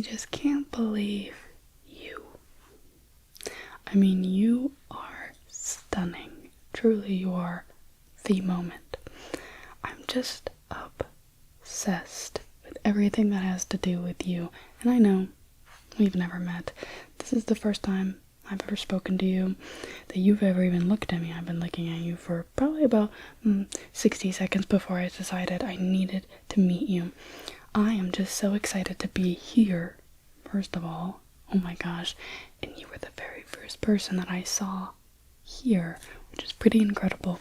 just can't believe you. I mean, you are stunning. Truly, you are the moment. I'm just obsessed with everything that has to do with you. And I know we've never met. This is the first time I've ever spoken to you, that you've ever even looked at me. I've been looking at you for probably about 60 seconds before I decided I needed to meet you. I am just so excited to be here, first of all. Oh my gosh. And you were the very first person that I saw here, which is pretty incredible.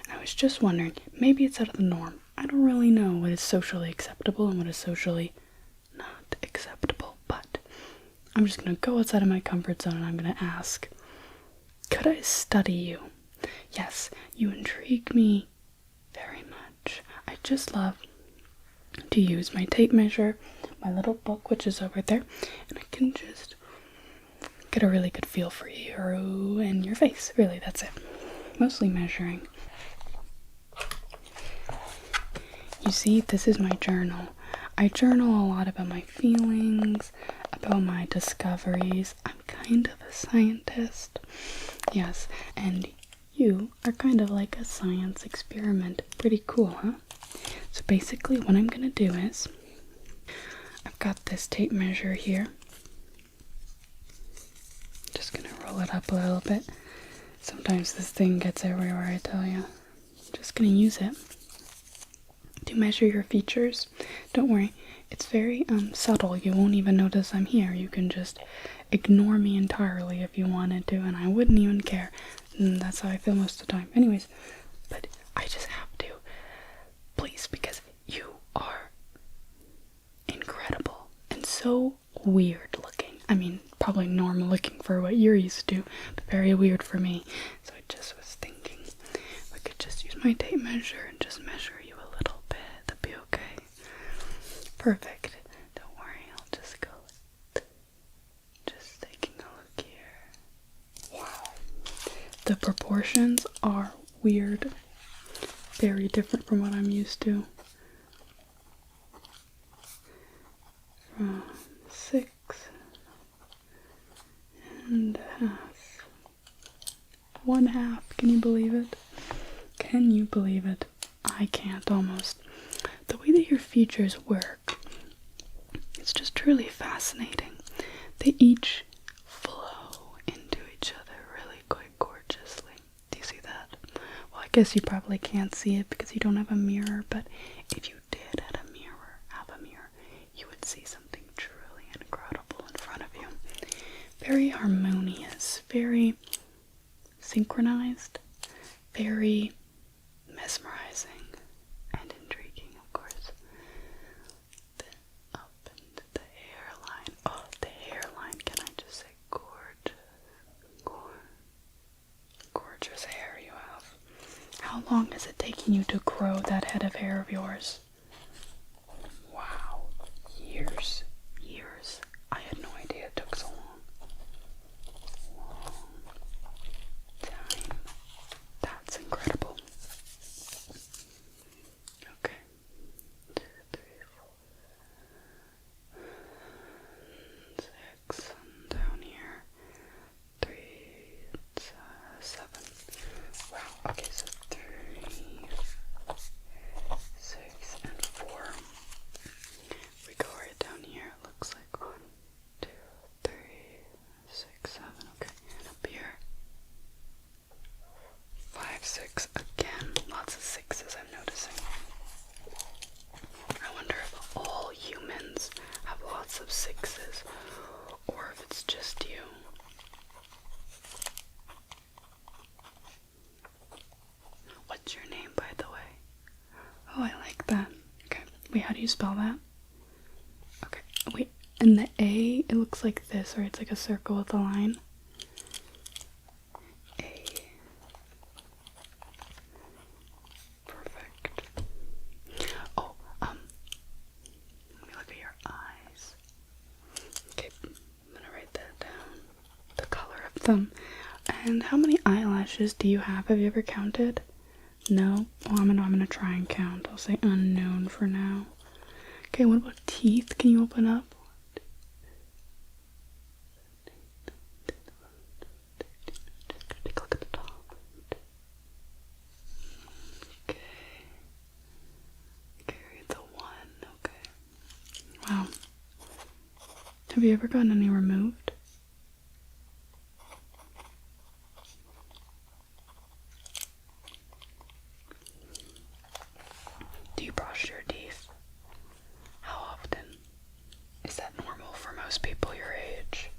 And I was just wondering, maybe it's out of the norm. I don't really know what is socially acceptable and what is socially not acceptable, but I'm just going to go outside of my comfort zone and I'm going to ask, could I study you? Yes, you intrigue me very much. I just love to use my tape measure, my little book, which is over there, and I can just get a really good feel for you and your face. Really, that's it. Mostly measuring. You see, this is my journal. I journal a lot about my feelings, about my discoveries. I'm kind of a scientist. Yes, and you are kind of like a science experiment. Pretty cool, huh? So basically what I'm gonna do is, I've got this tape measure here. Just gonna roll it up a little bit. Sometimes this thing gets everywhere, I tell you. Just gonna use it to measure your features. Don't worry, it's very subtle. You won't even notice I'm here. You can just ignore me entirely if you wanted to, and I wouldn't even care. And that's how I feel most of the time. Anyways, but I just have to. Please, because you are incredible and so weird looking. I mean, probably normal looking for what you're used to, but very weird for me. So I just was thinking we could just use my tape measure and just measure you a little bit. That'd be okay. Perfect. Don't worry, I'll just go. Just taking a look here. Wow. The proportions are weird. Very different from what I'm used to. From 6 and a half. 1/2. Can you believe it? Can you believe it? I can't almost. The way that your features work, it's just truly fascinating. They each flow into each other really quite gorgeously. Do you see that? Well, I guess you probably can't see it because you don't have a mirror, but if you did have a mirror, you would see something truly incredible in front of you. Very harmonious, very synchronized, very mesmerizing and intriguing, of course. Up into the hairline. Oh, the hairline, can I just say gorgeous, gorgeous hair you have. How long is it taking you to grow that head of hair of yours? Wow, years. I had no idea it took so long. Long time. That's incredible. Okay. 2, 3, 4, 6, and down here. 3, 7. Wow, okay, so 3, 6, and 4. We go right down here. It looks like 1, 2, 3, 6, 7. Okay, and up here. 5, 6. Again, lots of 6s I'm noticing. I wonder if all humans have lots of 6s, or if it's just you. What's your name, by the way? Oh, I like that. Okay, wait, how do you spell that? Okay, wait, and the A, it looks like this, or it's like a circle with a line. A. Perfect. Oh, let me look at your eyes. Okay, I'm gonna write that down. The color of them. And how many eyelashes do you have? Have you ever counted? No? Well, I'm gonna try and count. I'll say unknown for now. Okay, what about teeth? Can you open up? 1, 2, Have you ever gotten any removed? Do you brush your teeth? How often? Is that normal for most people your age?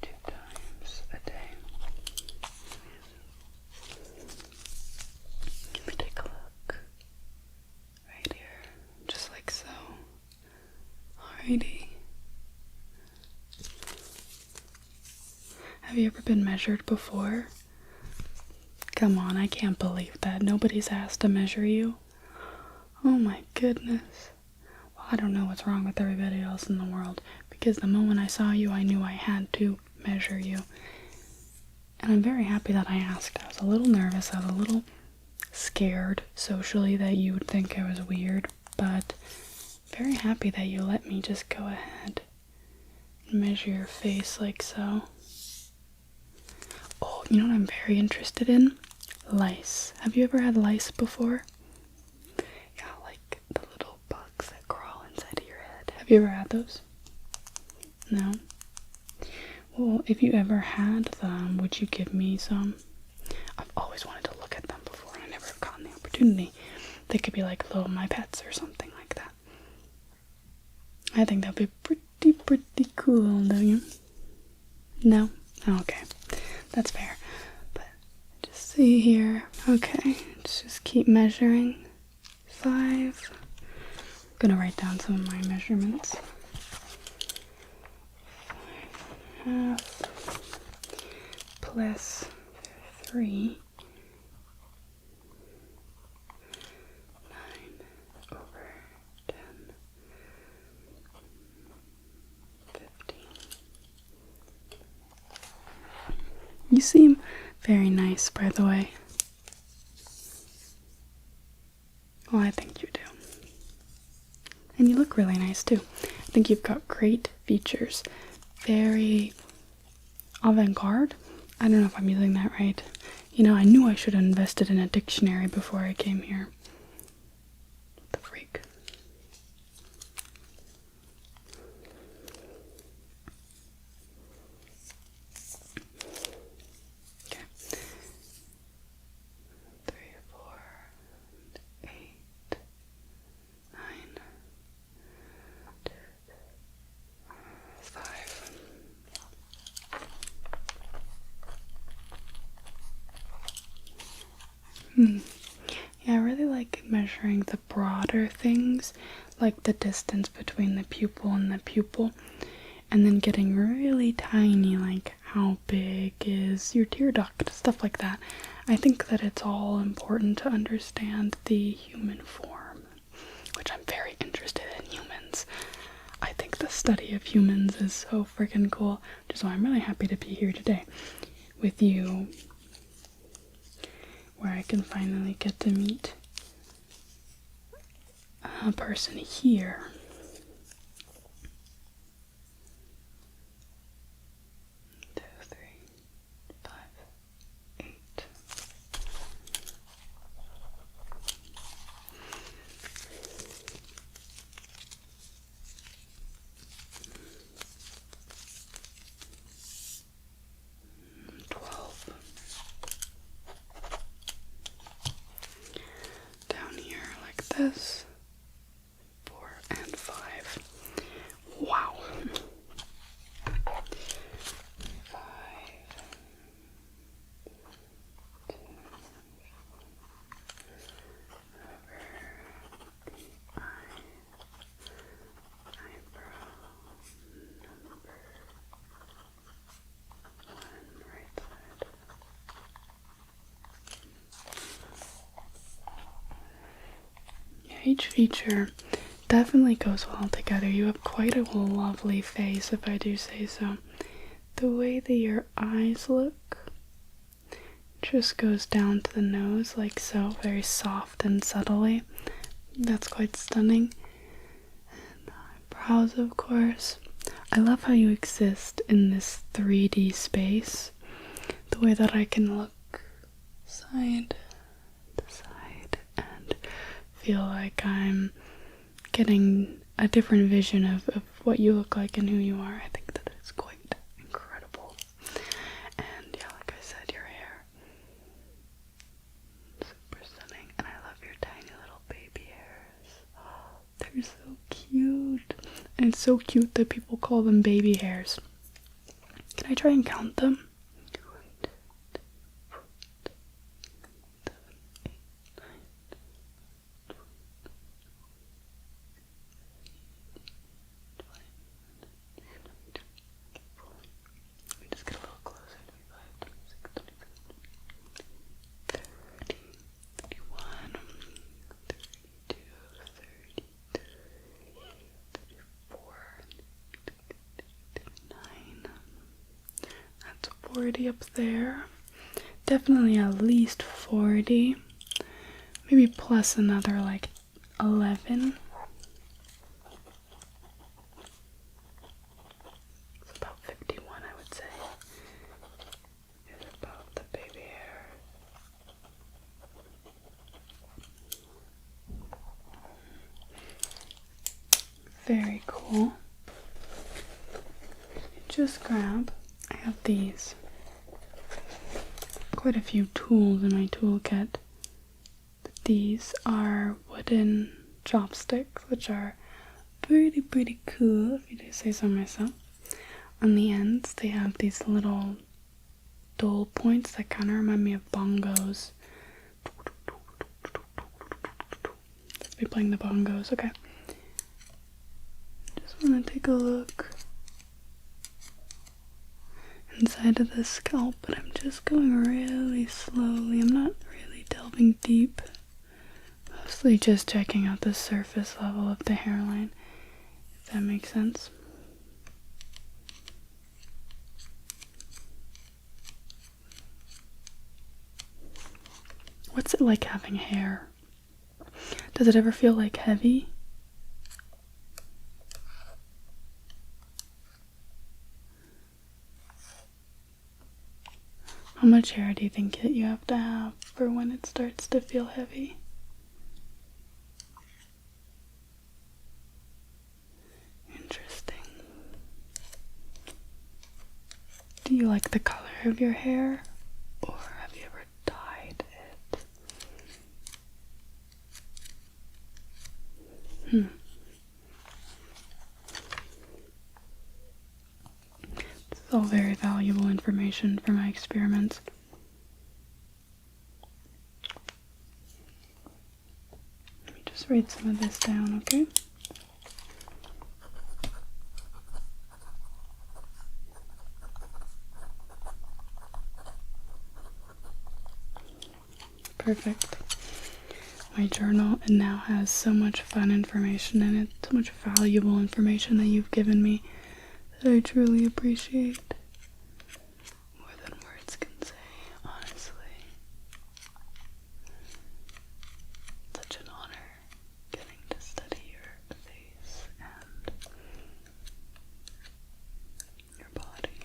2 times a day. Let me take a look. Right here. Just like so. Alrighty. Have you ever been measured before? Come on, I can't believe that. Nobody's asked to measure you. Oh my goodness. Well, I don't know what's wrong with everybody else in the world, because the moment I saw you, I knew I had to measure you. And I'm very happy that I asked. I was a little nervous. I was a little scared socially that you would think I was weird, but very happy that you let me just go ahead and measure your face like so. Oh, you know what I'm very interested in? Lice. Have you ever had lice before? Yeah, like the little bugs that crawl inside of your head. Have you ever had those? No? Well, if you ever had them, would you give me some? I've always wanted to look at them before, and I never have gotten the opportunity. They could be like little my pets or something like that. I think that'd be pretty cool, don't you? No? Okay. That's fair. But just see here. Okay. Let's just keep measuring. 5. I'm gonna write down some of my measurements. 5.5 plus 3. 9 over 10. 15. You seem very nice, by the way. Well, I think you do. And you look really nice, too. I think you've got great features. Very avant-garde. I don't know if I'm using that right. You know, I knew I should have invested in a dictionary before I came here. The freak. Okay. 3, 4, 8, 9, 5. Yeah, I really like measuring the broader things, like the distance between the pupil and the pupil, and then getting really tiny, like how big is your tear duct, stuff like that. I think that it's all important to understand the human form, which I'm very interested in humans. I think the study of humans is so freaking cool, which is why I'm really happy to be here today with you, where I can finally get to meet a person here. Two, 3, 5, 8. Down here like this. 4 and 5. Wow. 5. 2. Eyebrow. Number 1, right side. Yeah, each feature definitely goes well together. You have quite a lovely face, if I do say so. The way that your eyes look just goes down to the nose like so, very soft and subtly. That's quite stunning. And eyebrows, of course. I love how you exist in this 3D space. The way that I can look side to side and feel like I'm getting a different vision of what you look like and who you are. I think that is quite incredible. And yeah, like I said, your hair, super stunning. And I love your tiny little baby hairs. Oh, they're so cute. And it's so cute that people call them baby hairs. Can I try and count them? That's 40 up there. Definitely at least 40. Maybe plus another like 11. It's about 51, I would say. Is about the baby hair. Very cool. Just grab. I have these. Quite a few tools in my toolkit. These are wooden chopsticks, which are pretty cool, if you do say so myself. On the ends, they have these little dull points that kind of remind me of bongos. Let's be playing the bongos, okay. Just want to take a look inside of the scalp, but I'm just going really slowly. I'm not really delving deep. Mostly just checking out the surface level of the hairline, if that makes sense. What's it like having hair? Does it ever feel like heavy? How much hair do you think that you have to have for when it starts to feel heavy? Interesting. Do you like the color of your hair? Or have you ever dyed it? This is all very valuable information for my experiments. Let me just write some of this down, okay? Perfect. My journal now has so much fun information in it, so much valuable information that you've given me that I truly appreciate. More than words can say, honestly. Such an honor getting to study your face and your body.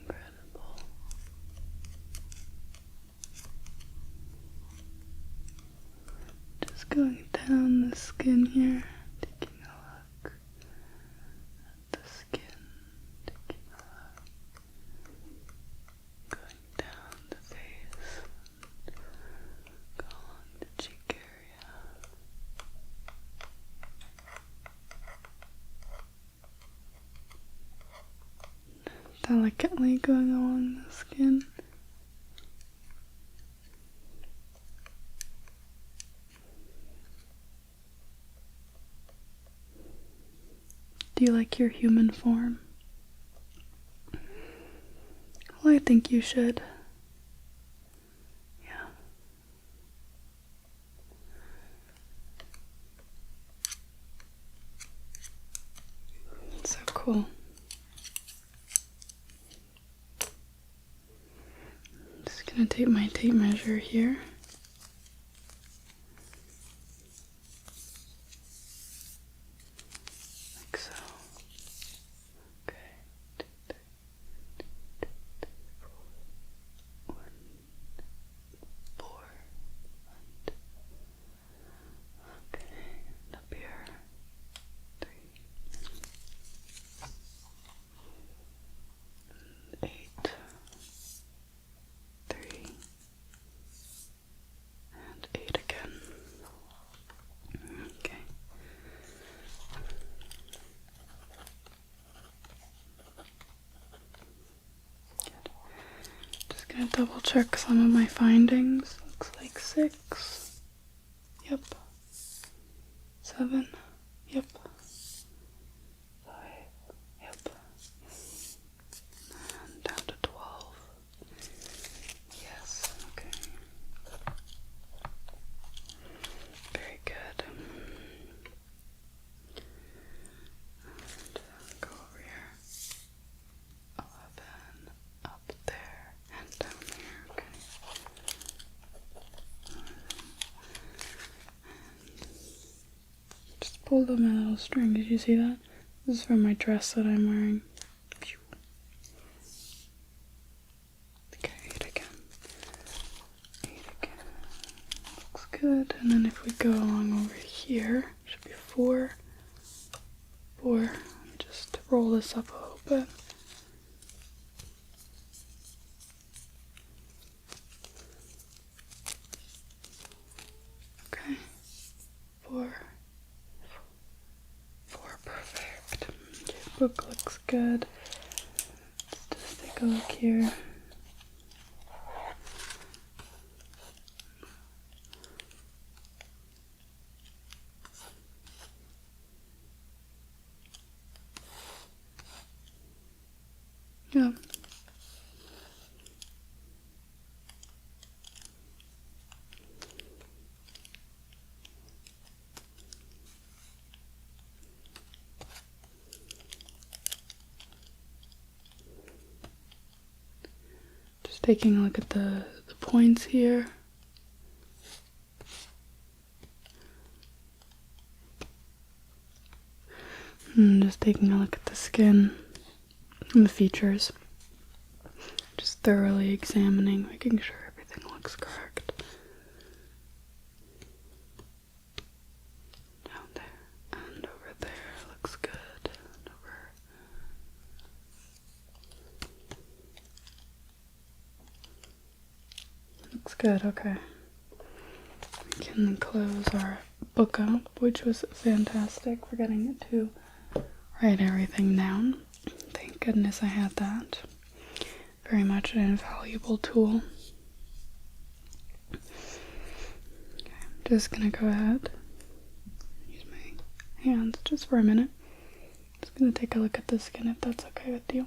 Incredible. Just going down the skin here, taking a look at the skin, taking a look, going down the face, go along the cheek area. Delicately going along the skin. Do you like your human form? Well, I think you should. Yeah. It's so cool. I'm just gonna take my tape measure here. gonna double check some of my findings. Looks like 6. Yep. 7. Yep. 5. Yep. And down to 12. Yes. Okay. Very good. And go over here. 11. Up there. And down here. Okay. Just pulled on my little string. Did you see that? This is from my dress that I'm wearing. Okay, 8 again. 8 again. Looks good. And then if we go along over here, should be 4. 4. Just roll this up a little bit. Okay. 4. 4, perfect. Okay, book looks good. Let's just take a look here. Yeah. Just taking a look at the points here. And just taking a look at the skin and the features. Just thoroughly examining, making sure everything looks correct. Down there and over there looks good. And over. Looks good, okay. We can close our book up, which was fantastic for getting it to write everything down. Thank goodness I had that. Very much an invaluable tool. Okay, I'm just gonna go ahead, use my hands just for a minute. Just gonna take a look at the skin if that's okay with you.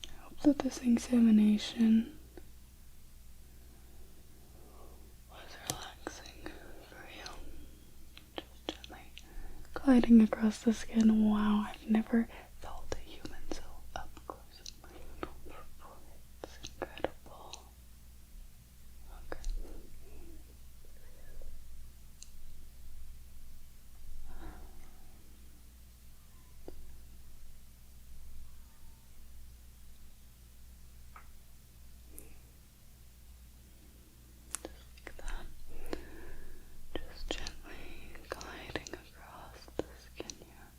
I hope that this examination was relaxing for you. Just gently gliding across the skin. Wow, I've never felt a human so up close. It's incredible. Okay. Just like that. Just gently gliding across the skin here.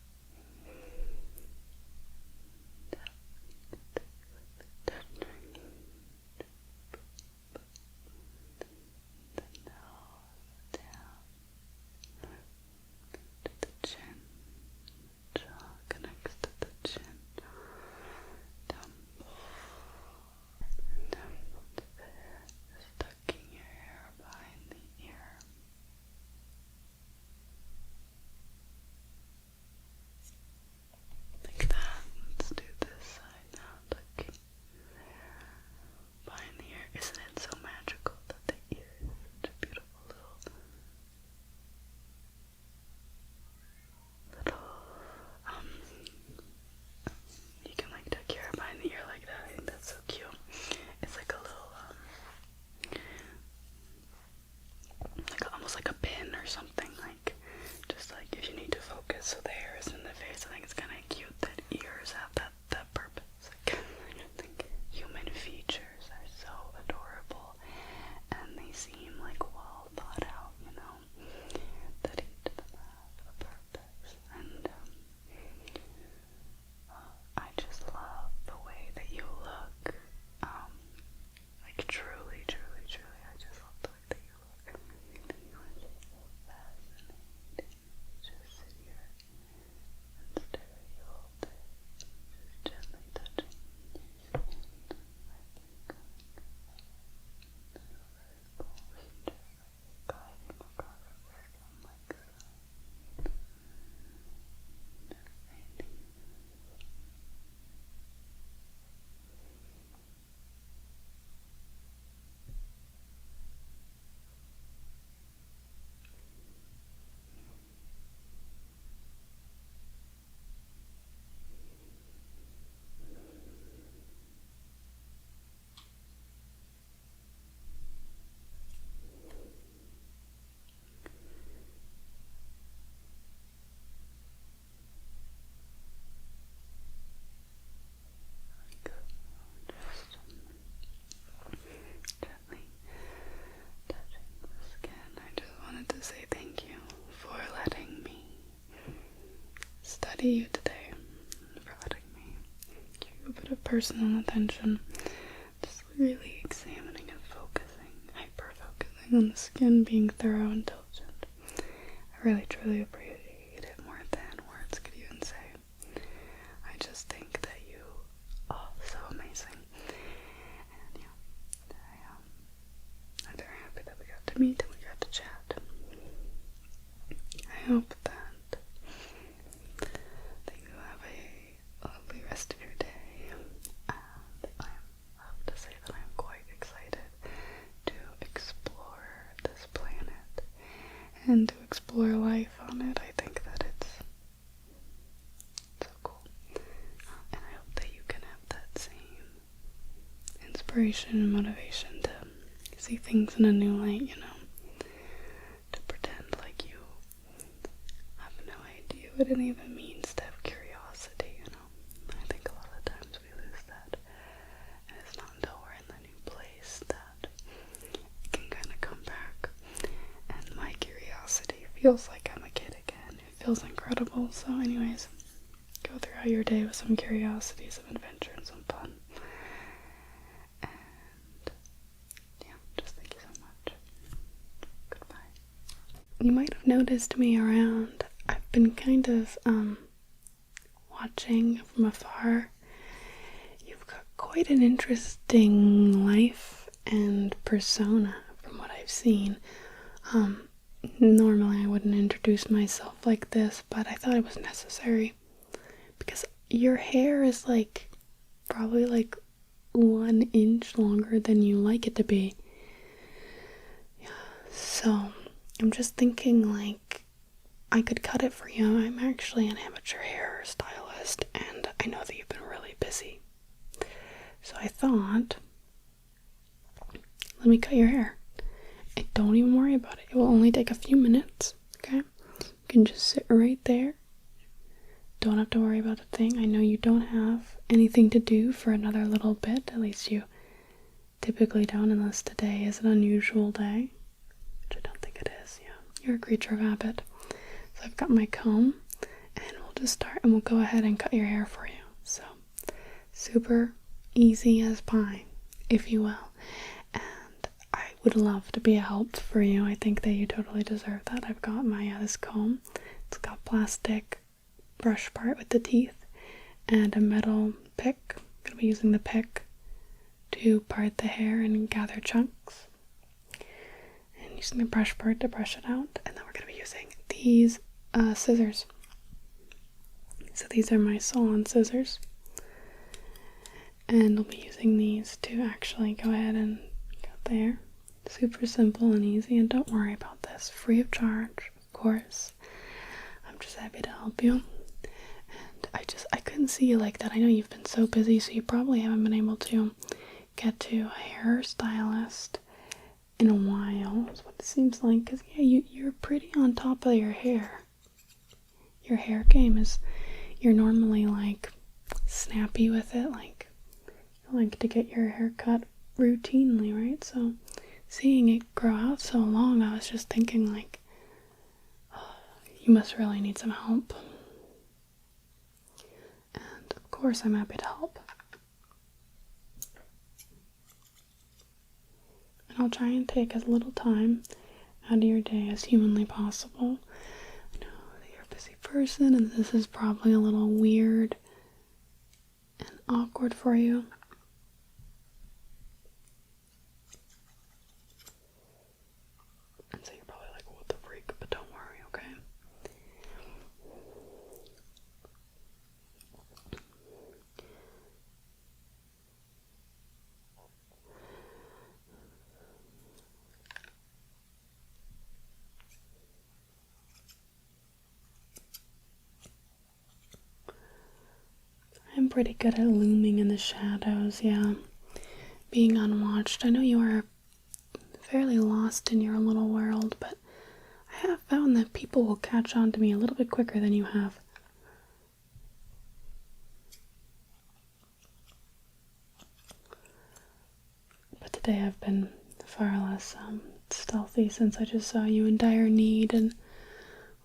to say thank you for letting me study you today, for letting me give you a bit of personal attention, just really examining and focusing, hyper-focusing on the skin, being thorough and diligent. I really, truly appreciate it more than words could even say. I just think that you are so amazing. And yeah, I'm very happy that we got to meet and we got to chat. I hope that you have a lovely rest of your day. And I have to say that I'm quite excited to explore this planet and to explore life on it. I think that it's so cool. And I hope that you can have that same inspiration and motivation to see things in a new light, to pretend like you have no idea what any of it means, to have curiosity, I think a lot of the times we lose that, and it's not until we're in the new place that it can kind of come back, and my curiosity feels like I'm a kid again. It feels incredible. So anyways, go throughout your day with some curiosity, some adventure, and some fun. And yeah, just thank you so much. Goodbye. You might have noticed me around. I've been kind of watching from afar. You've got quite an interesting life and persona from what I've seen. Normally I wouldn't introduce myself like this, but I thought it was necessary because your hair is probably 1 inch longer than you like it to be. Yeah, so I'm just thinking I could cut it for you. I'm actually an amateur hairstylist and I know that you've been really busy. So I thought, let me cut your hair. And don't even worry about it. It will only take a few minutes, okay? You can just sit right there. Don't have to worry about a thing. I know you don't have anything to do for another little bit. At least you typically don't, unless today is an unusual day. Which I don't think it is, yeah. You're a creature of habit. So I've got my comb, and we'll just start, and we'll go ahead and cut your hair for you. So, super easy as pie, if you will. I would love to be a help for you. I think that you totally deserve that. I've got my this comb. It's got plastic brush part with the teeth and a metal pick. I'm going to be using the pick to part the hair and gather chunks. And using the brush part to brush it out. And then we're going to be using these scissors. So these are my salon scissors. And I'll be using these to actually go ahead and cut the hair. Super simple and easy, and don't worry about this. Free of charge, of course. I'm just happy to help you. And I couldn't see you like that. I know you've been so busy, so you probably haven't been able to get to a hairstylist in a while. That's what it seems like. Because, yeah, you're pretty on top of your hair. Your hair game is, you're normally, snappy with it. You like to get your hair cut routinely, right? So seeing it grow out so long, I was just thinking oh, you must really need some help. And of course I'm happy to help. And I'll try and take as little time out of your day as humanly possible. I know that you're a busy person and this is probably a little weird and awkward for you. So you're probably like, what the freak? But don't worry, okay? I'm pretty good at looming in the shadows, yeah. Being unwatched. I know you are fairly lost in your little world, but I have found that people will catch on to me a little bit quicker than you have. But today I've been far less stealthy since I just saw you in dire need and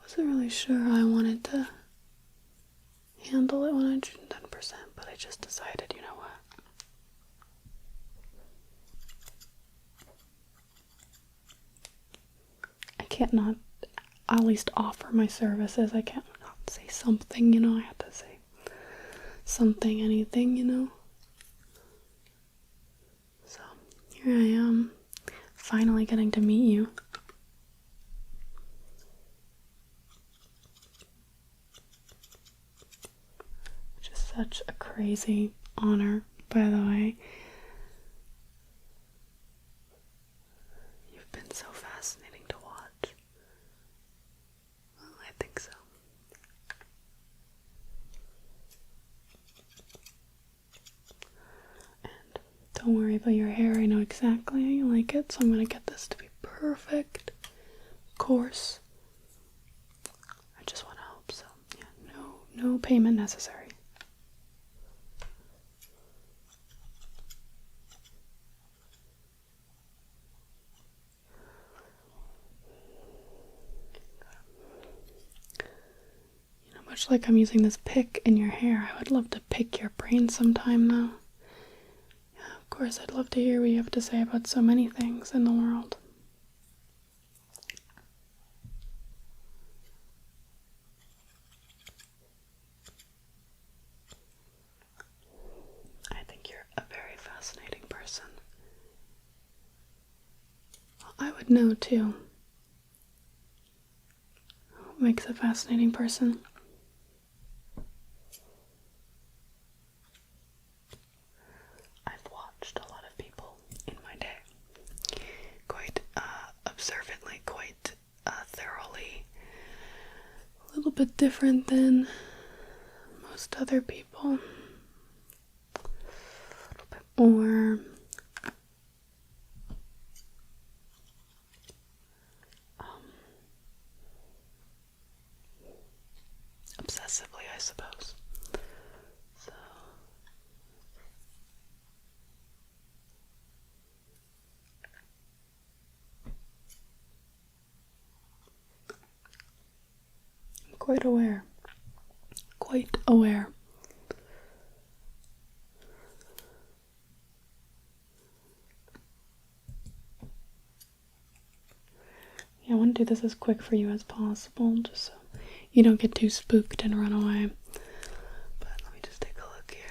wasn't really sure how I wanted to handle it 110%, but I just decided, you know what? I can't not at least offer my services. I can't not say something, you know? I have to say something, anything, you know? So, here I am, finally getting to meet you. Which is such a crazy honor, by the way. You've been so fascinating to watch. Well, I think so. And don't worry about your hair, I know exactly how you like it, so I'm gonna get this to be perfect. Of course. I just want to help, so yeah, no payment necessary. Much like I'm using this pick in your hair, I would love to pick your brain sometime, though. Yeah, of course, I'd love to hear what you have to say about so many things in the world. I think you're a very fascinating person. Well, I would know, too. What makes a fascinating person? A lot of people in my day, quite observantly, quite thoroughly, a little bit different than most other people, a little bit more obsessively, I suppose. So quite aware. Quite aware. Yeah, I want to do this as quick for you as possible, just so you don't get too spooked and run away. But let me just take a look here.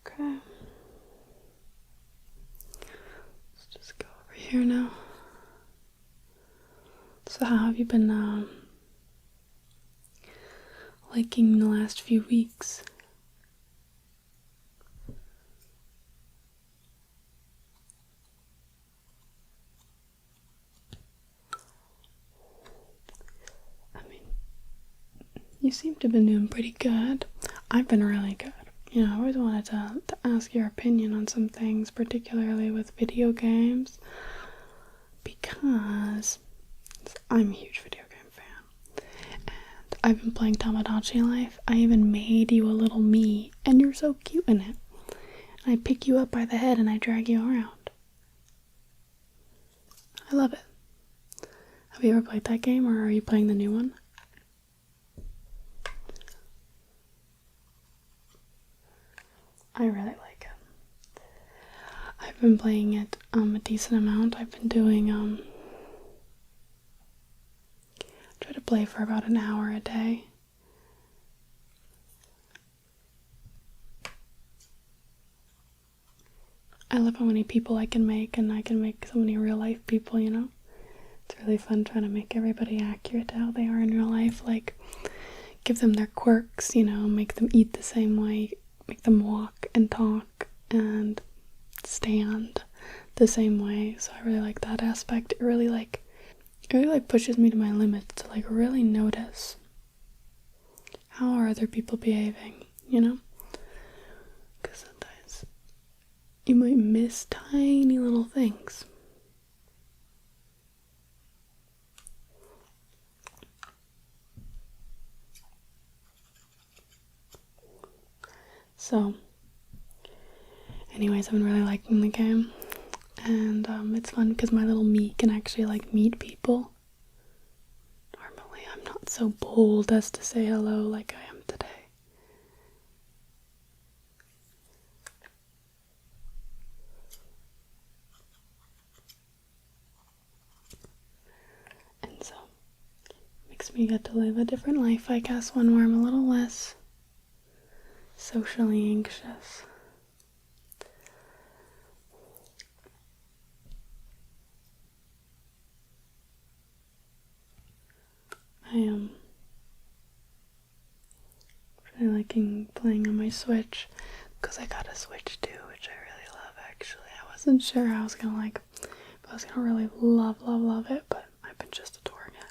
Okay. Let's just go over here now. So how have you been liking the last few weeks? I mean, you seem to have been doing pretty good. I've been really good. You know, I always wanted to ask your opinion on some things, particularly with video games, because I'm a huge video game fan. And I've been playing Tamagotchi Life. I even made you a little me, and you're so cute in it. And I pick you up by the head and I drag you around. I love it. Have you ever played that game, or are you playing the new one? I really like it. I've been playing it a decent amount. I've been doing try to play for about an hour a day. I love how many people I can make, and I can make so many real life people, you know? It's really fun trying to make everybody accurate to how they are in real life, like give them their quirks, you know, make them eat the same way, make them walk and talk and stand the same way. So I really like that aspect. It really pushes me to my limits to like really notice how are other people behaving, you know? because sometimes you might miss tiny little things. So, anyways, I've been really liking the game, and it's fun because my little me can actually like meet people. Normally I'm not so bold as to say hello like I am today. And so, makes me get to live a different life, I guess, one where I'm a little less socially anxious. I am really liking playing on my Switch, because I got a Switch too, which I really love actually. I wasn't sure how I was gonna like, if I was gonna really love it, but I've been just adoring it.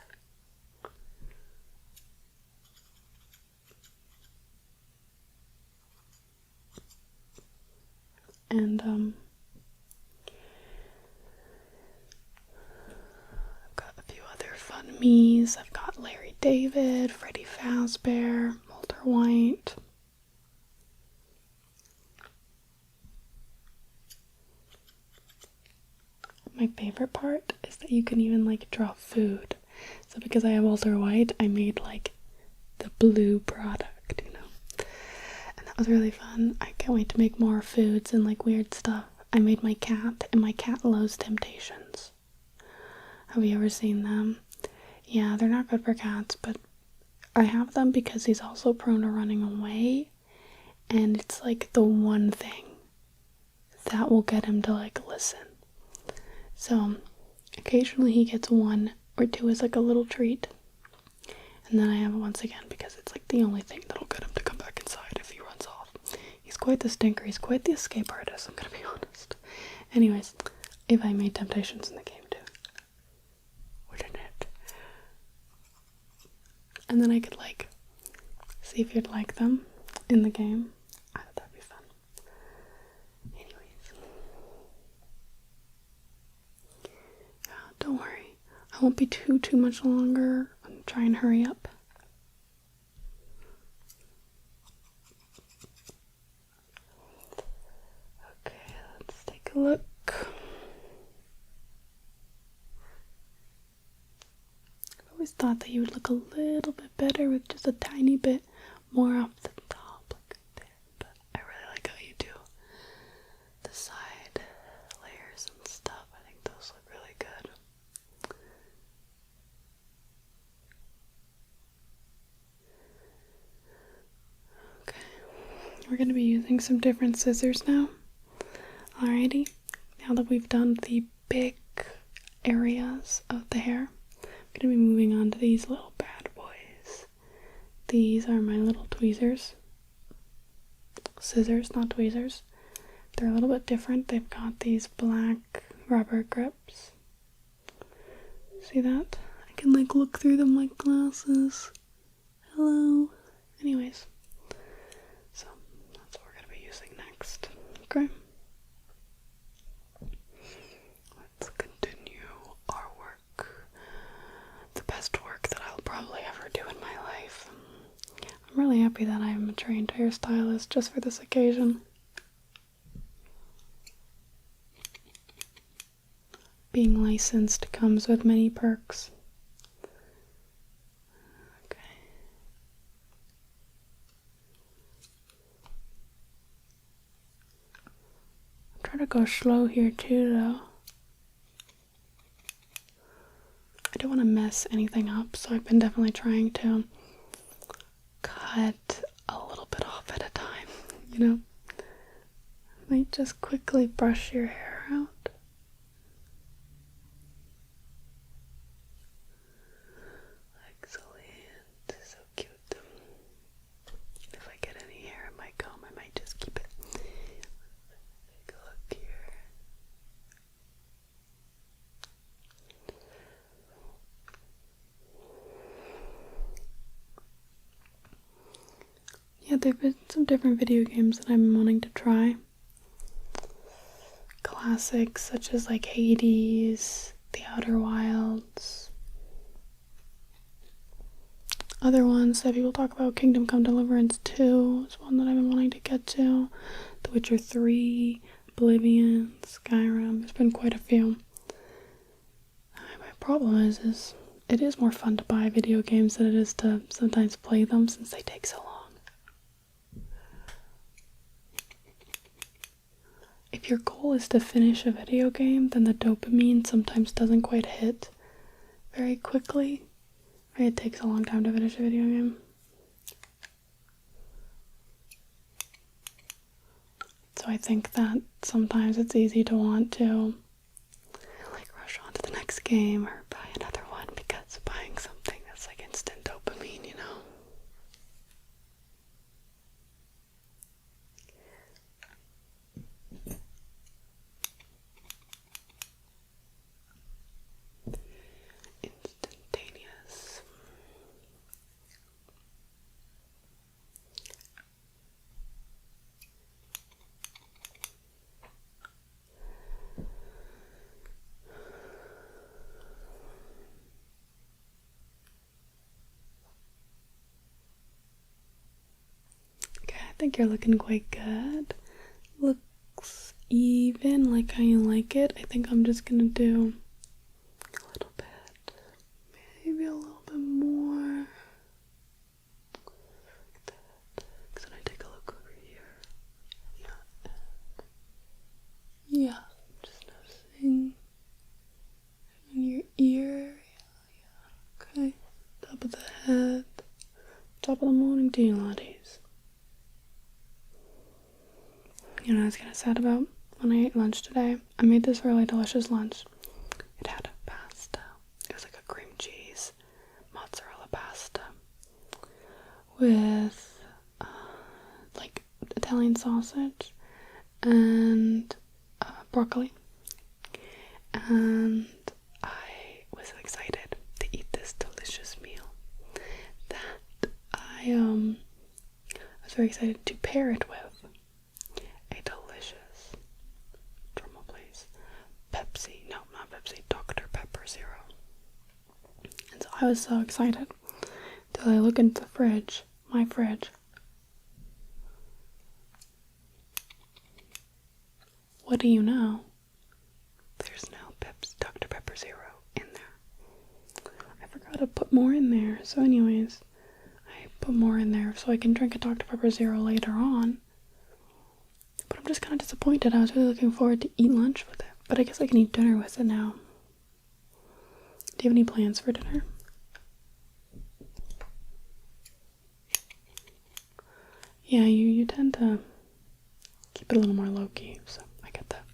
And I've got a few other fun me's. I've got Larry David, Freddy Fazbear, Walter White. My favorite part is that you can even like draw food. So because I have Walter White, I made like the blue product, you know. And that was really fun. I can't wait to make more foods and like weird stuff. I made my cat, and my cat loves Temptations. Have you ever seen them? Yeah, they're not good for cats, but I have them because he's also prone to running away, and it's like the one thing that will get him to like listen. So occasionally he gets one or two as like a little treat, and then I have it once again because it's like the only thing that'll get him to come back inside if he runs off. He's quite the stinker. He's quite the escape artist, I'm gonna be honest. Anyways, if I made Temptations in the game too, wouldn't it? And then I could like see if you'd like them in the game. I thought that'd be fun. Anyways, don't worry, I won't be too much longer. I'm trying to hurry up. Okay, let's take a look. I've always thought that you would look a little bit better with just a tiny bit more off the top, like there. But I really like how you do the side layers and stuff. I think those look really good. Okay, we're going to be using some different scissors now. Alrighty, now that we've done the big areas of the hair, I'm going to be moving on to these little bad boys. These are my little tweezers. Scissors, not tweezers. They're a little bit different. They've got these black rubber grips. See that? I can like look through them like glasses. Hello. Anyways, so that's what we're going to be using next. Okay. Let's continue our work. The best work that I'll probably ever do in my life. I'm really happy that I'm a trained hairstylist just for this occasion. Being licensed comes with many perks. Okay. I'm trying to go slow here too, though. I don't want to mess anything up, so I've been definitely trying to cut a little bit off at a time, you know? Might just quickly brush your hair out. Excellent. So cute. If I get any hair in my comb, I might just keep it. Take a look here. Yeah, there've been some different video games that I've been wanting to try. Classics such as like Hades, The Outer Wilds. Other ones that people talk about, Kingdom Come Deliverance 2 is one that I've been wanting to get to. The Witcher 3, Oblivion, Skyrim. There's been quite a few. My problem is it is more fun to buy video games than it is to sometimes play them since they take so long. If your goal is to finish a video game, then the dopamine sometimes doesn't quite hit very quickly. It takes a long time to finish a video game. So I think that sometimes it's easy to want to like rush on to the next game or buy another one because buying something that's like instant dopamine, you know? Instantaneous. I think you're looking quite good. Looks even, like how you like it. I think I'm just gonna do a little bit, maybe a little bit more. Like that. Because then I take a look over here. Yeah, just noticing in your ear. Yeah. Okay. Top of the head. Top of the morning to you, laddies. You know what I was kind of sad about when I ate lunch today? I made this really delicious lunch. It had pasta. It was like a cream cheese mozzarella pasta with like Italian sausage and broccoli. And I was so excited to eat this delicious meal that I was very excited to pair it with Dr. Pepper Zero. And so I was so excited till I look into the fridge, my fridge. What do you know? There's no Dr. Pepper Zero in there. I forgot to put more in there. So anyways, I put more in there so I can drink a Dr. Pepper Zero later on. But I'm just kind of disappointed. I was really looking forward to eat lunch with it. But I guess I can eat dinner with it now. Do you have any plans for dinner? Yeah, you tend to keep it a little more low-key, so I get that.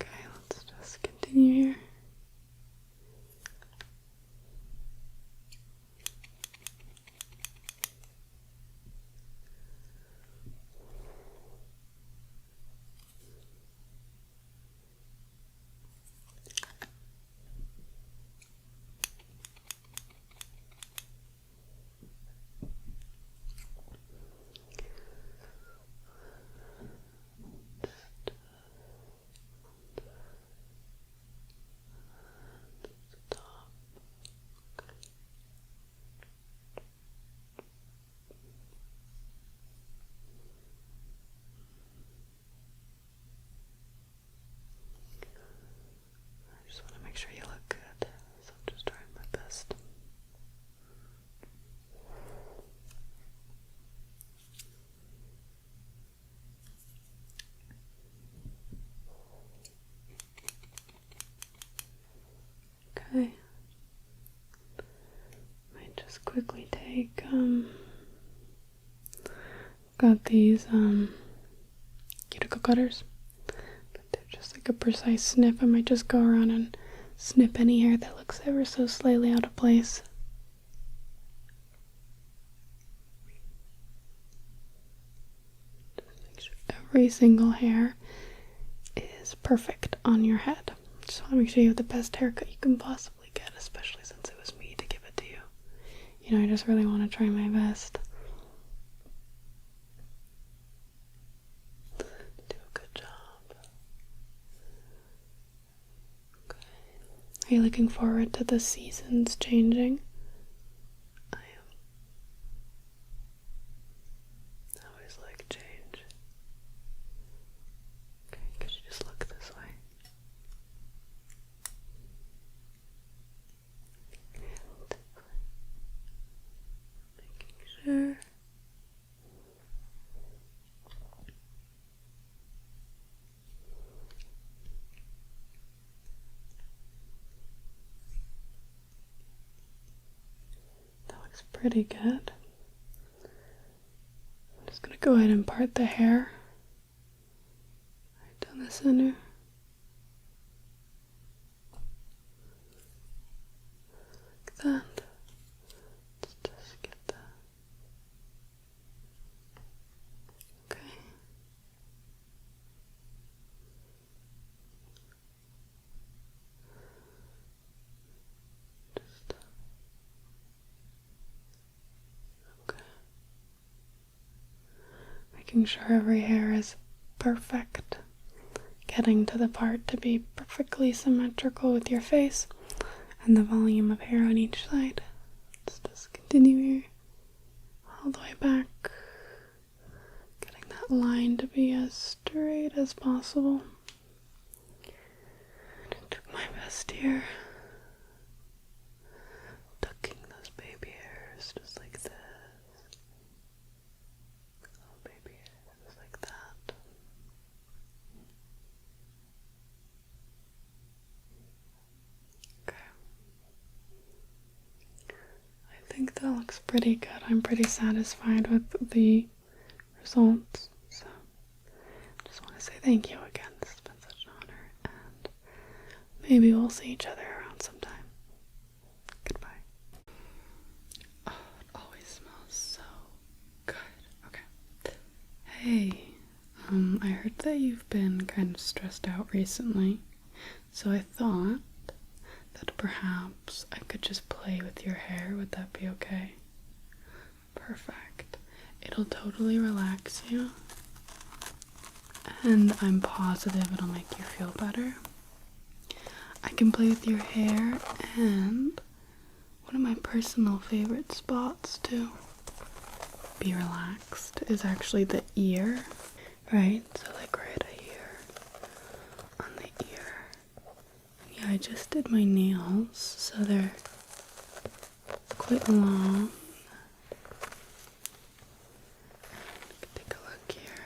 Okay, let's just continue here. Just want to make sure you look good, so I'm just trying my best. Okay. Might just quickly take, got these, cuticle cutters. They're just like a precise snip. I might just go around and snip any hair that looks ever so slightly out of place. Just make sure every single hair is perfect on your head. Just want to make sure you have the best haircut you can possibly get, especially since it was me to give it to you. You know, I just really want to try my best. Are you looking forward to the seasons changing? I am. I always like change. Okay, could you just look this way? And making sure. Pretty good. I'm just going to go ahead and part the hair right down the center. Like that. Let's just get that. Okay. Just okay. Making sure every hair is perfect. Getting to the part to be perfectly symmetrical with your face and the volume of hair on each side. Let's just continue here all the way back. Getting that line to be as straight as possible. I took my best here. Tucking those baby hairs just like this. Little baby hairs just like that. Okay. I think that looks pretty good. I'm pretty satisfied with the results. So, just want to say thank you again. This has been such an honor. And maybe we'll see each other around sometime. Goodbye. Oh, it always smells so good. Okay. Hey, I heard that you've been kind of stressed out recently, so I thought that perhaps I could just play with your hair. Would that be okay? Perfect. It'll totally relax you, and I'm positive it'll make you feel better. I can play with your hair, and one of my personal favorite spots to be relaxed is actually the ear, right? So like right here on the ear. Yeah, I just did my nails, so they're quite long. Take a look here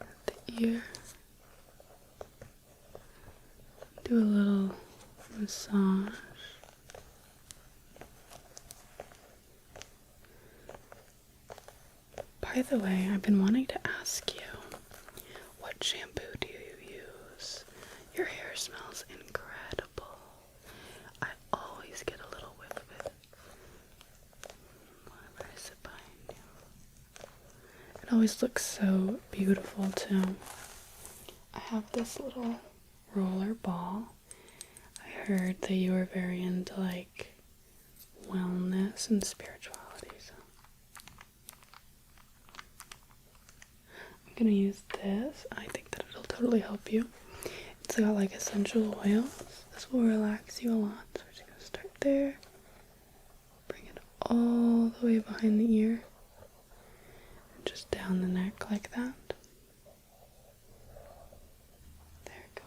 at the ear. Do a little massage. By the way, I've been wanting to ask you, what shampoo do you use? Your hair smells incredible. I always get a little whiff of it whenever I sit behind you. It always looks so beautiful too. I have this little roller ball. I heard that you were very into like wellness and spirituality, so I'm gonna use this. I think that it'll totally help you. It's got like essential oils. This will relax you a lot. So we're just gonna start there. Bring it all the way behind the ear. And just down the neck like that. There we go.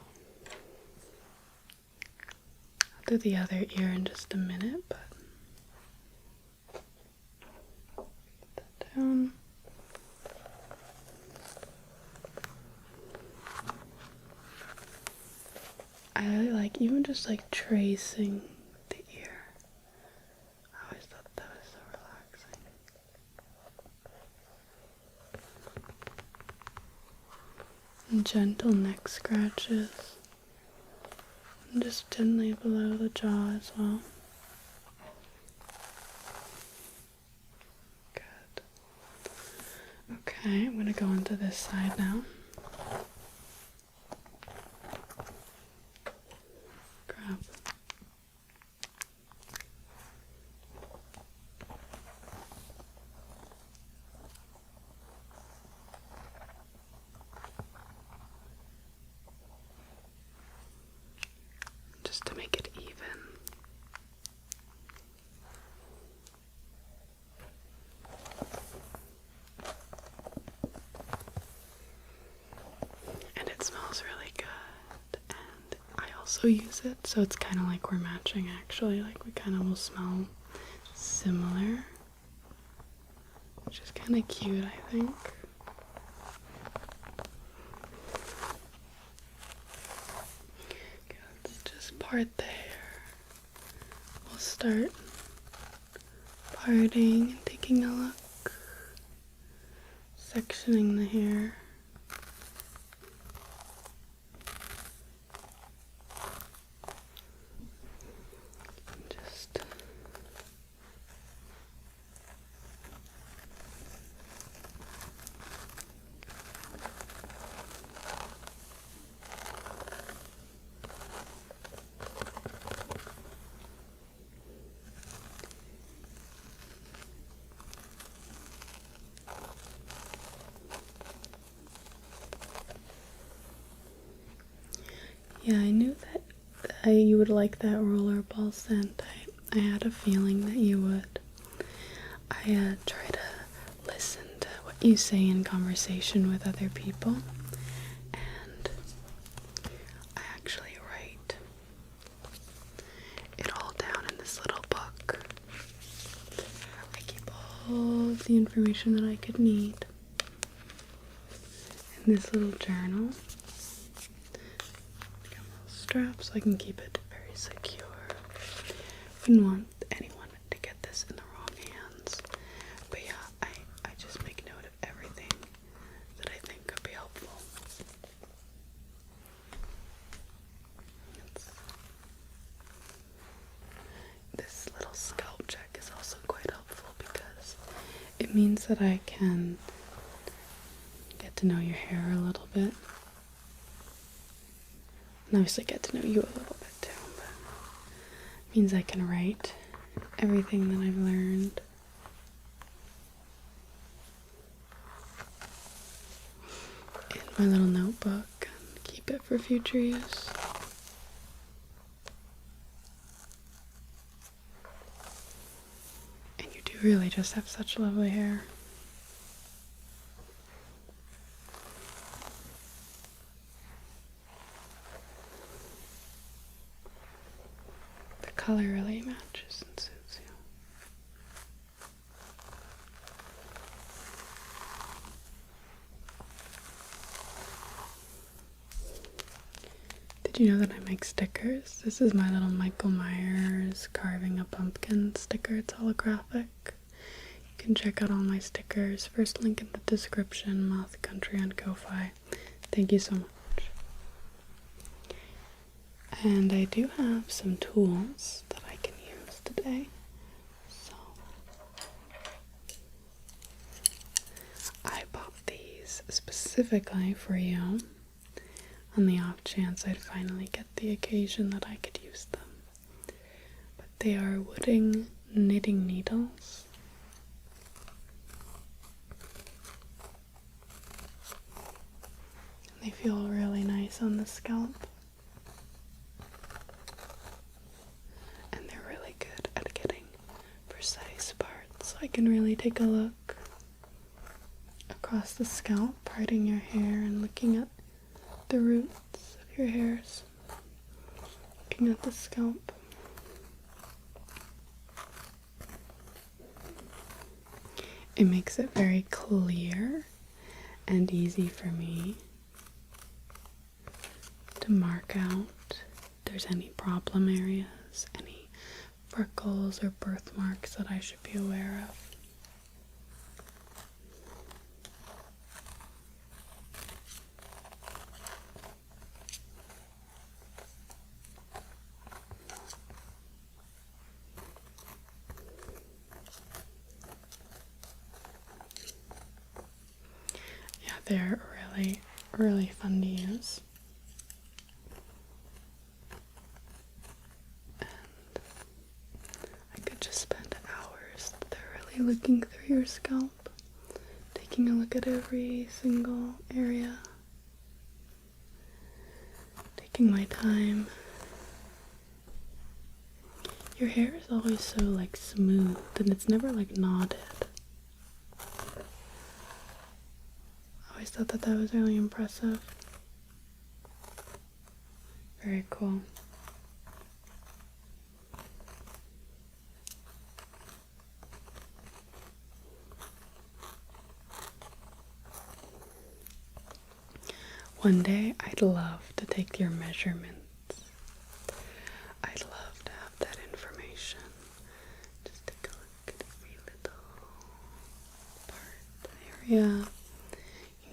I'll do the other ear in just a minute, but get that down. I really like even just like tracing the ear. I always thought that was so relaxing. And gentle neck scratches. And just gently below the jaw as well. Good. Okay, I'm going to go onto this side now. Grab. also use it, so it's kind of like we're matching actually, like we kind of will smell similar, which is kind of cute, I think. Okay, let's just part the hair. We'll start parting and taking a look, sectioning the hair. Yeah, I knew that you would like that rollerball scent. I had a feeling that you would. I try to listen to what you say in conversation with other people, and I actually write it all down in this little book. I keep all of the information that I could need in this little journal. Strap so I can keep it very secure. Wouldn't want anyone to get this in the wrong hands. But yeah, I just make note of everything that I think could be helpful. This little scalp check is also quite helpful because it means that I can get to know your hair a little bit. And obviously get to know you a little bit too, but it means I can write everything that I've learned. In my little notebook and keep it for future use. And you do really just have such lovely hair. Color really matches and suits you. Did you know that I make stickers? This is my little Michael Myers carving a pumpkin sticker. It's holographic. You can check out all my stickers. First link in the description, Moth Country on Ko-Fi. Thank you so much. And I do have some tools that I can use today. So I bought these specifically for you on the off chance I'd finally get the occasion that I could use them. But they are wooden knitting needles. They feel really nice on the scalp. So I can really take a look across the scalp, parting your hair and looking at the roots of your hairs, looking at the scalp. It makes it very clear and easy for me to mark out if there's any problem areas, any freckles or birthmarks that I should be aware of. Yeah, they're really fun to use. Looking through your scalp, taking a look at every single area, taking my time. Your hair is always so like smooth and it's never like knotted. I always thought that was really impressive. Very cool. One day I'd love to take your measurements. I'd love to have that information. Just take a look at every little part, area,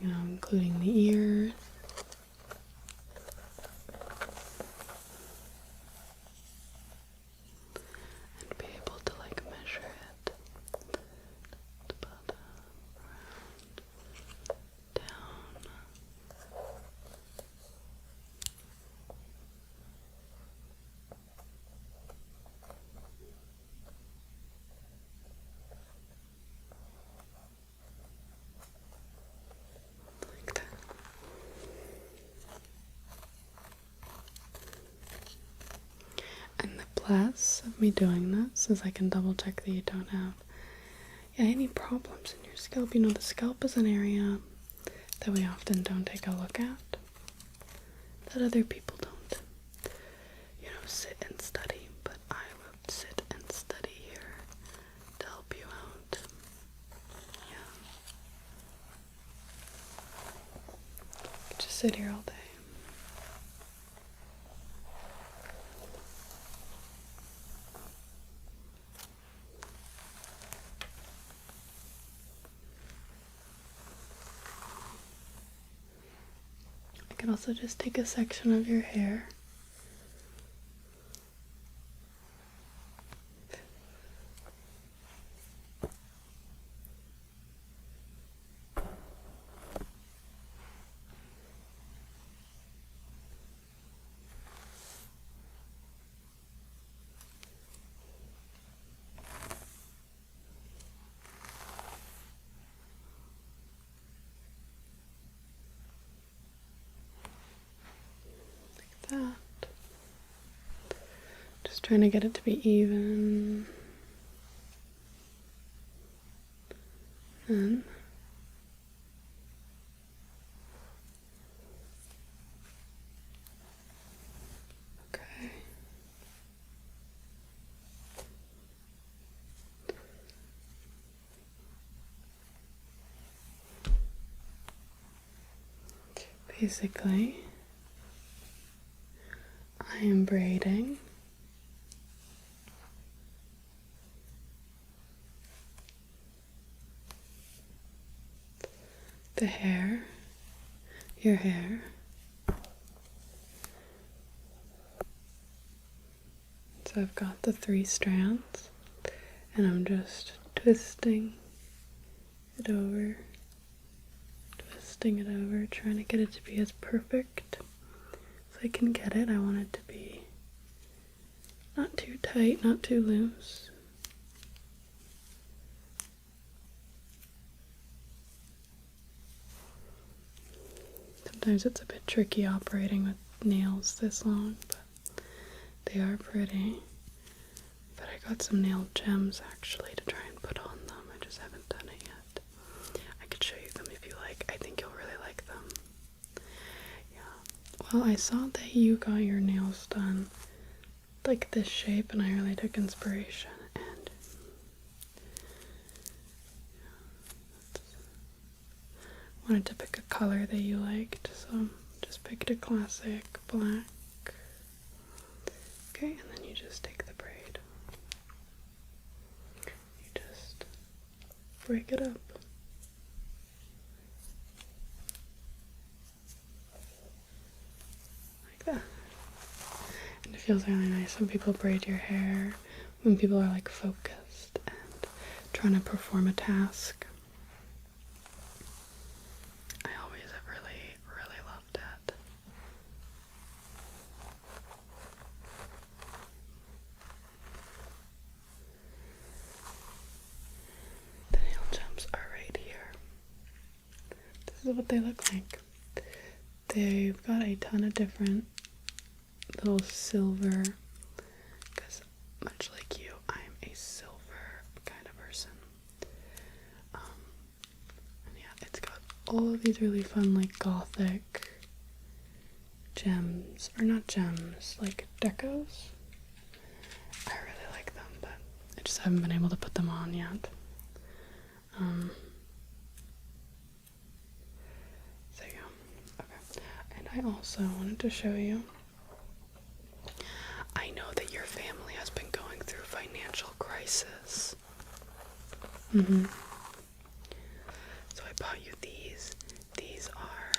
including the ears. And be able to measure it. The bottom, around, down. Like that. And the plus of me doing this is I can double check that you don't have any problems in your scalp. The scalp is an area that we often don't take a look at, that other people don't, sit and study, but I will sit and study here to help you out. Yeah. Just sit here all day. I can also just take a section of your hair. That. Just trying to get it to be even. And okay. Basically, I am braiding the hair, your hair. So I've got the 3 strands, and I'm just twisting it over, trying to get it to be as perfect as I can get it. I want it to be not too tight, not too loose. Sometimes it's a bit tricky operating with nails this long, but they are pretty. But I got some nail gems actually to try and put on them. I just haven't done it yet. I could show you them if you like. I think you'll really like them. Yeah. Well, I saw that you got your nails done like this shape, and I really took inspiration. And wanted to pick a color that you liked, so just picked a classic black. Okay, and then you just take the braid. You just break it up. Like that. And it feels really nice when people braid your hair, when people are focused and trying to perform a task. I always have really, really loved it. The nail gems are right here. This is what they look like. They've got a ton of different little silver, because much like you, I'm a silver kind of person. And yeah, it's got all of these really fun, gothic gems, or not gems, decos. I really like them, but I just haven't been able to put them on yet. So yeah, okay. I also wanted to show you. I know that your family has been going through financial crisis. So I bought you these. These are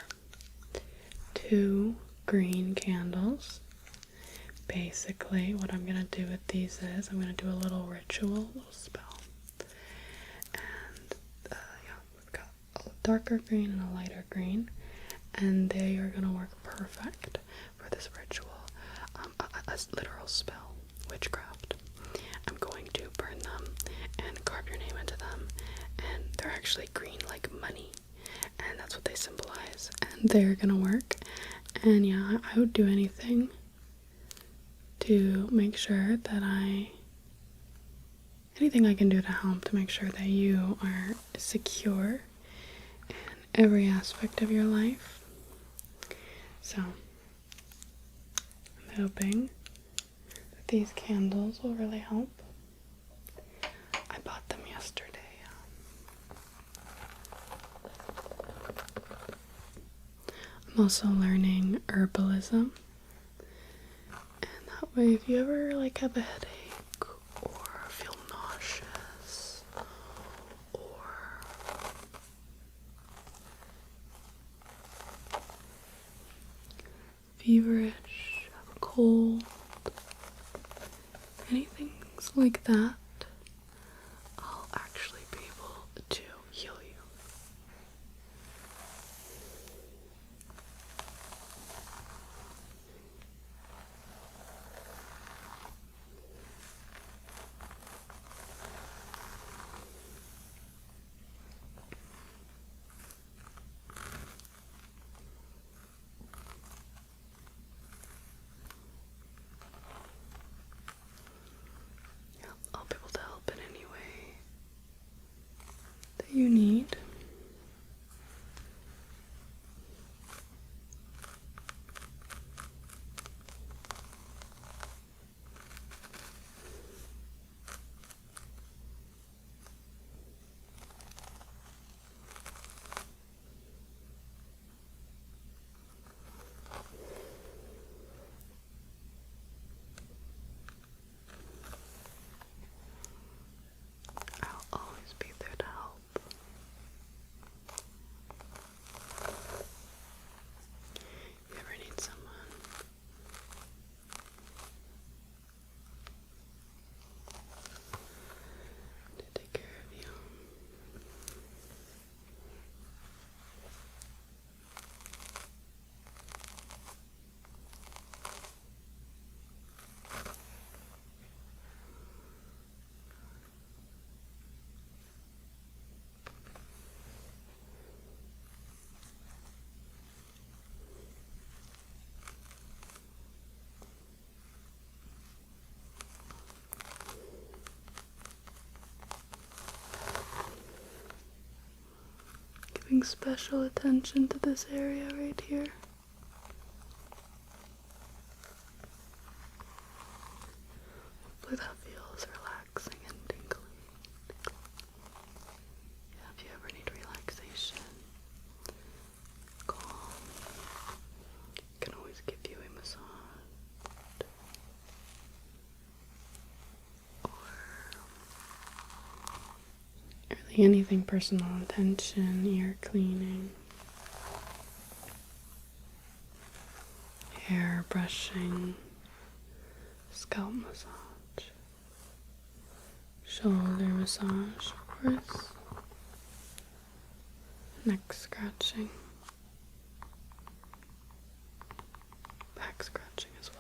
2 green candles. Basically, what I'm gonna do with these is I'm gonna do a little ritual, a little spell. And yeah, we've got a darker green and a lighter green, and they are gonna work perfect for this ritual. A literal spell, witchcraft. I'm going to burn them and carve your name into them, and they're actually green like money, and that's what they symbolize, and they're gonna work. And yeah, I would do anything to make sure that anything I can do to help to make sure that you are secure in every aspect of your life. So I'm hoping that these candles will really help. I bought them yesterday. I'm also learning herbalism. And that way, if you ever have a headache or feel nauseous or feverish, have a cold, anything like that, I'll actually be able to heal you. I'll be able to help in any way that you need. I'll always be there to help. If you ever need someone to take care of you. Giving special attention to this area right here. Hopefully that feels relaxing and tingly. Yeah, if you ever need relaxation, calm, I can always give you a massage. Or really anything personal attention, ear cleaning, hair brushing, scalp massage, shoulder massage, of course, neck scratching, back scratching as well.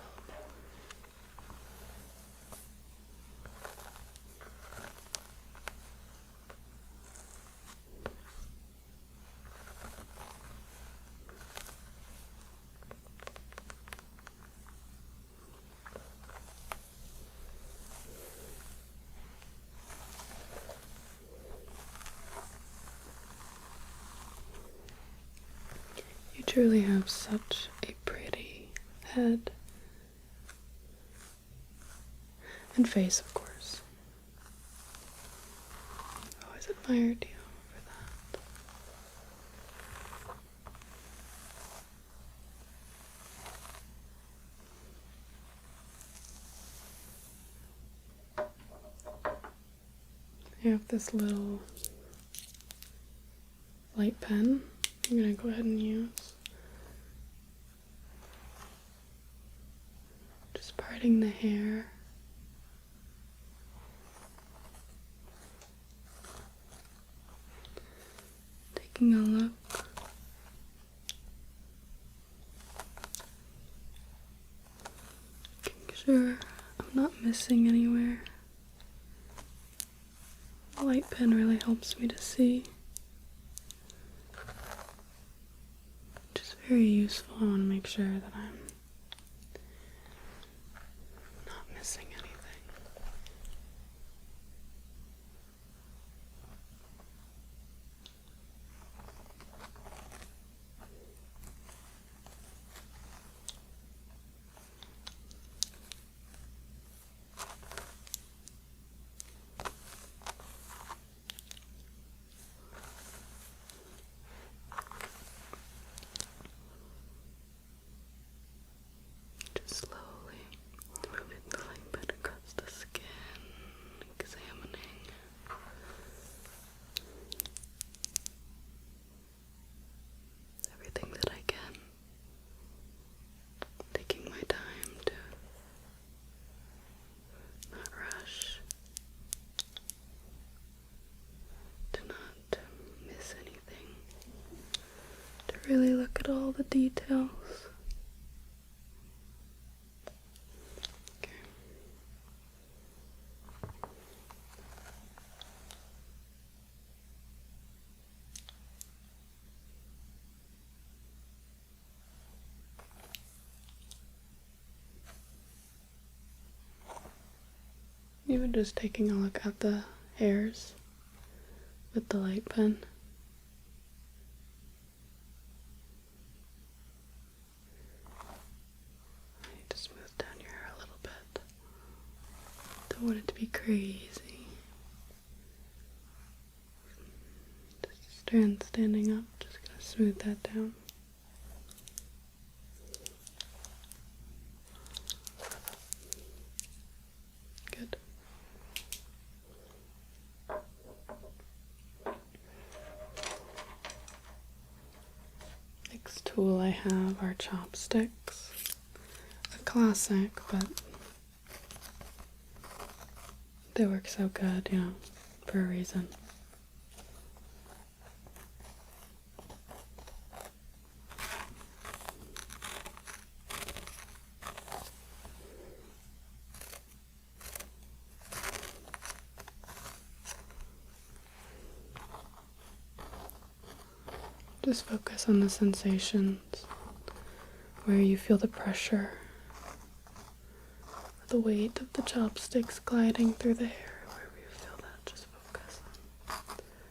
You truly have such a pretty head and face, of course. I've always admired you for that. I have this little light pen I'm gonna go ahead and use. Just parting the hair. Taking a look. Making sure I'm not missing anywhere. The light pen really helps me to see. Which is very useful. I want to make sure that I'm not missing anything. Slowly moving the light pen across the skin, examining everything that I can, taking my time to not rush, to not miss anything, to really look at all the details. Even just taking a look at the hairs with the light pen. I need to smooth down your hair a little bit. Don't want it to be crazy. Just strand standing up, just gonna smooth that down. Good. Next tool I have are chopsticks. A classic, but they work so good, you know, for a reason. Just focus on the sensations, where you feel the pressure, the weight of the chopsticks gliding through the hair, wherever you feel that. Just focus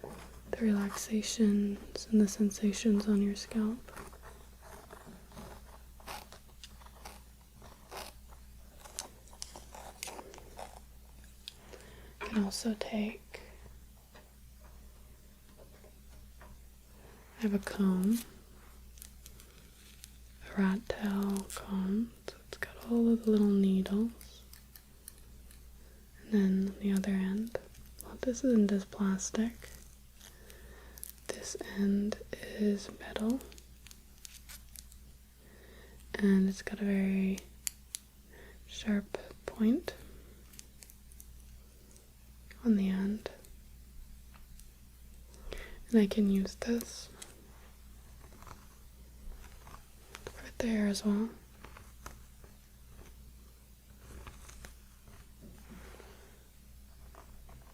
on the relaxations and the sensations on your scalp. You can also take, I have a comb, a rat tail comb, so it's got all of the little needles. And then on the other end, well, this end is plastic. This end is metal. And it's got a very sharp point on the end. And I can use this right there as well.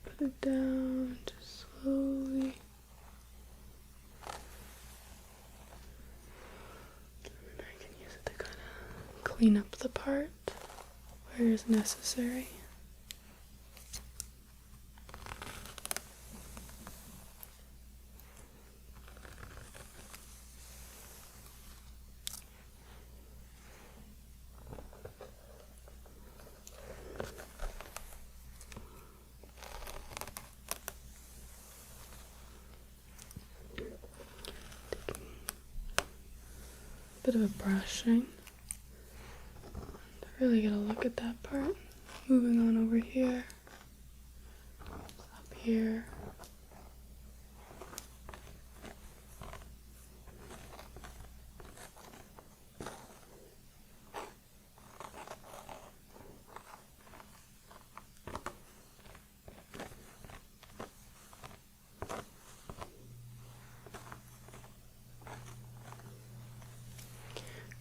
Put it down just slowly. And I can use it to kind of clean up the part where is necessary. Bit of a brushing. Really gotta look at that part. Moving on over here. Up here.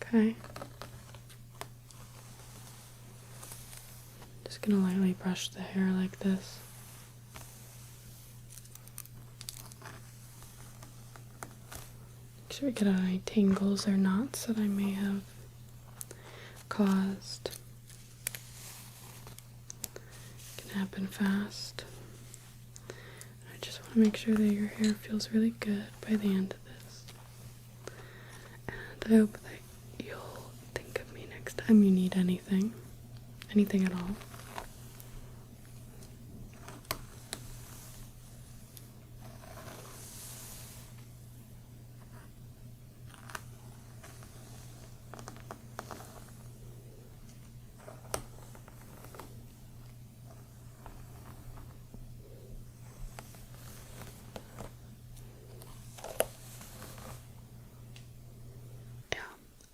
Okay. Just gonna lightly brush the hair like this. Make sure we get out any tangles or knots that I may have caused. It can happen fast. I just want to make sure that your hair feels really good by the end of this. And I hope that you'll think of me next time you need anything at all.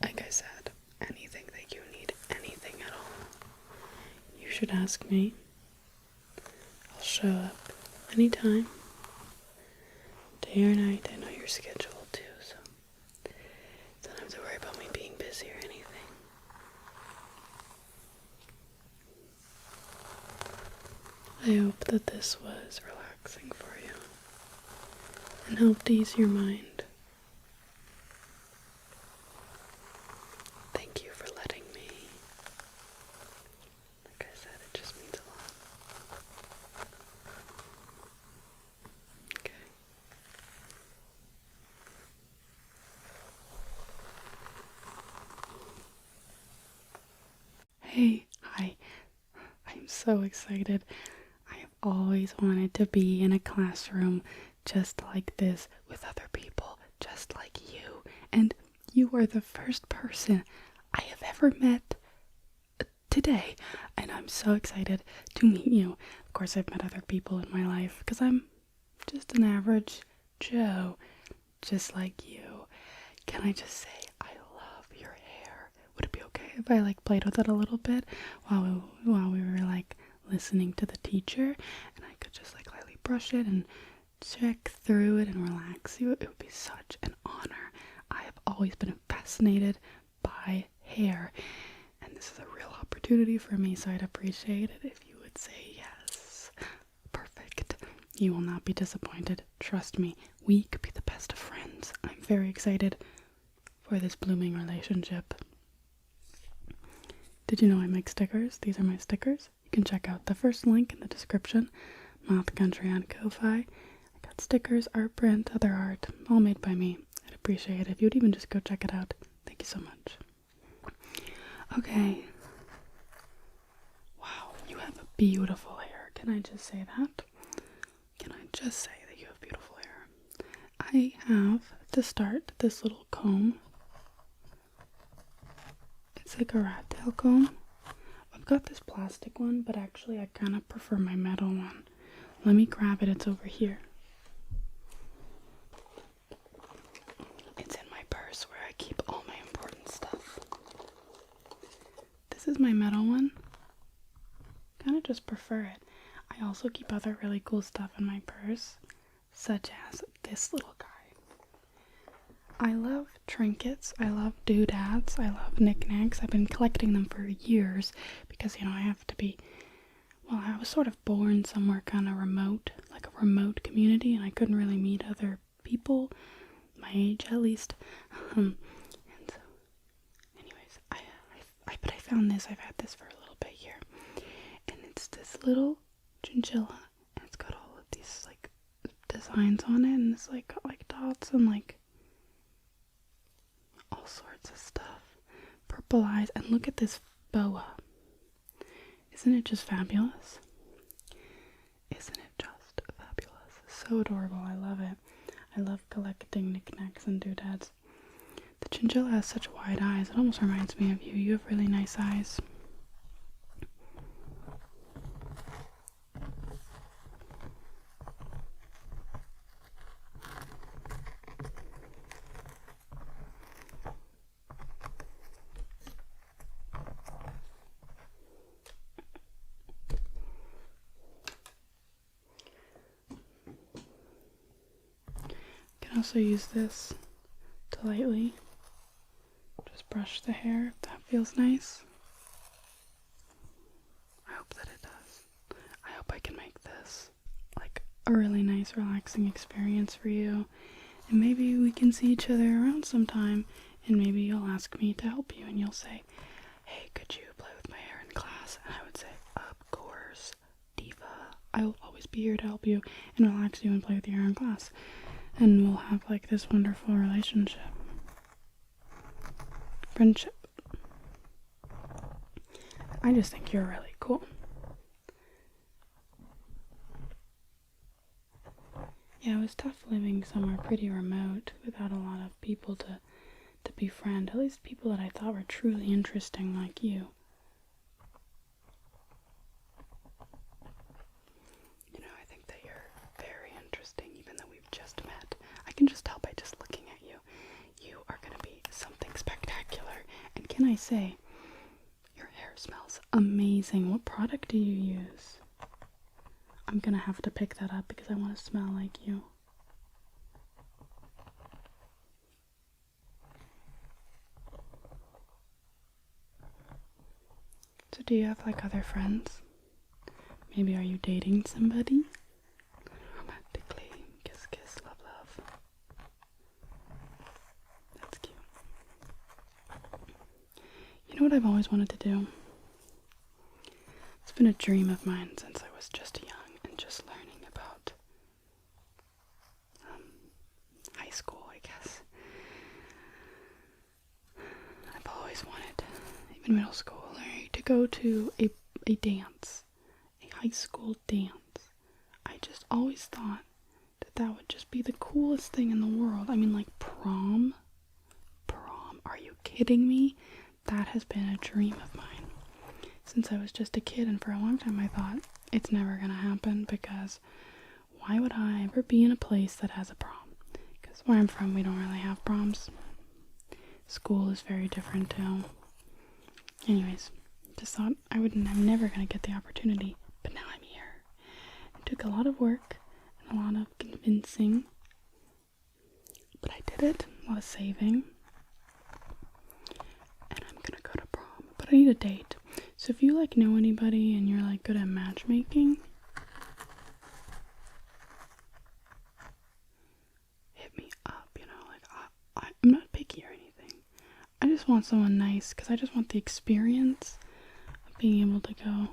Like I said, anything that you need, anything at all, you should ask me. I'll show up anytime, day or night. I know your schedule too, so don't have to worry about me being busy or anything. I hope that this was relaxing for you and helped ease your mind. Thank you for letting me. Like I said, it just means a lot. Okay. Hey, hi. I'm so excited. I have always wanted to be in a classroom just like this with other people just like you. And you are the first person I have ever met today. And I'm so excited to meet you. Of course, I've met other people in my life because I'm just an average Joe, just like you. Can I just say, I love your hair. Would it be okay if I played with it a little bit while we were listening to the teacher, and I could just lightly brush it and check through it and relax you? It would be such an honor. I have always been fascinated by hair, and this is a real opportunity for me, so I'd appreciate it if you would say yes. Perfect. You will not be disappointed. Trust me, we could be the best of friends. I'm very excited for this blooming relationship. Did you know I make stickers? These are my stickers. You can check out the first link in the description. Moth Country on Ko-Fi. I got stickers, art print, other art, all made by me. I'd appreciate it if you'd even just go check it out. Thank you so much. Okay. Wow, you have a beautiful hair. Can I just say that? Can I just say that you have beautiful hair? I have, to start, this little comb. It's like a rat tail comb. I've got this plastic one, but actually I kind of prefer my metal one. Let me grab it. It's over here. It's in my purse where I keep all my important stuff. This is my metal one. Kind of just prefer it. I also keep other really cool stuff in my purse, such as this little guy. I love trinkets, I love doodads, I love knickknacks. I've been collecting them for years because, I have to be, I was sort of born somewhere kind of remote, like a remote community, and I couldn't really meet other people, my age at least. And so, anyways, I found this. I've had this for a little bit here, and it's this little chinchilla, and it's got all of these designs on it, and it's got dots and all sorts of stuff. Purple eyes, and look at this boa. Isn't it just fabulous? Isn't it just fabulous? So adorable. I love it. I love collecting knickknacks and doodads. The chinchilla has such wide eyes. It almost reminds me of you. You have really nice eyes. also use this to lightly just brush the hair if that feels nice. I hope that it does. I hope I can make this like a really nice, relaxing experience for you. And maybe we can see each other around sometime, and maybe you'll ask me to help you, and you'll say, hey, could you play with my hair in class? And I would say, of course, diva. I will always be here to help you and relax you and play with your hair in class. And we'll have like this wonderful relationship. Friendship. I just think you're really cool. Yeah, it was tough living somewhere pretty remote without a lot of people to befriend, at least people that I thought were truly interesting like you. You know, I think that you're very interesting even though we've just met. I can just tell by just looking at you. You are going to be something spectacular. And can I say, your hair smells amazing. What product do you use? I'm going to have to pick that up because I want to smell like you. So do you have like other friends? Maybe are you dating somebody? Romantically, kiss, kiss, love, love. That's cute. You know what I've always wanted to do? It's been a dream of mine since I was just young and just learning about high school, I guess. I've always wanted, even middle school, to go to a dance, a high school dance. I just always thought that would just be the coolest thing in the world. I mean, like prom. Are you kidding me? That has been a dream of mine since I was just a kid, and for a long time I thought it's never gonna happen because why would I ever be in a place that has a prom? Because where I'm from, we don't really have proms. School is very different too. Anyways, just thought I'm never gonna get the opportunity, but now I'm here. It took a lot of work and a lot of convincing, but I did it. A lot of saving, and I'm gonna go to prom. But I need a date. So if you like know anybody and you're like good at matchmaking, hit me up. You know, like I'm not picky or anything. I just want someone nice because I just want the experience of being able to go,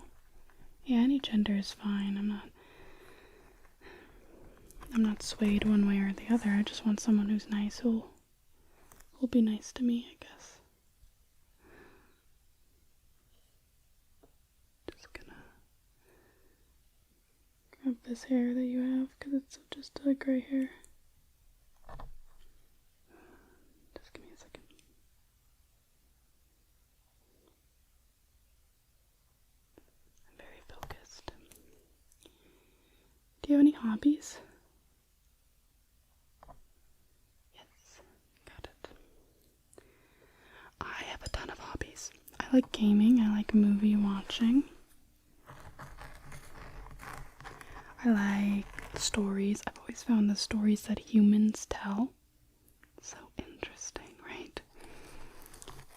yeah, any gender is fine. I'm not swayed one way or the other. I just want someone who's nice, who'll be nice to me, I guess. Just gonna grab this hair that you have because it's just a gray hair. Just give me a second. I'm very focused. Do you have any hobbies? Yes, got it. I have a ton of hobbies. I like gaming, I like movie watching. I like stories. I've always found the stories that humans tell so interesting, right?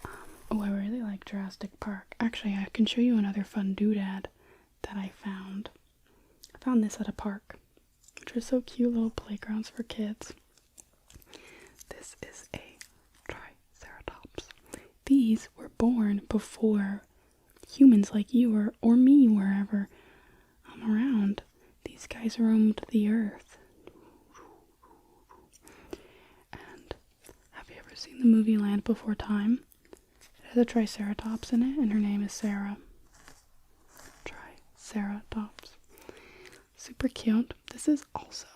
I really like Jurassic Park. Actually, I can show you another fun doodad that I found. I found this at a park, which are so cute, little playgrounds for kids. This is a triceratops. These were born before humans like you or me were ever around. These guys roamed the earth. And have you ever seen the movie Land Before Time? It has a triceratops in it, and her name is Sarah. Triceratops. Super cute. This is also,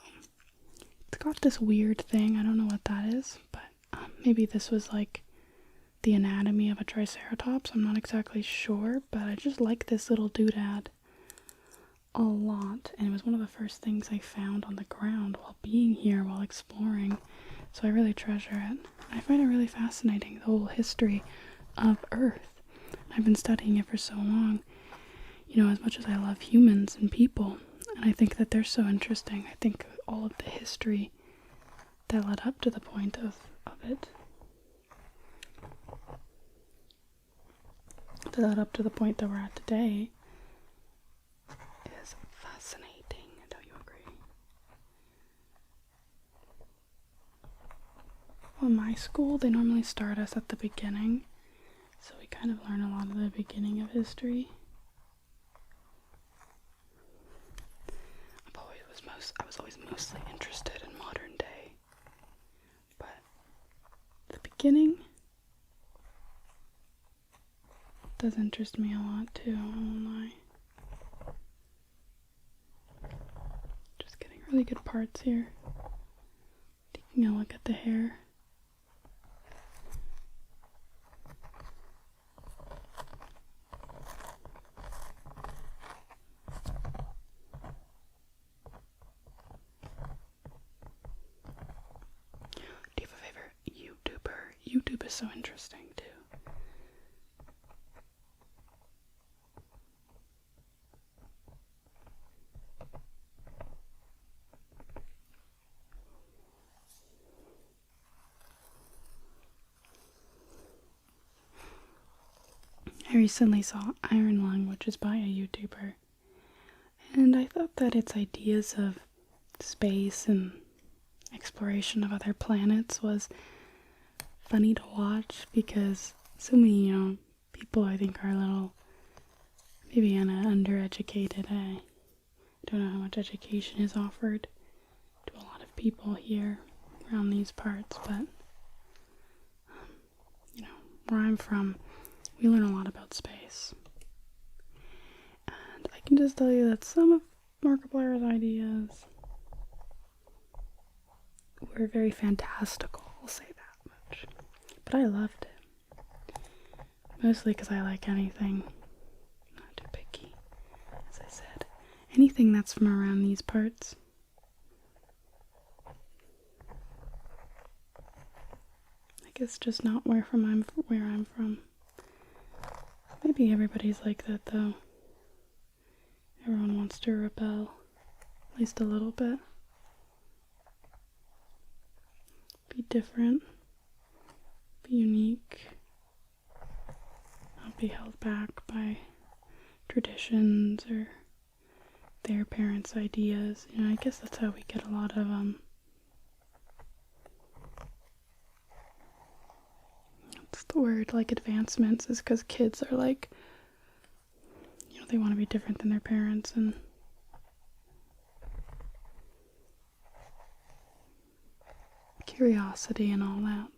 it's got this weird thing. I don't know what that is, but maybe this was like the anatomy of a triceratops. I'm not exactly sure, but I just like this little doodad a lot, and it was one of the first things I found on the ground while being here, while exploring, so I really treasure it. I find it really fascinating, the whole history of Earth. I've been studying it for so long, you know, as much as I love humans and people, and I think that they're so interesting. I think all of the history that led up to the point of it. That led up to the point that we're at today is fascinating. Don't you agree? Well, in my school, they normally start us at the beginning, so we kind of learn a lot of the beginning of history. I was always mostly interested in modern day, but the beginning does interest me a lot too, I won't lie. Just getting really good parts here. Taking a look at the hair. Do you have a favorite YouTuber? YouTube is so interesting too. I recently saw Iron Lung, which is by a YouTuber, and I thought that its ideas of space and exploration of other planets was funny to watch because so many, people I think are a little maybe undereducated. I don't know how much education is offered to a lot of people here around these parts, but where I'm from, we learn a lot about space. And I can just tell you that some of Markiplier's ideas were very fantastical, I'll say that much. But I loved it. Mostly because I like anything. Not too picky, as I said. Anything that's from around these parts. I guess just not where I'm from. Maybe everybody's like that though. Everyone wants to rebel, at least a little bit. Be different, be unique, not be held back by traditions or their parents' ideas. I guess that's how we get a lot of what's the word, like advancements, is because kids are like, they want to be different than their parents, and curiosity and all that.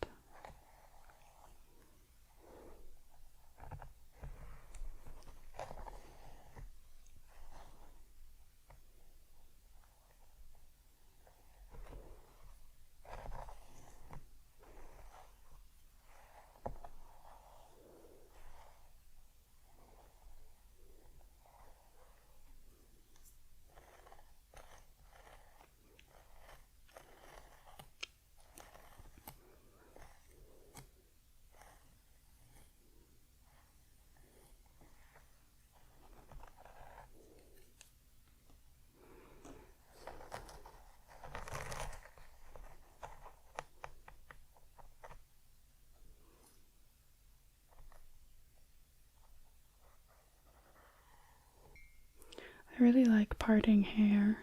I really like parting hair.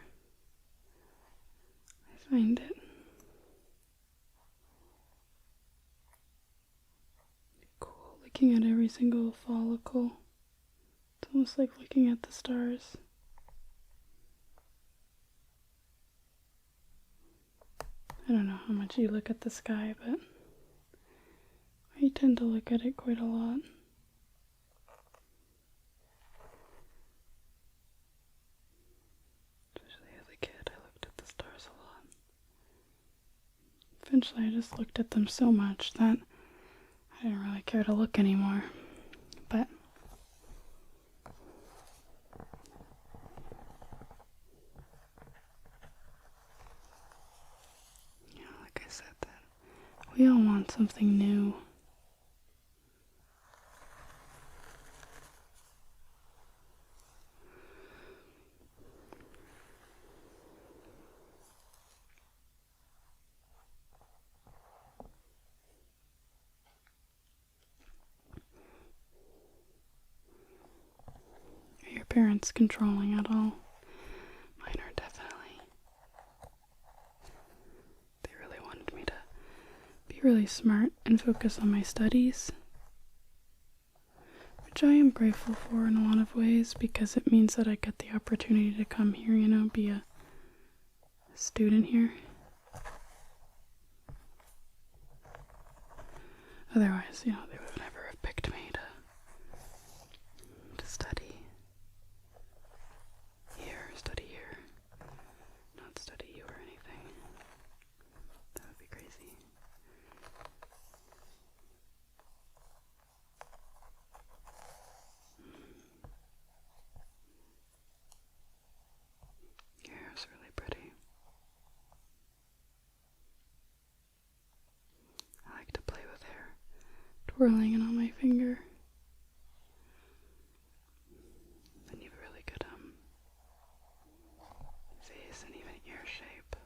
I find it cool looking at every single follicle. It's almost like looking at the stars. I don't know how much you look at the sky, but I tend to look at it quite a lot. Especially as a kid, I looked at the stars a lot. Eventually I just looked at them so much that I didn't really care to look anymore. But like I said, that we all want something new. parents controlling at all. Mine are definitely. They really wanted me to be really smart and focus on my studies, which I am grateful for in a lot of ways because it means that I get the opportunity to come here, you know, be a student here. Otherwise, you know, they would never have picked me to study here, not study you or anything. That would be crazy. Your hair is really pretty. I like to play with hair, twirling it on my finger. Then you have a really good face and even ear shape.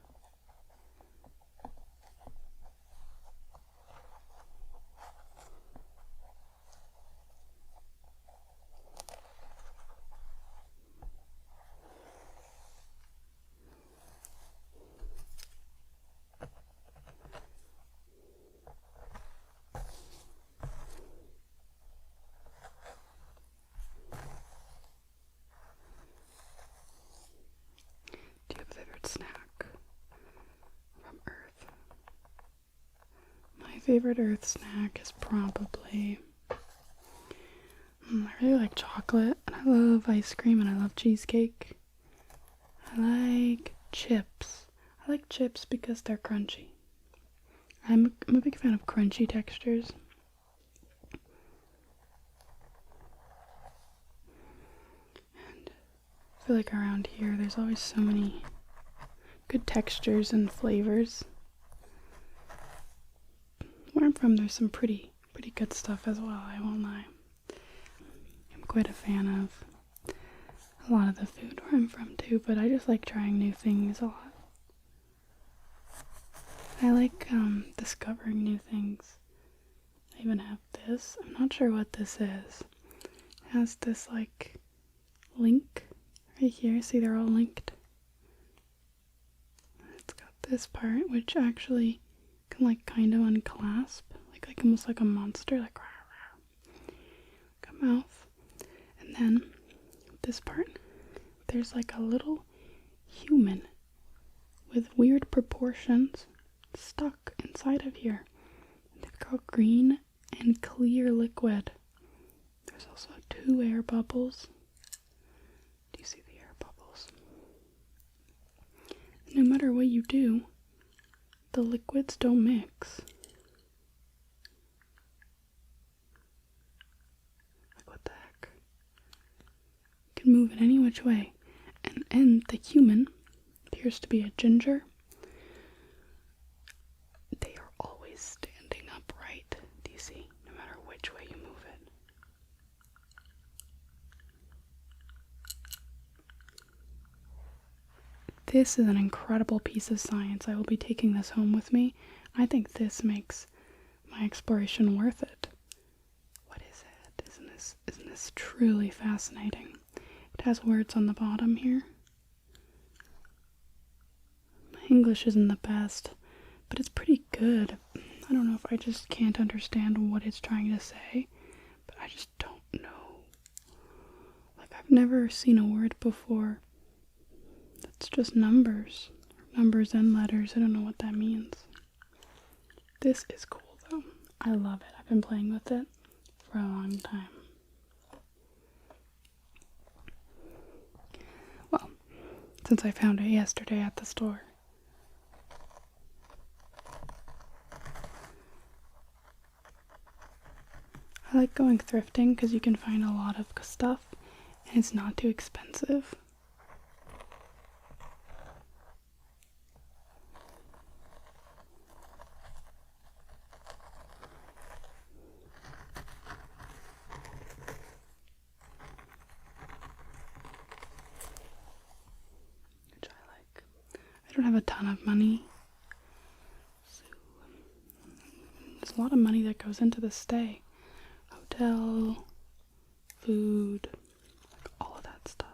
Do you have a favorite snack from Earth? My favorite Earth snack is probably... I really like chocolate, and I love ice cream, and I love cheesecake. I like chips. I like chips because they're crunchy. I'm a big fan of crunchy textures. And I feel like around here there's always so many good textures and flavors. Where I'm from, there's some pretty good stuff as well, I won't lie. I'm quite a fan of a lot of the food where I'm from too, but I just like trying new things a lot. I like discovering new things. I even have this. I'm not sure what this is. It has this like link right here. See, they're all linked. It's got this part which actually can like kind of unclasp, like almost like a monster, like a mouth. And then this part, there's like a little human with weird proportions stuck inside of here. They've got green and clear liquid. There's also 2 air bubbles. Do you see the air bubbles? No matter what you do, the liquids don't mix. Like, what the heck? You can move it any which way. And the human appears to be a ginger. They are always standing upright. Do you see? No matter which way you move it. This is an incredible piece of science. I will be taking this home with me. I think this makes my exploration worth it. What is it? Isn't this truly fascinating? It has words on the bottom here. My English isn't the best, but it's pretty good. I don't know if I just can't understand what it's trying to say, but I just don't know. Like, I've never seen a word before that's just numbers. Numbers and letters. I don't know what that means. This is cool though. I love it. I've been playing with it for a long time. Well, since I found it yesterday at the store. I like going thrifting because you can find a lot of stuff and it's not too expensive. Which I like. I don't have a ton of money. So there's a lot of money that goes into the stay. Hotel, food, like all of that stuff.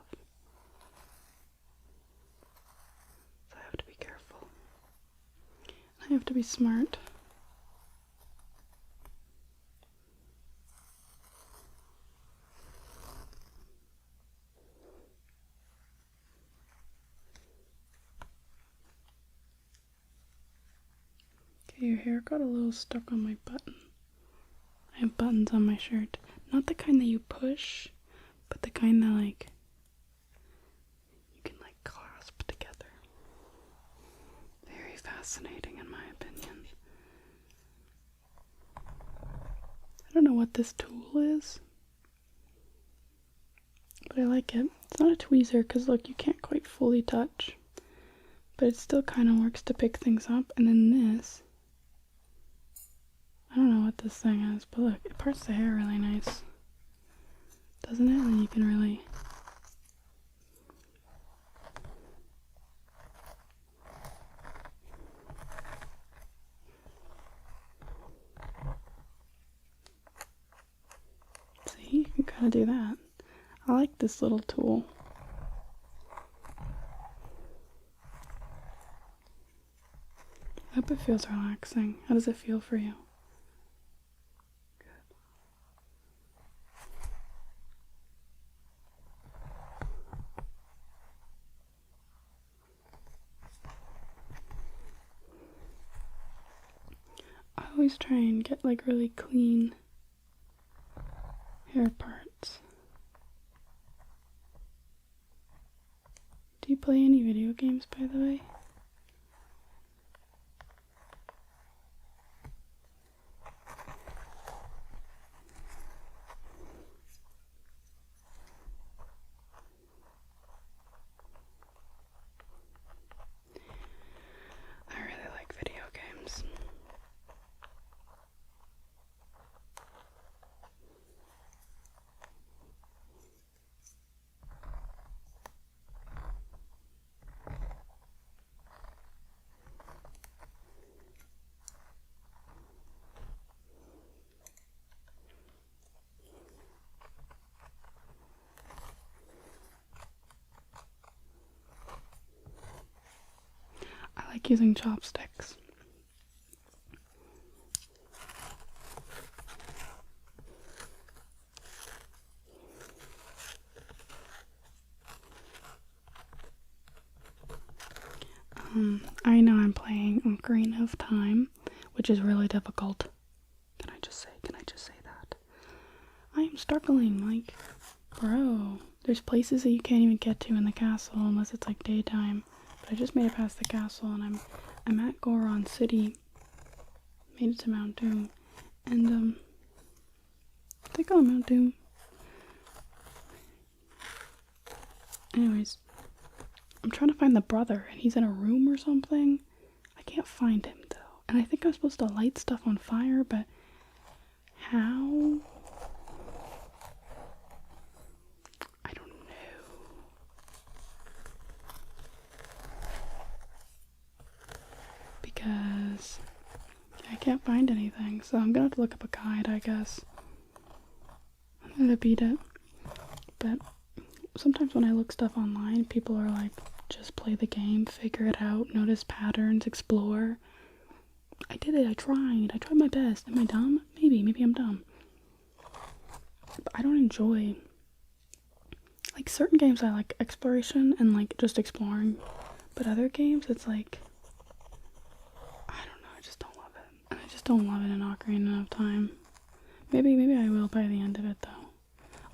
be smart. Okay, your hair got a little stuck on my button. I have buttons on my shirt. Not the kind that you push, but the kind that, like, you can, like, clasp together. Very fascinating, in my opinion. I don't know what this tool is, but I like it. It's not a tweezer, because, look, you can't quite fully touch. But it still kind of works to pick things up. And then this, I don't know what this thing is, but look, it parts the hair really nice. Doesn't it? And you can really... See, you can kind of do that. I like this little tool. I hope it feels relaxing. How does it feel for you? Good. I always try and get like really clean hair parts. Do you play any video games, by the way? I really like video games. I like using chopsticks. I know I'm playing Ocarina of Time, which is really difficult. Can I just say that? I am struggling, like, bro. There's places that you can't even get to in the castle unless it's like daytime. But I just made it past the castle and I'm at Goron City. Made it to Mount Doom. And they call it Mount Doom. Anyways, I'm trying to find the brother and he's in a room or something. I can't find him though. And I think I'm supposed to light stuff on fire, but how? I don't know. Because I can't find anything, so I'm gonna have to look up a guide, I guess. I'm gonna beat it. But sometimes when I look stuff online, people are like, just play the game, figure it out, notice patterns, explore. I did it, I tried my best. Am I dumb? Maybe I'm dumb. But I don't enjoy, like, certain games I like exploration and like just exploring, but other games it's like, I don't know, I just don't love it. And I just don't love it in Ocarina of Time. Maybe I will by the end of it though.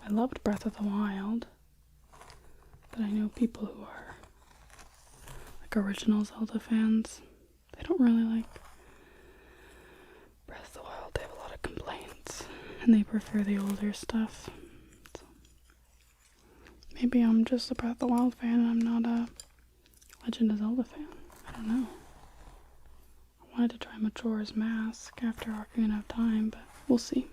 I loved Breath of the Wild, but I know people who are like original Zelda fans, they don't really like Breath of the Wild. They have a lot of complaints and they prefer the older stuff. So maybe I'm just a Breath of the Wild fan and I'm not a Legend of Zelda fan. I don't know. I wanted to try Majora's Mask after Ocarina of Time, but we'll see.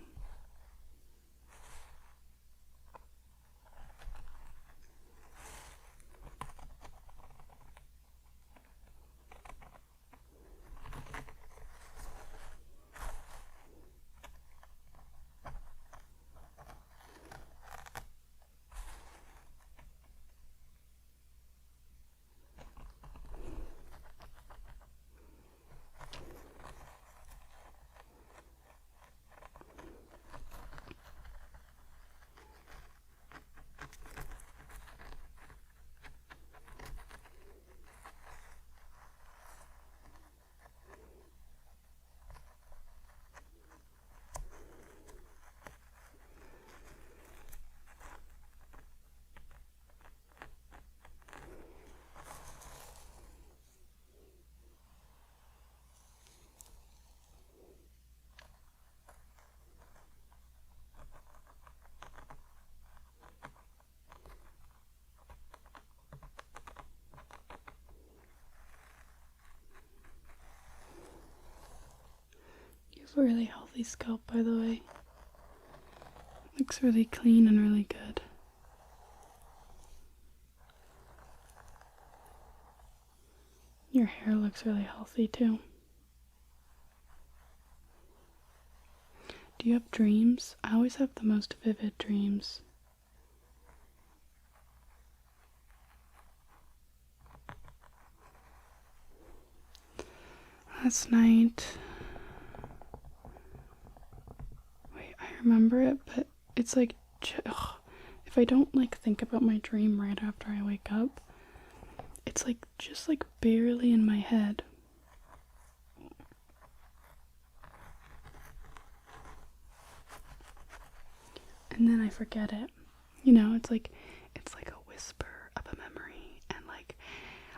have a really healthy scalp, by the way. It looks really clean and really good. Your hair looks really healthy too. Do you have dreams? I always have the most vivid dreams. Last night, wait, I remember it, but it's like, if I don't like think about my dream right after I wake up, it's like just like barely in my head. And then I forget it. You know, it's like a whisper of a memory, and like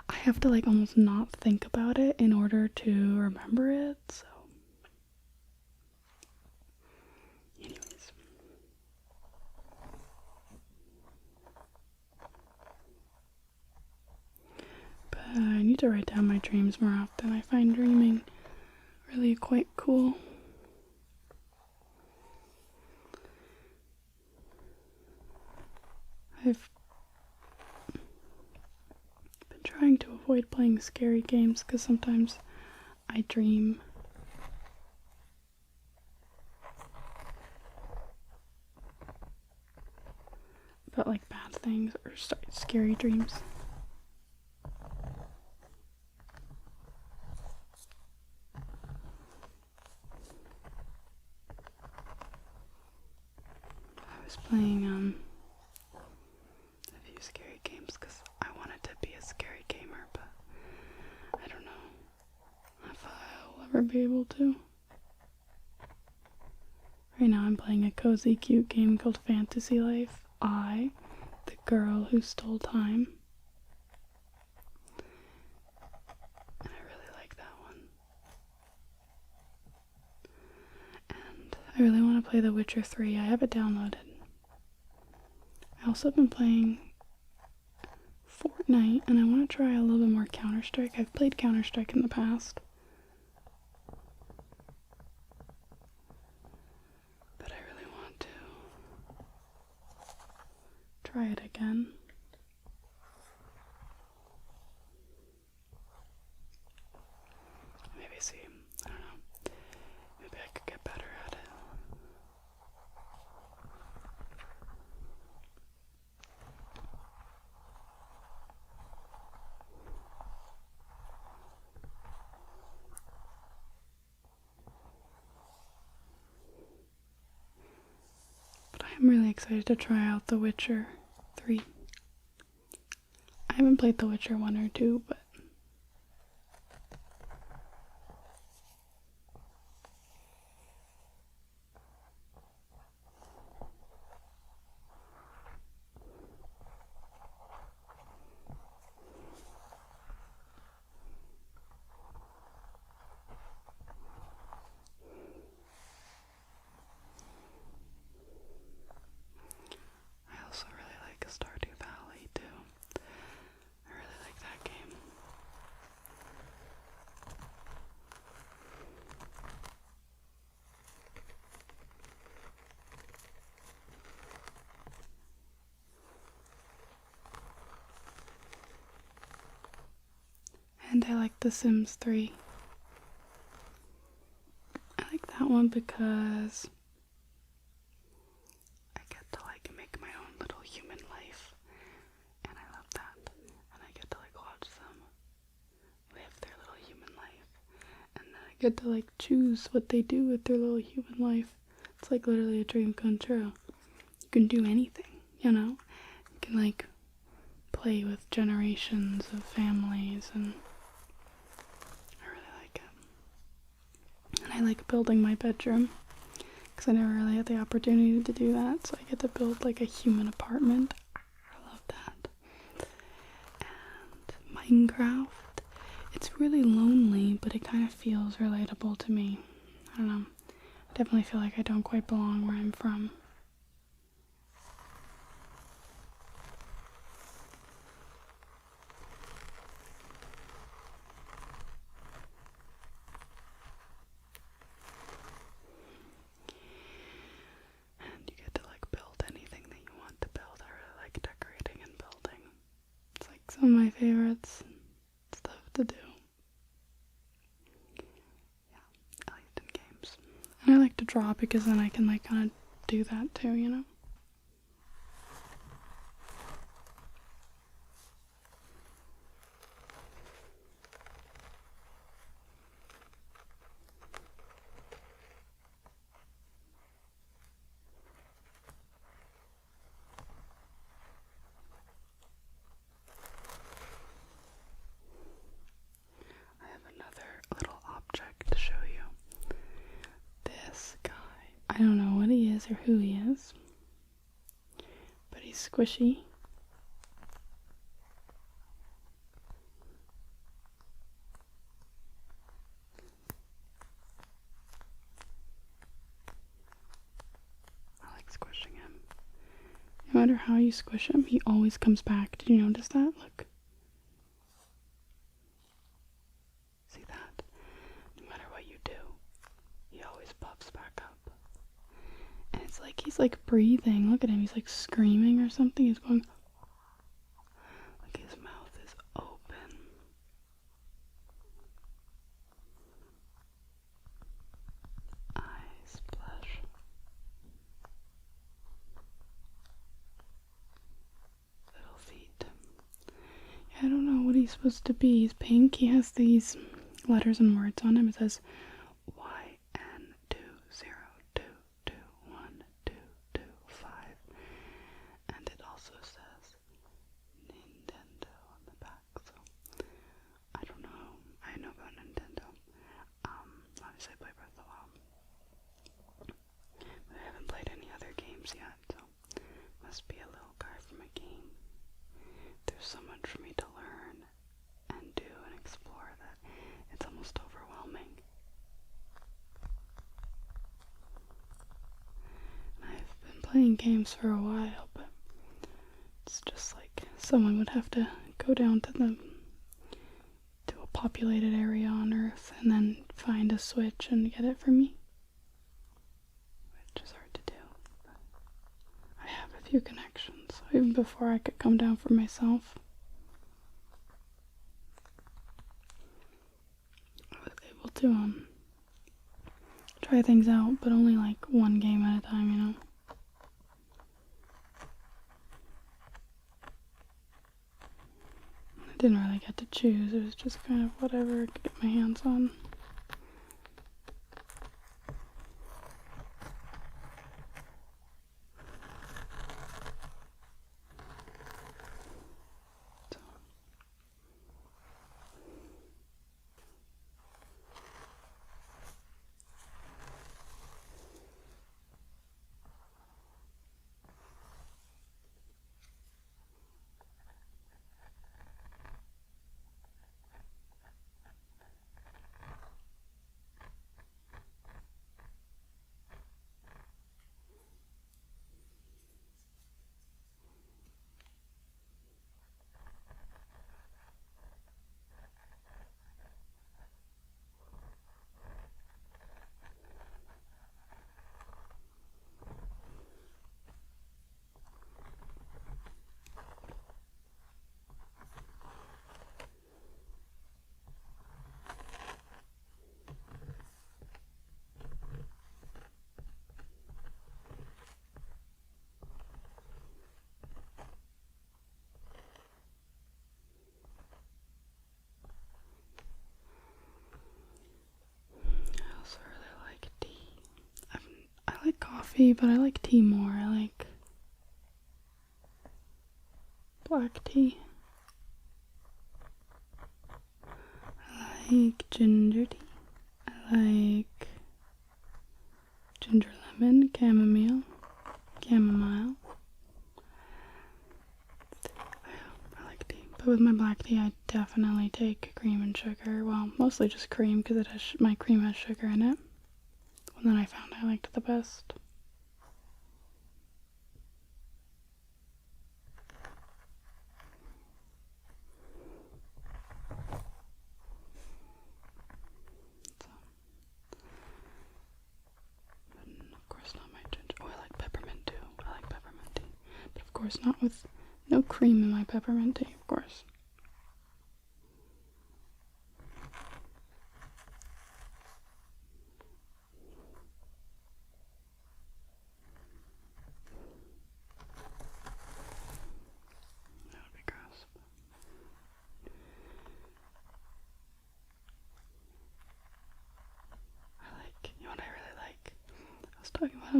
I have to like almost not think about it in order to remember it. So anyways, but I need to write down my dreams more often. I find dreaming really quite cool. I've been trying to avoid playing scary games because sometimes I dream about like bad things or scary dreams. I was playing a few scary games because I wanted to be a scary gamer, but I don't know if I'll ever be able to. Right now I'm playing a cozy, cute game called Fantasy Life. I, the girl who stole time. And I really like that one. And I really want to play The Witcher 3. I have it downloaded. I also have been playing Fortnite, and I want to try a little bit more Counter-Strike. I've played Counter-Strike in the past, but I really want to try it again. Maybe see, I don't know, maybe I could get better at it. But I'm really excited to try out The Witcher 3. I haven't played The Witcher 1 or 2, but I also really like Stardew Valley too. I really like that game. And I like The Sims 3. I like that one because I get to like make my own little human life, and I love that. And I get to like watch them live their little human life, and then I get to like choose what they do with their little human life. It's like literally a dream come true. You can do anything, you know? You can like play with generations of families, and I really like it. And I like building my bedroom because I never really had the opportunity to do that, so I get to build like a human apartment. I love that. And Minecraft, it's really lonely, but it kind of feels relatable to me. I don't know. I definitely feel like I don't quite belong where I'm from. some of my favorites stuff to do. Yeah, I like it in games. And I like to draw because then I can like kind of do that too, you know? Little object to show you. This guy. I don't know what he is or who he is, but he's squishy. I like squishing him. No matter how you squish him, he always comes back. Did you notice that? Look. See that? No matter what you do, he always pops back up. And it's like he's like breathing. Look at him. He's like screaming or something. He's going. Like his mouth is open. Eyes blush. Little feet. Yeah, I don't know what he's supposed to be. He's pink. He has these letters and words on him. It says YN20221225, and it also says Nintendo on the back. So I don't know. I know about Nintendo. Obviously I play Breath of the Wild, but I haven't played any other games yet. So must be a little guy from a game. There's so much for me to learn and do and explore that it's almost overwhelming. And I've been playing games for a while, but it's just like someone would have to go down to a populated area on Earth and then find a switch and get it for me, which is hard to do. But I have a few connections, even before I could come down for myself. I was able to try things out, but only like one game at a time, you know. I didn't really get to choose. It was just kind of whatever I could get my hands on. I like coffee, but I like tea more. I like black tea. I like ginger tea. I like ginger lemon, chamomile. I like tea. But with my black tea, I definitely take cream and sugar. Well, mostly just cream because my cream has sugar in it. And then I found I liked it the best. Of course not my ginger. Oh, I like peppermint too. I like peppermint tea. But of course not with no cream in my peppermint tea, of course.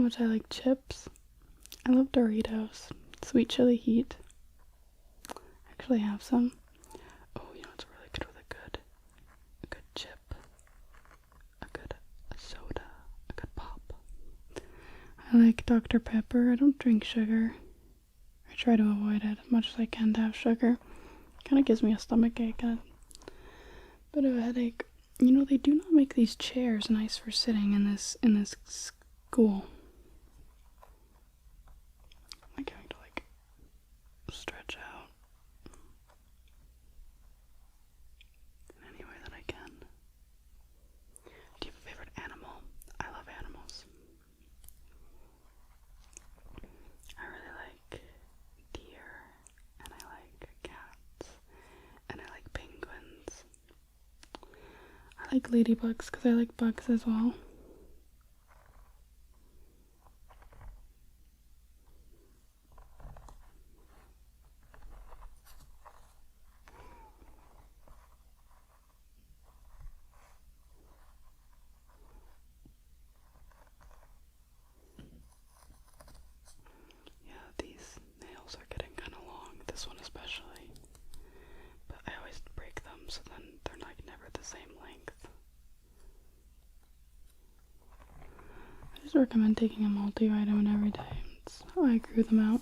much I like chips. I love Doritos. Sweet chili heat. I actually have some. Oh, you know what's really good with a good chip, a good soda, a good pop. I like Dr. Pepper. I don't drink sugar. I try to avoid it as much as I can to have sugar. Kind of gives me a stomach ache and a bit of a headache. You know, they do not make these chairs nice for sitting in this school. I'm going to like stretch out in any way that I can. Do you have a favorite animal? I love animals. I really like deer, and I like cats, and I like penguins. I like ladybugs because I like bugs as well. Yeah, these nails are getting kind of long, this one especially. But I always break them, so then they're like never the same length. I just recommend taking a multivitamin every day. That's how I grew them out.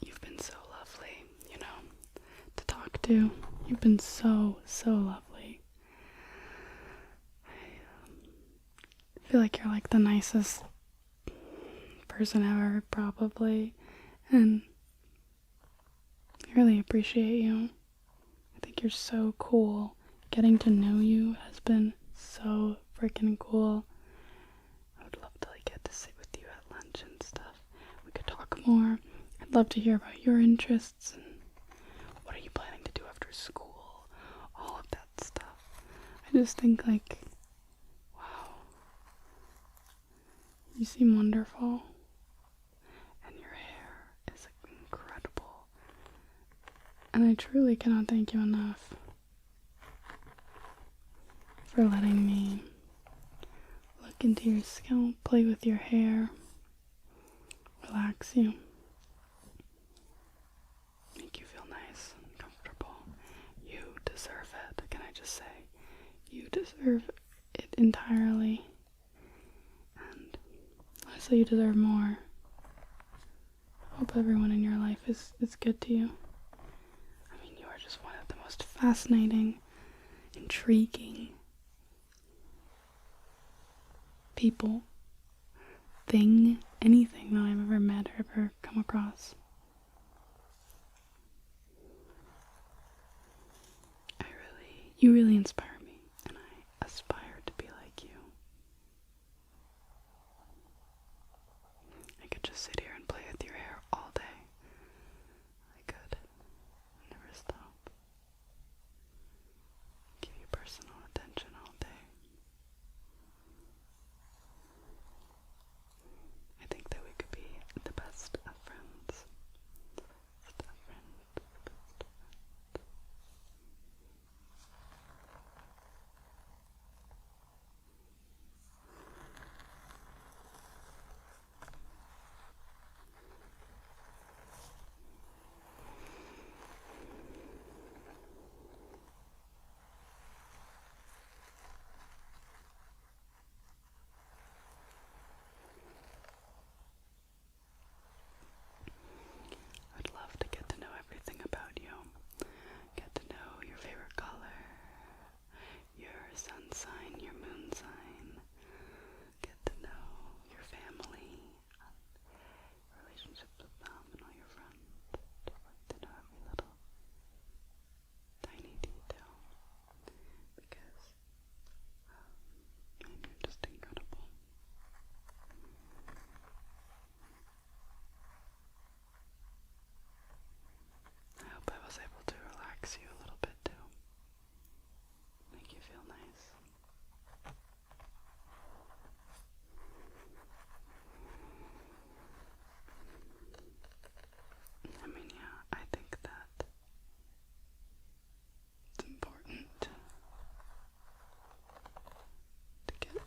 You've been so lovely, you know, to talk to. You've been so lovely. I feel like you're like the nicest person ever, probably, and I really appreciate you. I think you're so cool. Getting to know you has been so freaking cool. I would love to like get to sit with you at lunch and stuff. We could talk more. I'd love to hear about your interests and what are you planning to do after school, all of that stuff. I just think like, wow, you seem wonderful, and your hair is incredible, and I truly cannot thank you enough for letting me look into your scalp, play with your hair, relax you, make you feel nice and comfortable. You deserve it, can I just say? You deserve it entirely. And honestly, you deserve more. I hope everyone in your life is good to you. I mean, you are just one of the most fascinating, intriguing people, anything that I've ever met or ever come across. You really inspire me, and I aspire to be like you. I could just sit here and play with your hair all day. I could. Never stop. Give you personal attention all day. I think that we could be the best of friends. Best of friends. Best of friends.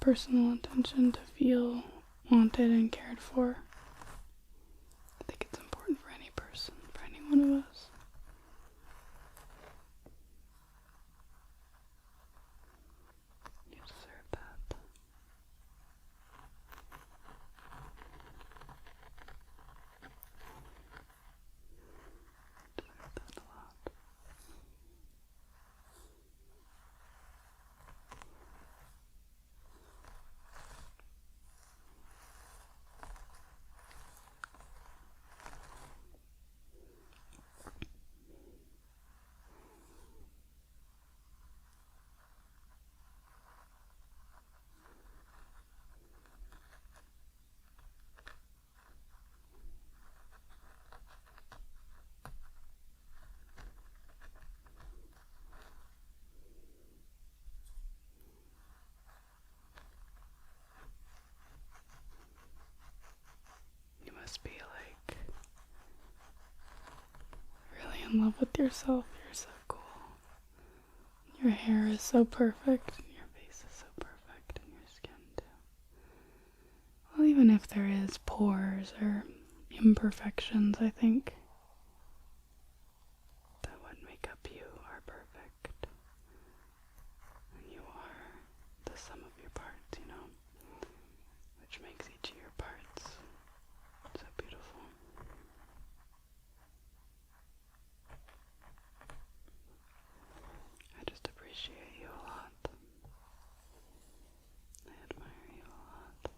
personal attention to feel wanted and cared for. I think it's important for any person, for any one of us. You deserve that. You deserve that a lot. You must be like really in love with yourself. You're so cool. Your hair is so perfect, and your face is so perfect, and your skin too. Well, even if there is pores or imperfections, I think that what make up you are perfect. And you are the sum of your parts, you know, which makes each of your parts so beautiful. I just appreciate you a lot. I admire you a lot.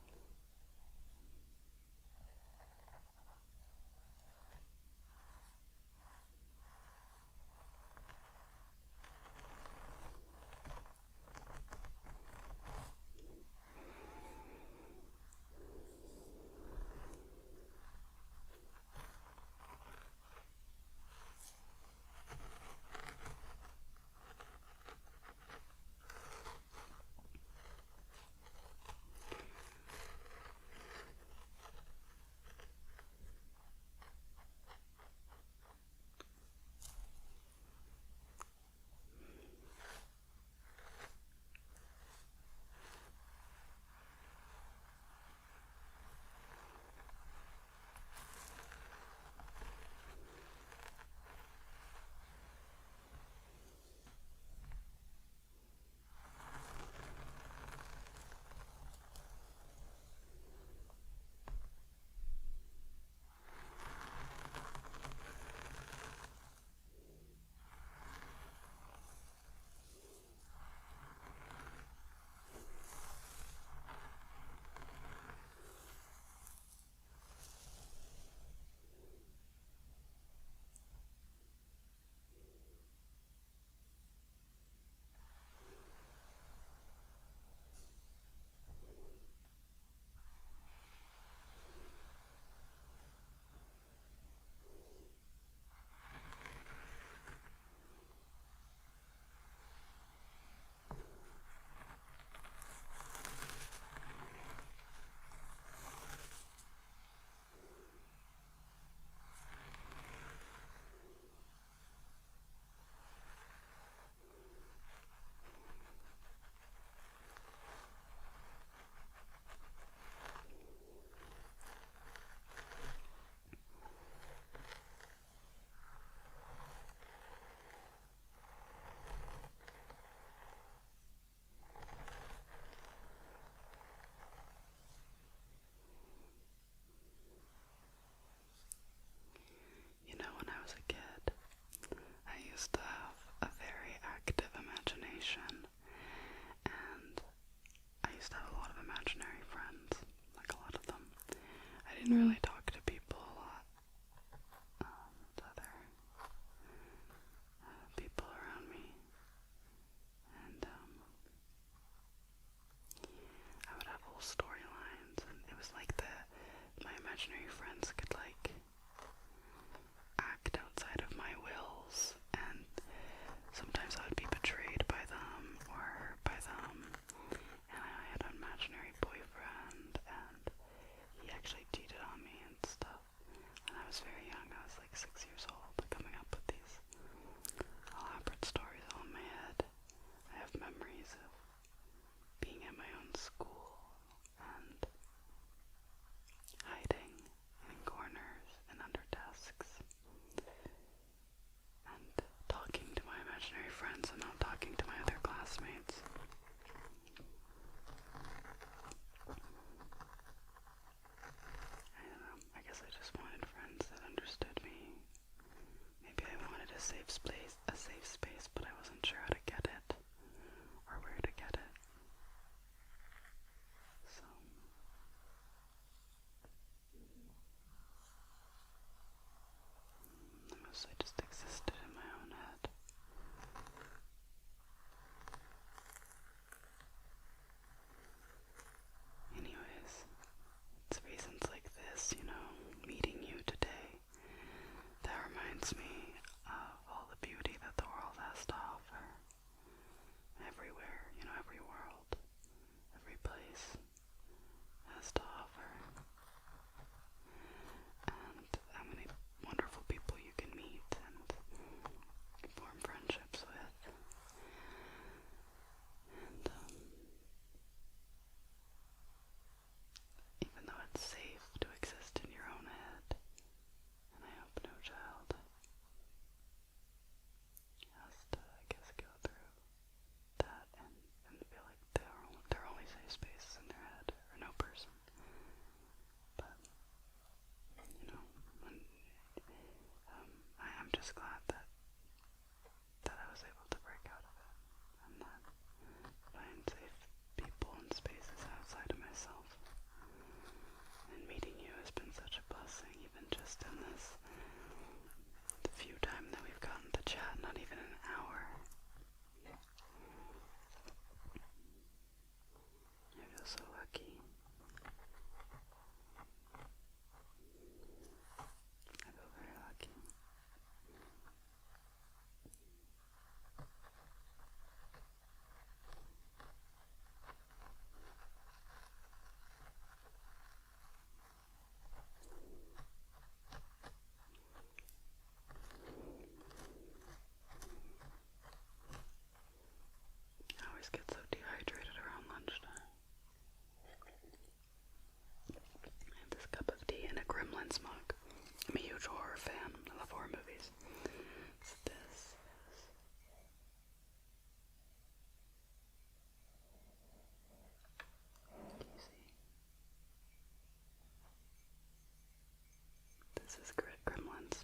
This is Gremlins.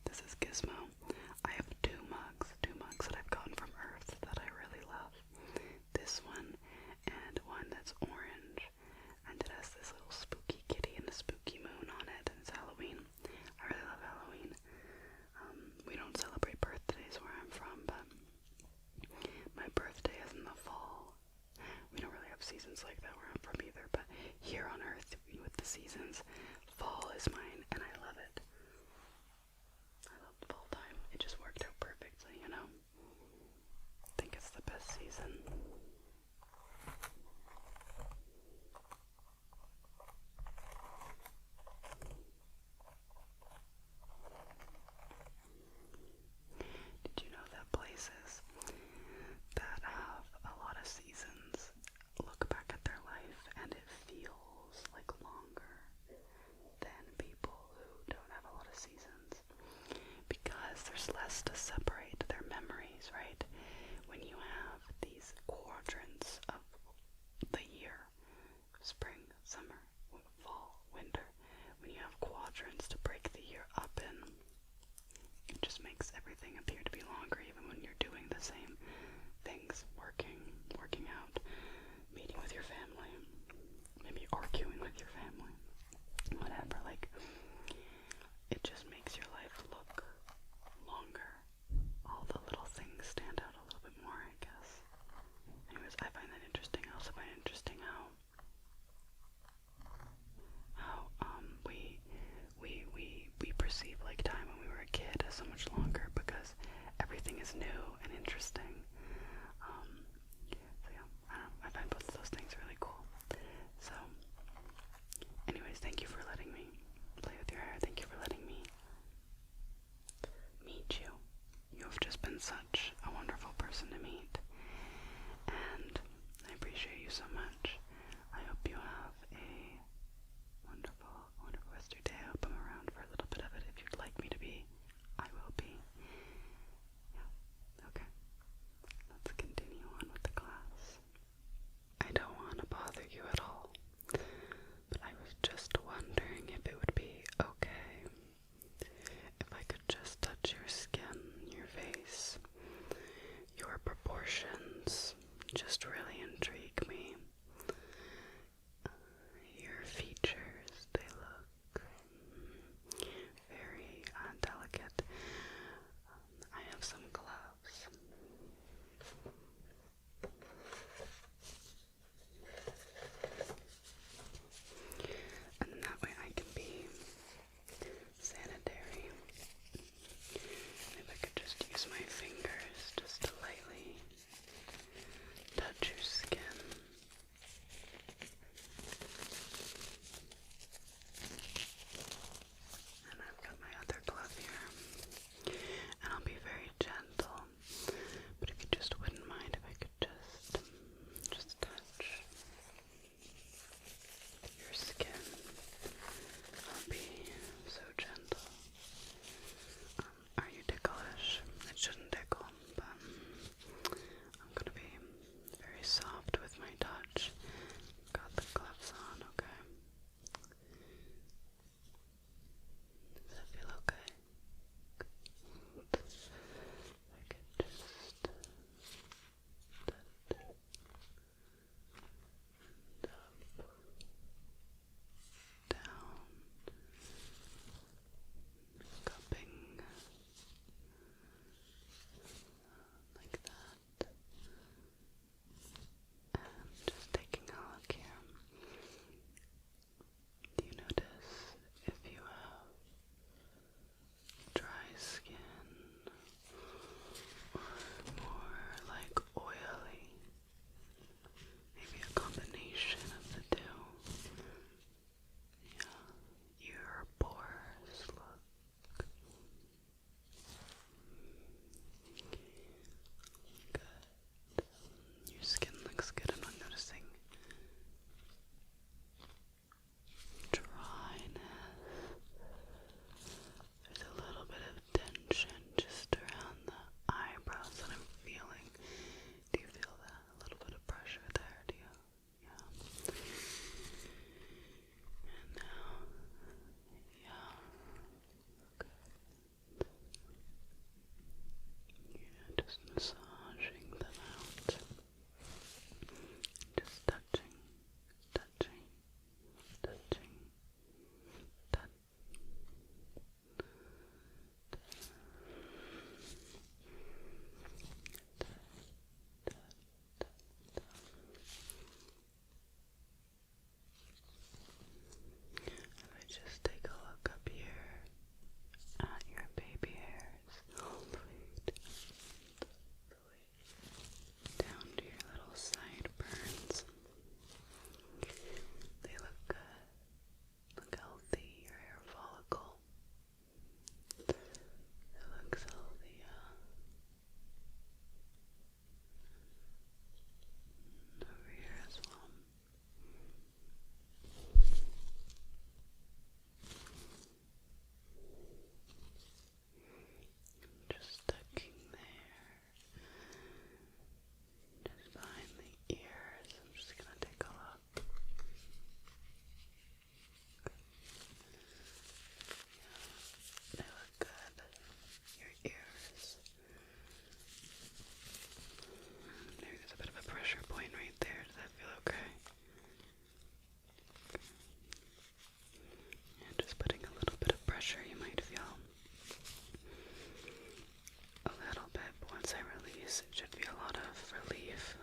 This is Gizmo. I have two mugs that I've gotten from Earth that I really love. This one and one that's orange, and it has this little spooky kitty and a spooky moon on it, and it's Halloween. I really love Halloween. We don't celebrate birthdays where I'm from, but my birthday is in the fall. We don't really have seasons like that where I'm from either, but here on Earth, with the seasons, fall is mine, and I love it. I love the fall time. It just worked out perfectly, you know? I think it's the best season. Did you know that places that have a lot of seasons look back at their life and it feels like longer than people who don't have a lot of seasons? Because there's less to separate their memories, right? When you have these quadrants of the year, spring, summer, fall, winter, when you have quadrants to break the year up in, it just makes everything appear to be longer, even when you're doing the same things, working out, meeting with your family, maybe arguing with your family, whatever. Like, it just makes your life look longer. All the little things stand out a little bit more, I guess. Anyways, I find that interesting. I also find it interesting how we perceive like time when we were a kid as so much longer because everything is new and interesting. So yeah, I don't know, I find both of those things really cool. So anyways, thank you for letting me massaging them out. Just touching, touching, touching, touch. If I just take a look up here at your baby hairs, all the way down to your little sideburns. They look good. Look healthy. Your hair follicle. It looks healthy, over here as well. Just tucking there. Just behind the ears. I'm just gonna take a look. Yeah, they look good. Your ears. There's a bit of a pressure point right there. Does that feel okay? And just putting a little bit of pressure, you might feel a little bit, but once I release, it should be a lot of relief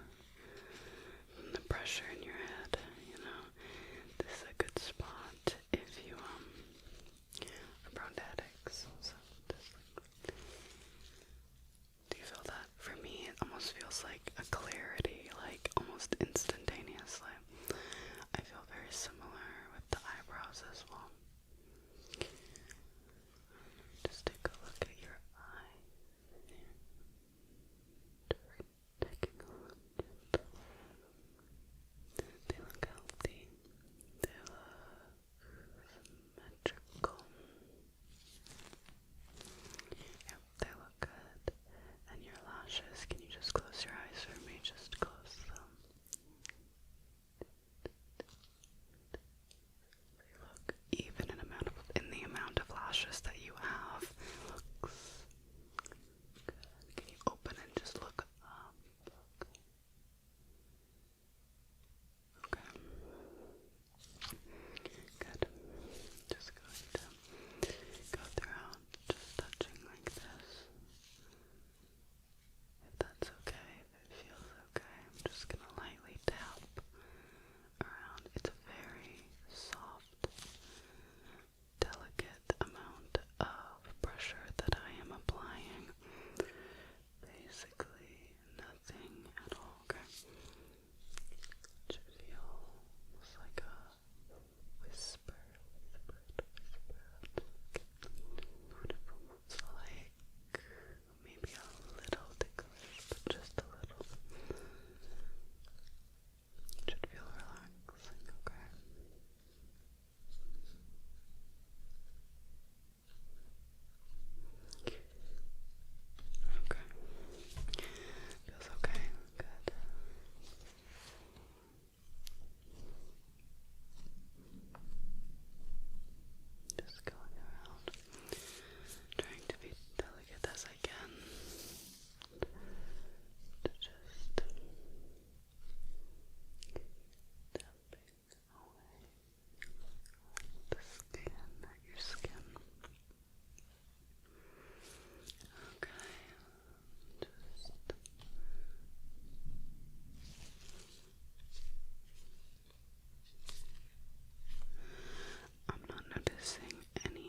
from the pressure in your head. This is a good spot if you are prone to headaches. So just do you feel that? For me, it almost feels like a clarity, like almost instantaneously. I feel very similar with the eyebrows as well. Just take a look at your eye. Just taking a look at them. They look healthy. They look symmetrical. Yep, they look good. And your lashes, can you just close your eyes for me? Just close them. They look even in the amount of lashes that you have. Looks good. Can you open and just look up? Okay. Good. Just going to go throughout, just touching like this. If that's okay, if it feels okay, I'm just gonna lightly tap around. It's a very soft, delicate amount of pressure that I am applying. Basically nothing at all, okay? It should feel almost like a whisper. It's like maybe a little ticklish, but just a little. It should feel relaxing, okay? Okay. Feels okay. Good. Just going around, trying to be delicate as I can. To just tapping away the skin, your skin. Okay, just I'm not noticing any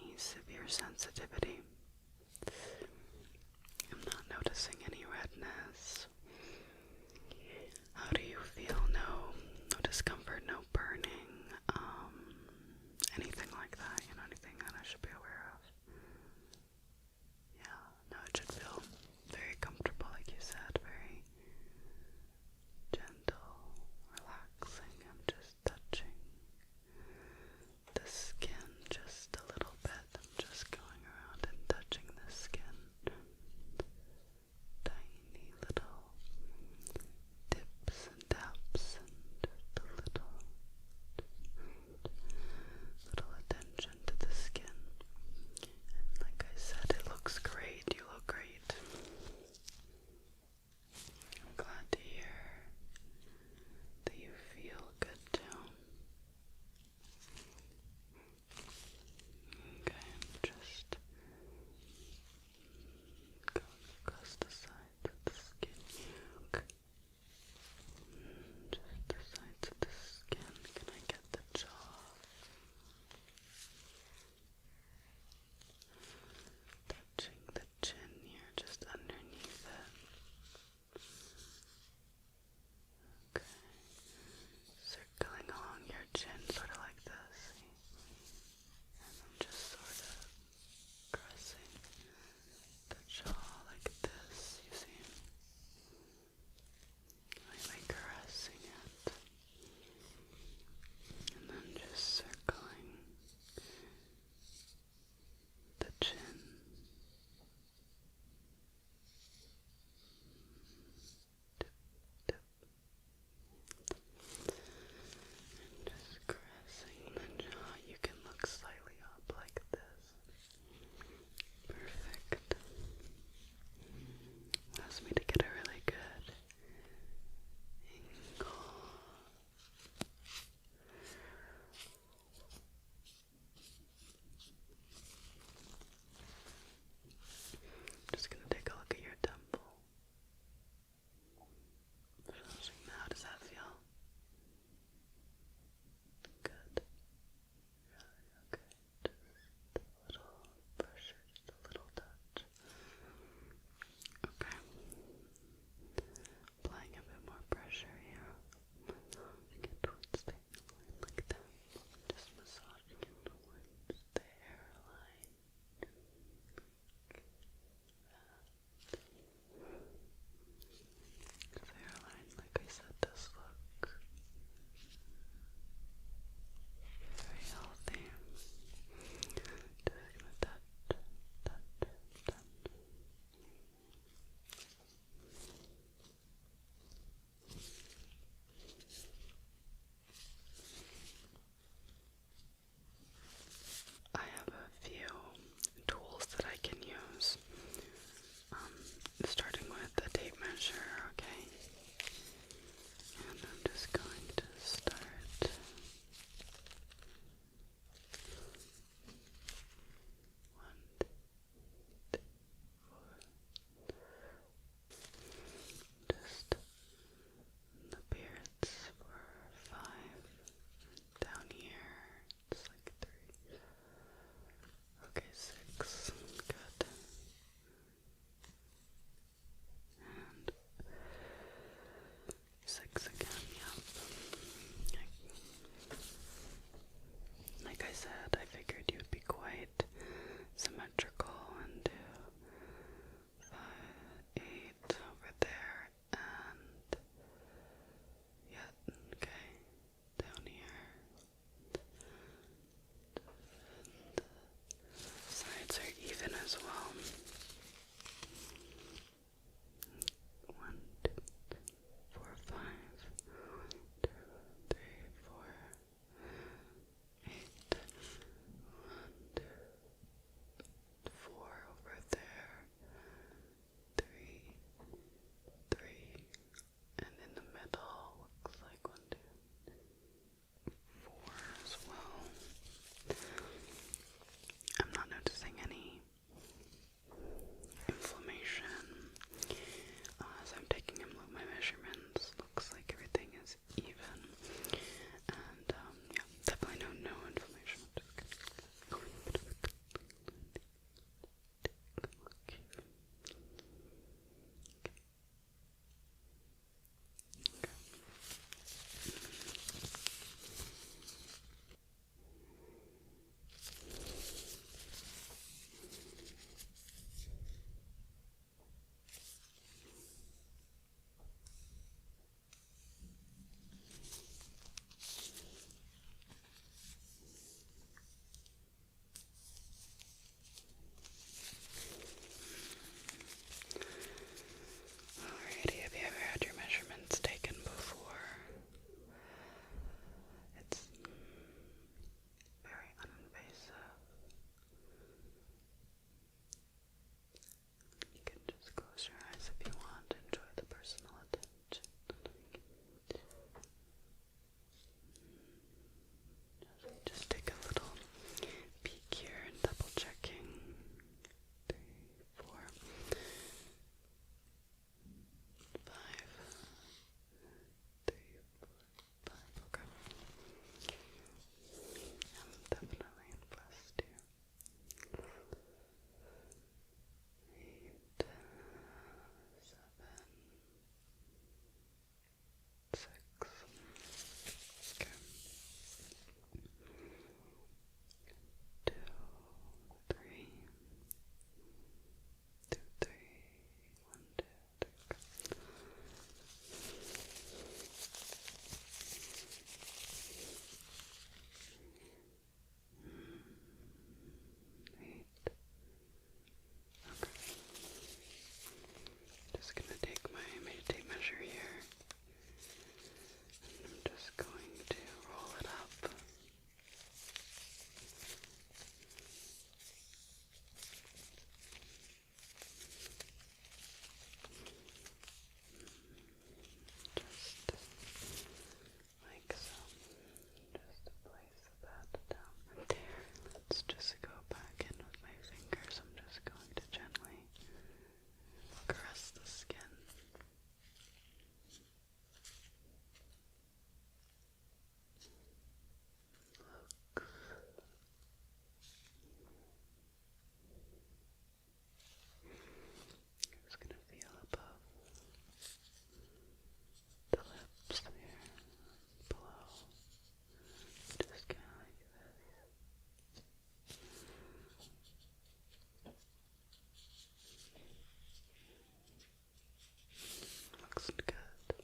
looks good.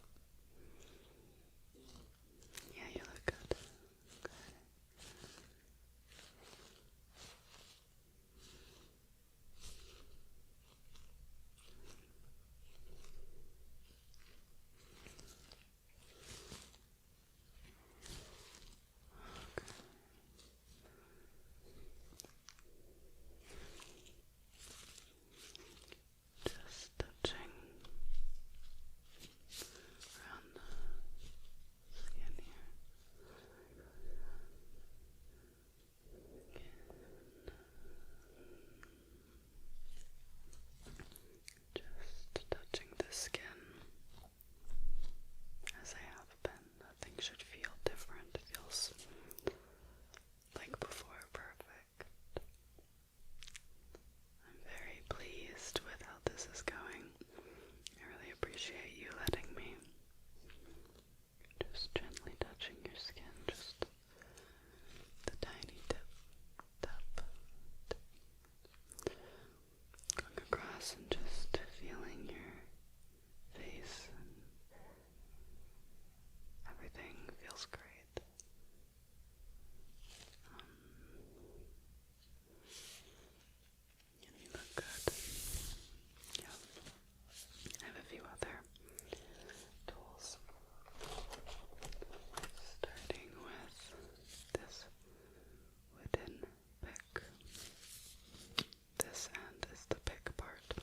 Yeah, you look good. Okay. Just touching around the skin here. Just touching the skin as I have been. Nothing should feel different. It feels like before, perfect. I'm very pleased with how this is going. I really appreciate you letting me. Just gently touching your skin, just the tiny tip, tap, going across and just feeling your face, and everything feels great. You look good. Yeah. I have a few other tools. Starting with this wooden pick. This end is the pick part.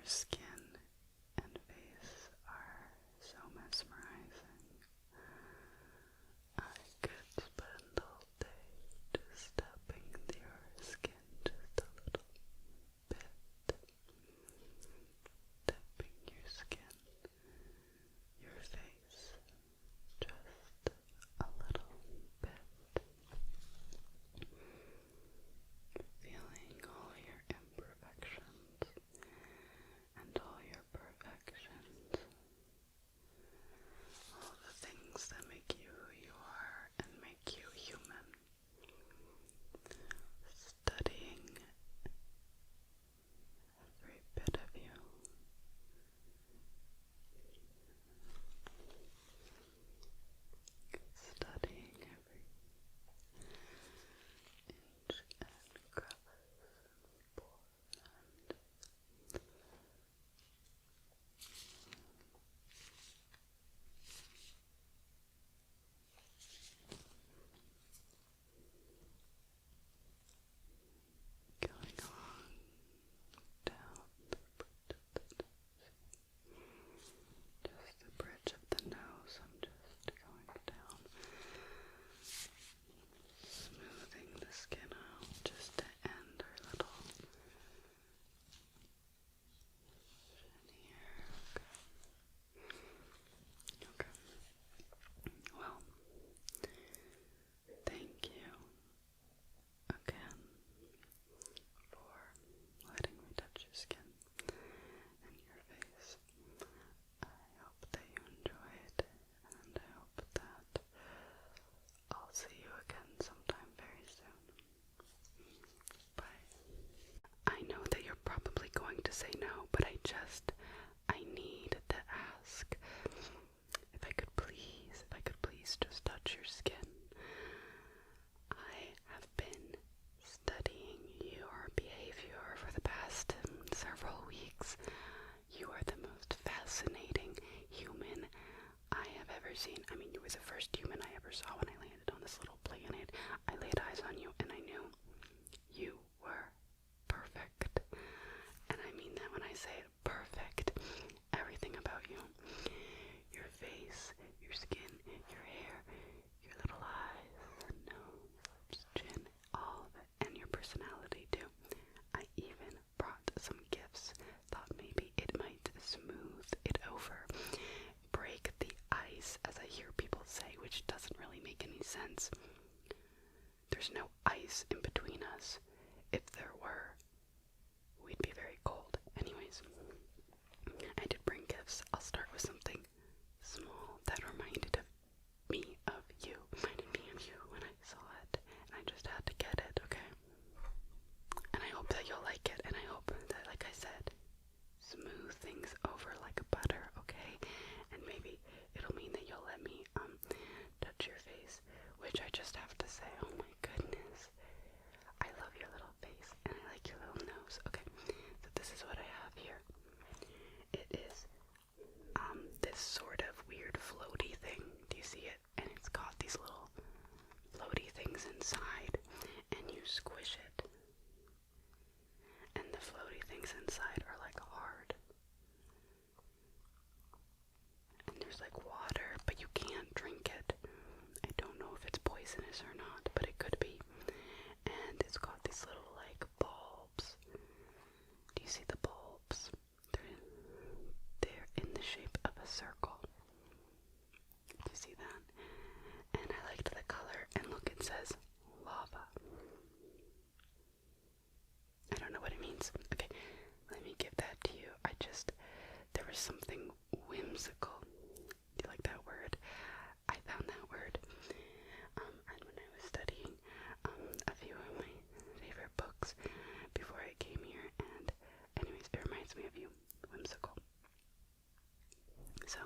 skin and face are so mesmerizing. I could spend all day just tapping your skin just a little bit. Tapping your skin, your face, just a little bit. Feeling all your imperfections and all your perfections. All the things that make you who you are and make you human. Studying every bit of you. Studying every inch and crevice and pore and going on down the bridge of the nose. Just the bridge of the nose. I'm just going down, smoothing the skin out just to end our little session here. Okay. Well, thank you again for letting me touch your skin and your face. I hope that you enjoyed, and I hope that I'll see you again sometime very soon. Bye. I know that you're probably going to say no, but I need to ask if I could please just touch your skin. I have been studying your behavior for the past several weeks. You are the most fascinating human I have ever seen. I mean, you were the first human I ever saw when I landed on this little planet. I laid eyes on you and I knew you were perfect. And I mean that when I say it, perfect. Everything about you. Your face, your skin, your hair, your little eyes, nose, lips, chin, all of it. And your personality too. I even brought some gifts. Thought maybe it might smooth it over. Break the ice, as I hear people say, which doesn't really make any sense. There's no ice in between us. If there were, we'd be very cold. Anyways, I did bring gifts. I'll start with something small that reminded me of you. Reminded me of you when I saw it. And I just had to get it, okay? And I hope that you'll like it. And I hope that, like I said, smooth things over like butter, okay? And maybe it'll mean that you'll let me touch your face, which I just have to say, oh my goodness, I love your little face and I like your little nose. Okay, so this is what I have here. It is this sort of weird floaty thing. Do you see it? And it's got these little floaty things inside, and you squish it, and the floaty things inside are like hard. And there's like water, but you can't drink it. I don't know if it's poisonous or not, but it could be. And it's got these little like bulbs. Do you see the bulbs? They're in the shape of a circle. Do you see that? And I liked the color, and look, it says lava. I don't know what it means. Okay, let me give that to you. There was something whimsical. Do you like that word? I found that word and when I was studying a few of my favorite books before I came here, and anyways, it reminds me of you. Whimsical. So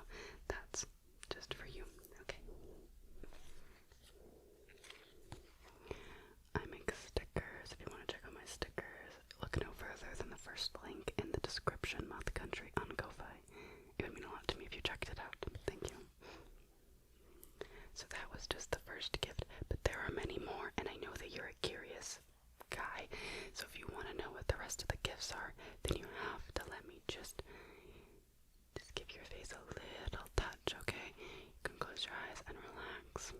close your eyes and relax.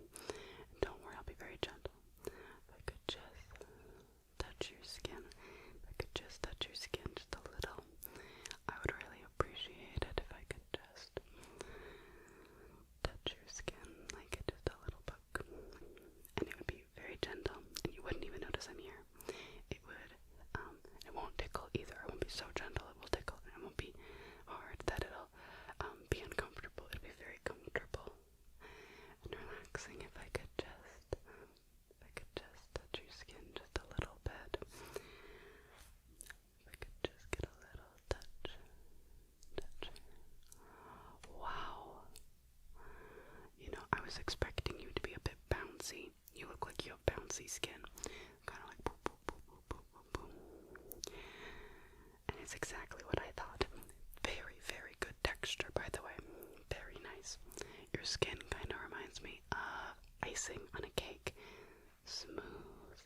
Don't worry, I'll be very gentle. If I could just touch your skin, if I could just touch your skin just a little, I would really appreciate it if I could just touch your skin like just a little poke. And it would be very gentle, and you wouldn't even notice I'm here. It would, it won't tickle either. It won't be so gentle it will tickle, and it won't be hard that it'll be uncomfortable. It'll be very comfortable and relaxing if I could just touch your skin just a little bit. If I could just get a little touch. Wow. You know, I was expecting you to be a bit bouncy. You look like you have bouncy skin. Kind of like boop, boop, boop, boop, boop, boop, boop. And it's exactly what I thought. Very, very good texture, by the way. Very nice. Your skin kind of reminds me of icing on a cake. Smooth,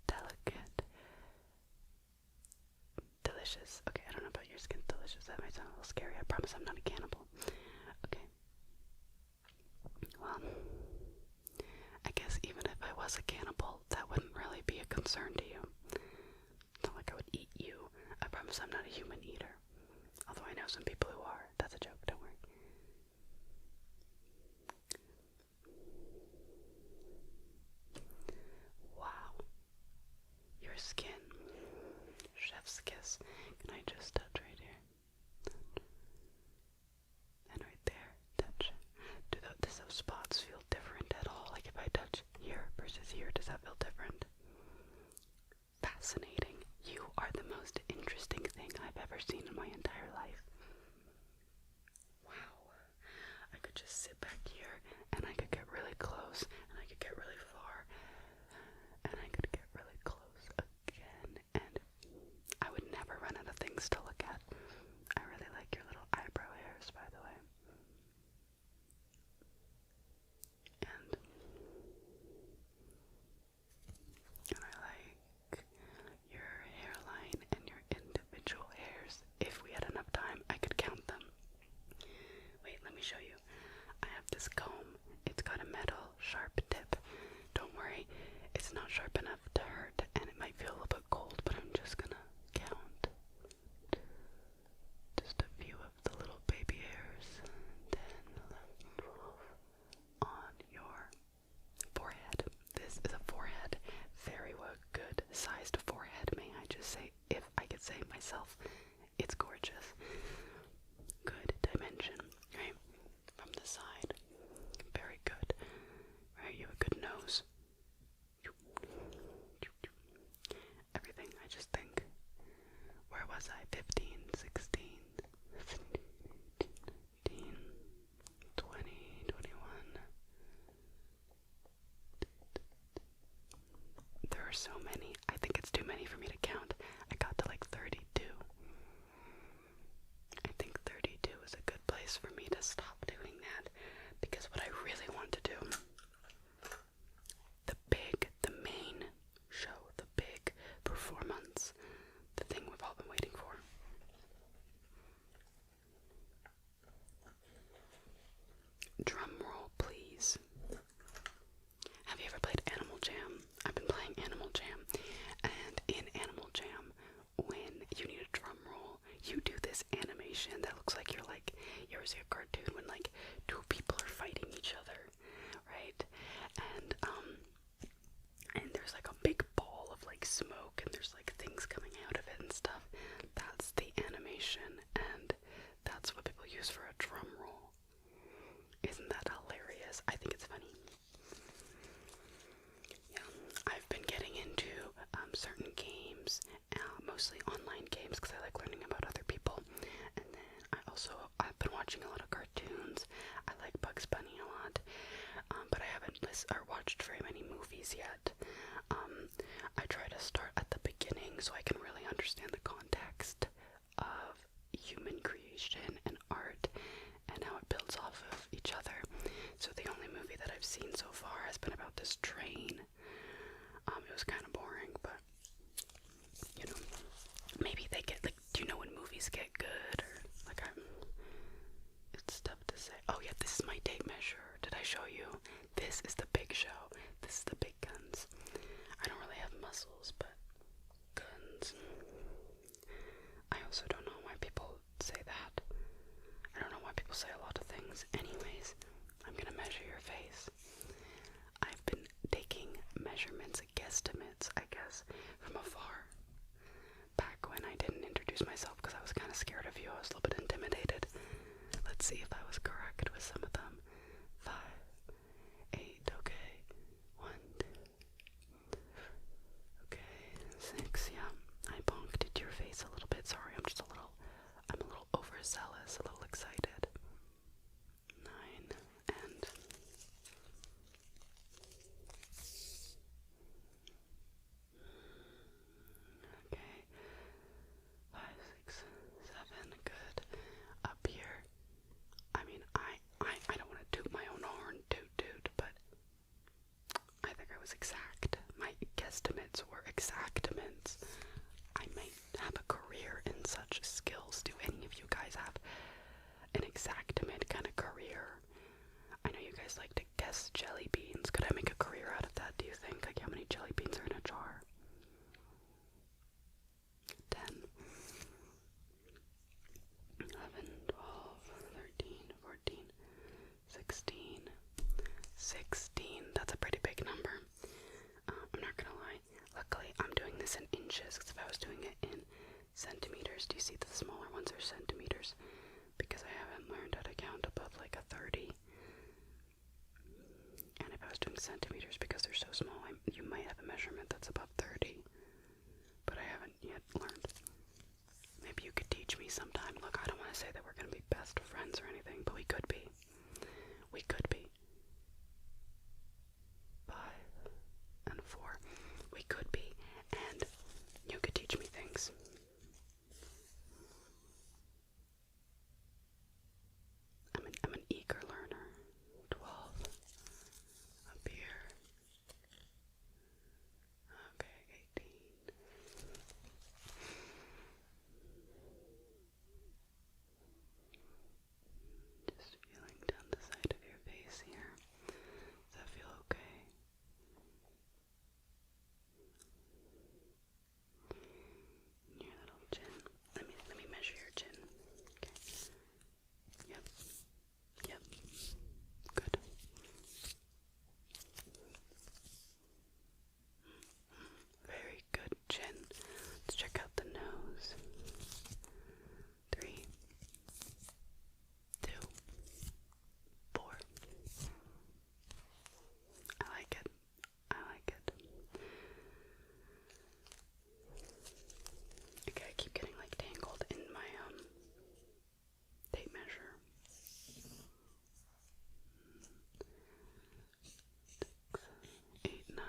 delicate, delicious. Okay, I don't know about your skin. Delicious. That might sound a little scary. I promise I'm not a cannibal. Okay. Well, I guess even if I was a cannibal, that wouldn't really be a concern to you. It's not like I would eat you. I promise I'm not a human eater. Although I know some people who are. That's a joke, don't worry. Wow. Your skin. Chef's kiss. Can I just touch right here? And right there. Touch. Does those spots feel different at all? Like if I touch here versus here, does that feel different? Fascinating. You are the most interesting thing I've ever seen in my entire life. Wow. I could just sit back here and I could get really close and I could get really far and I could get really close again, and I would never run out of things to look at. I really like your little eyebrow hairs, by the way. And I like your hairline and your individual hairs. If we had enough time, I could count them. Wait, let me show you. I have this comb. It's got a metal sharp tip. Don't worry, it's not sharp enough to hurt, and it might feel a little bit cold, but I'm just gonna count just a few of the little baby hairs. 10, 11, 12 on your forehead. This is a forehead. Very well, good sized forehead, may I just say. If I could say it myself, it's gorgeous. Good dimension, right? From the side. Very good. Right, you have a good nose. Everything, I just think. Where was I? 15, 16, 17, 18, 19, 20, 21. There are so many. I think it's too many for me to count. I got to like 32. I think 32 is a good place for me to stop doing that, because what I really want to do, the main show, the big performance, the thing we've all been waiting for. Drum roll, please. Have you ever played Animal Jam? I've been playing Animal Jam, and in Animal Jam, when you need a drum roll, you do this animation that looks like you ever see a cartoon when like two people are fighting each other, right? And there's like a big ball of like smoke, and there's like things coming out of it and stuff. That's the animation, and that's what people use for a drum roll. Isn't that hilarious? I think it's funny. Yeah, I've been getting into certain games, mostly online games, because I like learning about other people. And then I've been watching a lot of cartoons. I like Bugs Bunny a lot, but I haven't watched very many movies yet. I try to start at the beginning so I can really understand the context of human creation and art and how it builds off of each other. So the only movie that I've seen so far has been about this train. It was kind of boring, but you know, maybe they get like, do you know when movies get good? Or like, it's tough to say. Oh yeah, this is my tape measure. Did I show you, this is the big show. This is the big guns. I don't really have muscles, but guns. I also don't know why people say that. I don't know why people say a lot of things. Anyways, I'm gonna measure your face. I've been taking measurements, guesstimates, I guess, from afar. Back when I didn't introduce myself because I was kind of scared of you. I was a little bit intimidated. Let's see if I was correct with some of them. 5, 8, okay. 1, 2, okay. 6, yeah. I bonked at your face a little bit. Sorry, I'm a little overzealous, a little excited. 9, and okay. 5, 6, 7, good. Up here. I mean, I don't want to toot my own horn, toot, but I think I was exact. My guesstimates were exactimates. I might have a career in such skills. Do any of you guys have an exactimate kind of career? I know you guys like to guess jelly beans. Could I make a career out of that, do you think? Like, how many jelly beans are in a jar? 10, 11, 12, 13, 14, 16. 16. That's a pretty big number. I'm not gonna lie. Luckily, I'm doing this in inches, because if I was doing it in centimeters, do you see the smaller ones are centimeters? Because I haven't learned how to count above like a 30. And if I was doing centimeters, because they're so small, you might have a measurement that's above 30. But I haven't yet learned. Maybe you could teach me sometime. Look, I don't want to say that we're going to be best friends or anything, but we could be. We could be. 5 and 4. We could be. And you could teach me things. I'm an eager learner. 12. Up here. Okay, 18. Just feeling down the side of your face here. Does that feel okay? Your little chin. Let me measure your chin. Okay. Yep. Yep. Good. Very good chin. Let's check out the nose. 3, 2, 4. I like it. I like it. Okay, I keep getting like tangled in my tape measure. 6, 8, 9.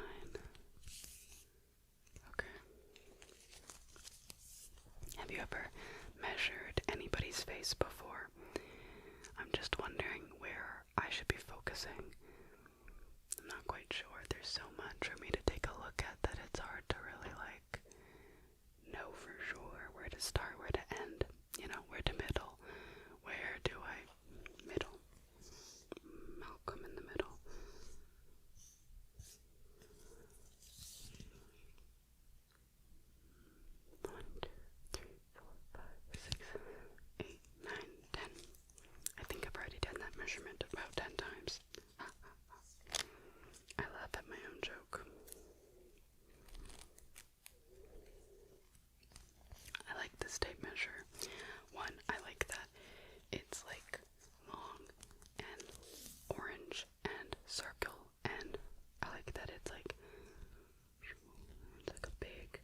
Okay. Have you ever measured anybody's face before? I'm just wondering where I should be focusing. I'm not quite sure. There's so much for me to take a look at that it's hard to really like know for sure where to start, where to end, you know, where to middle. Where do I middle? Malcolm in the middle. 1, 2, 3, 4, 5, 6, 8, 9, 10. I think I've already done that measurement about 10 times. I laugh at my own joke. I like this tape measure. One, I like that it's like long and orange and circle, and I like that it's like a big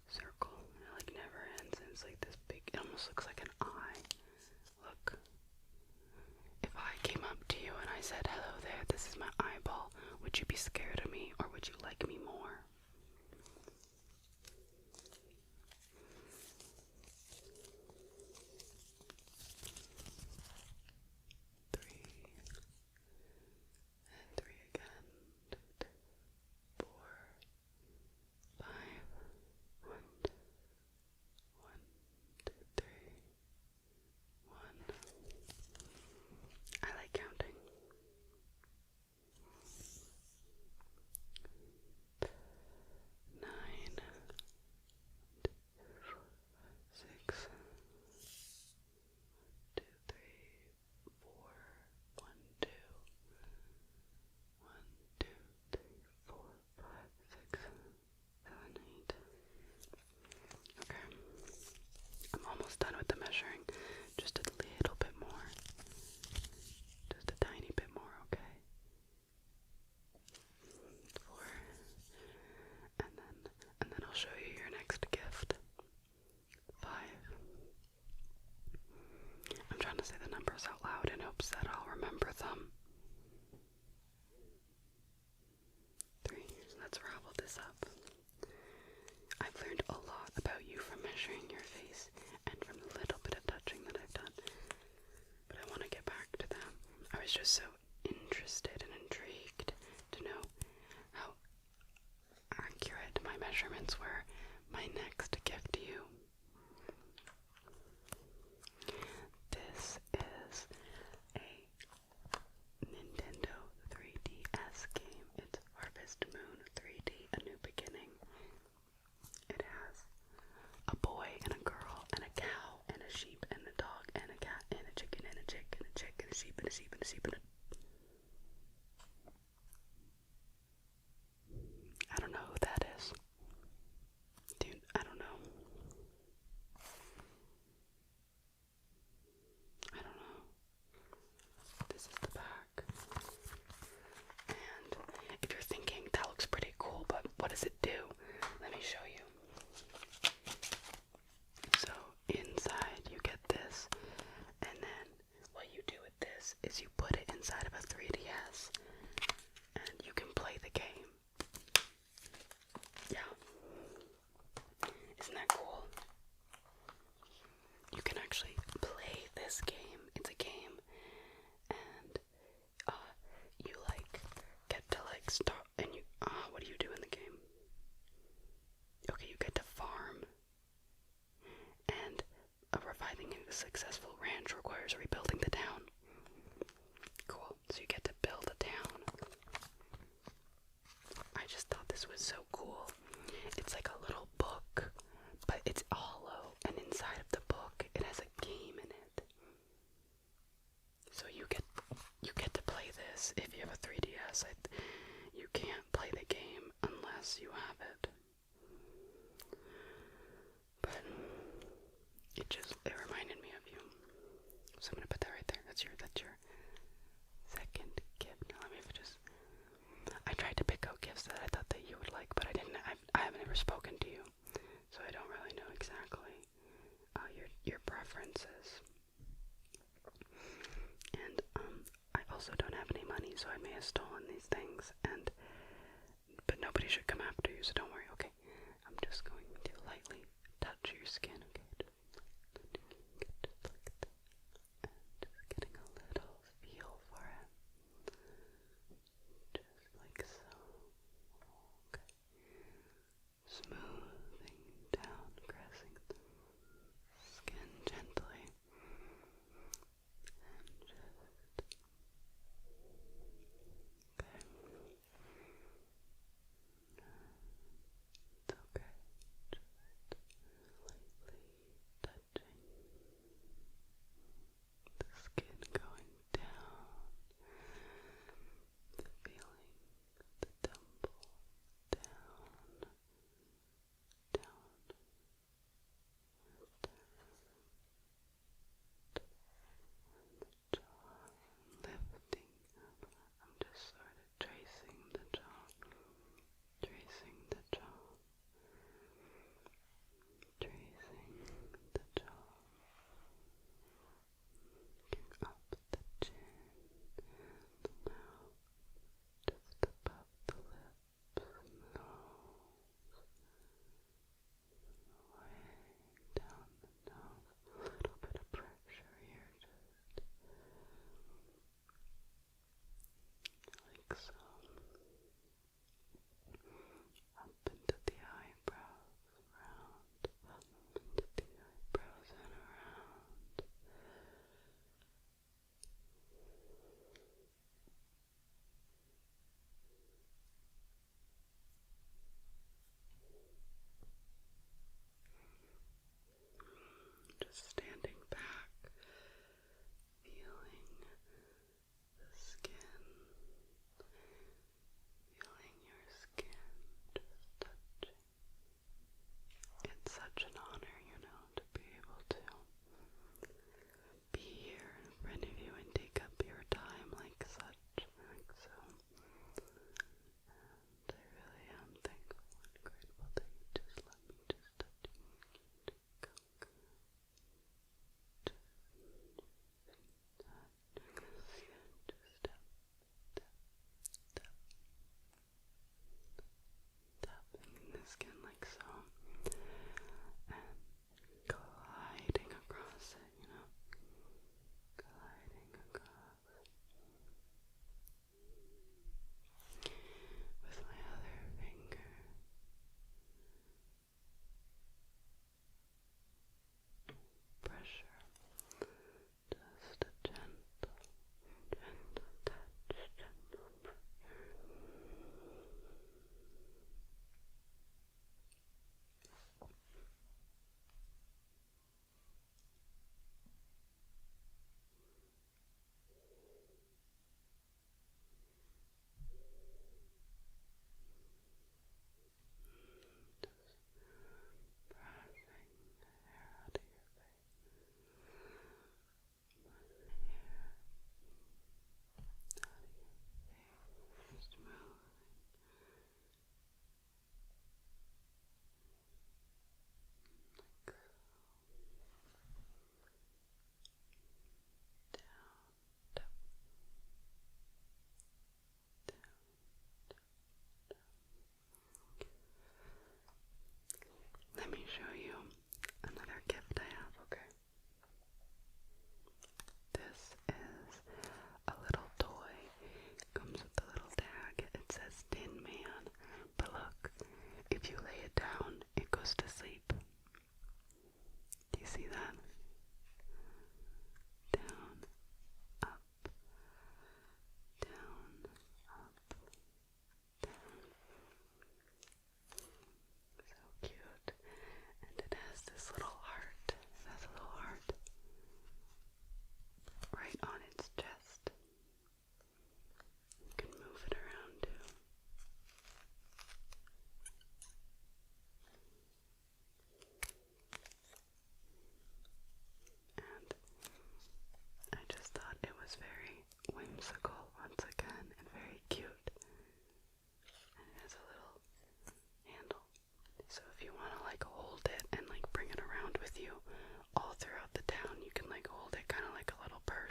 circle. It like never ends, and it's like this big, it almost looks like an eye. Look. If I came up to you and I said, hello there, this is my eyeball, would you be scared of me or would you like me more? Three, and 3 again. 4, 5, 1, 2, 3, 1. I like counting. measuring just a little bit more. Just a tiny bit more, okay? 4. And then I'll show you your next gift. 5. I'm trying to say the numbers out loud in hopes that I'll remember them. 3. Let's ravel this up. I've learned a lot about you from measuring your face and from the little bit of touching that I've done. But I want to get back to that. I was just so interested and intrigued to know how accurate my measurements were. My next gift to you. This is a Nintendo 3DS game. It's Harvest Moon 3D, A New Beginning. It has a boy and a girl and a cow and a sheep and a dog and a cat and a chicken and a chick and a chick and a sheep and a sheep and a sheep and a... I don't know who that is. Dude, I don't know. I don't know. This is the back. And if you're thinking, that looks pretty cool, but what does it do? Let me show you. So, inside you get this, and then what you do with this is you put it inside of a 3DS, and you can play the game. Yeah. Isn't that cool? You can actually play this game. It's a game, and you like get to like start, and you what do you do in the game? Okay, you get to farm, and reviving a successful ranch requires rebuilding the town. Cool. So you get to build a town. I just thought this was so cool. It's like a little book, but it's hollow, and inside of the book it has a game in it. So you get to play this if you have a 3DS. You can't play the game unless you have it. But it reminded me of you. So I'm gonna put that right there. That's your second gift. Now let me just... I tried to pick out gifts that I thought that you would like, but I didn't. I haven't ever spoken to you, so I don't really know exactly your preferences. And I also don't have any money, so I may have stolen these things. But nobody should come after you, so don't worry. Okay, I'm just going to lightly touch your skin. Okay, just like that, and just getting a little feel for it. Just like so. Okay. Smoothing down, caressing the skin gently. And just... Okay. It's okay. Just lightly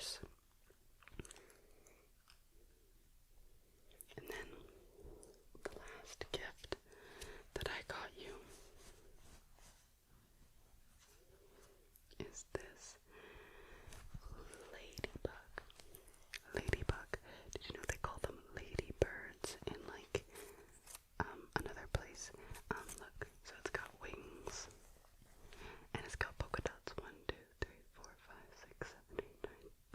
course. And then the last gift that I got you is this ladybug. Ladybug. Did you know they call them ladybirds in like another place? Look, so it's got wings and it's got polka dots. 1, 2, 3, 4, 5, 6, 7, 8,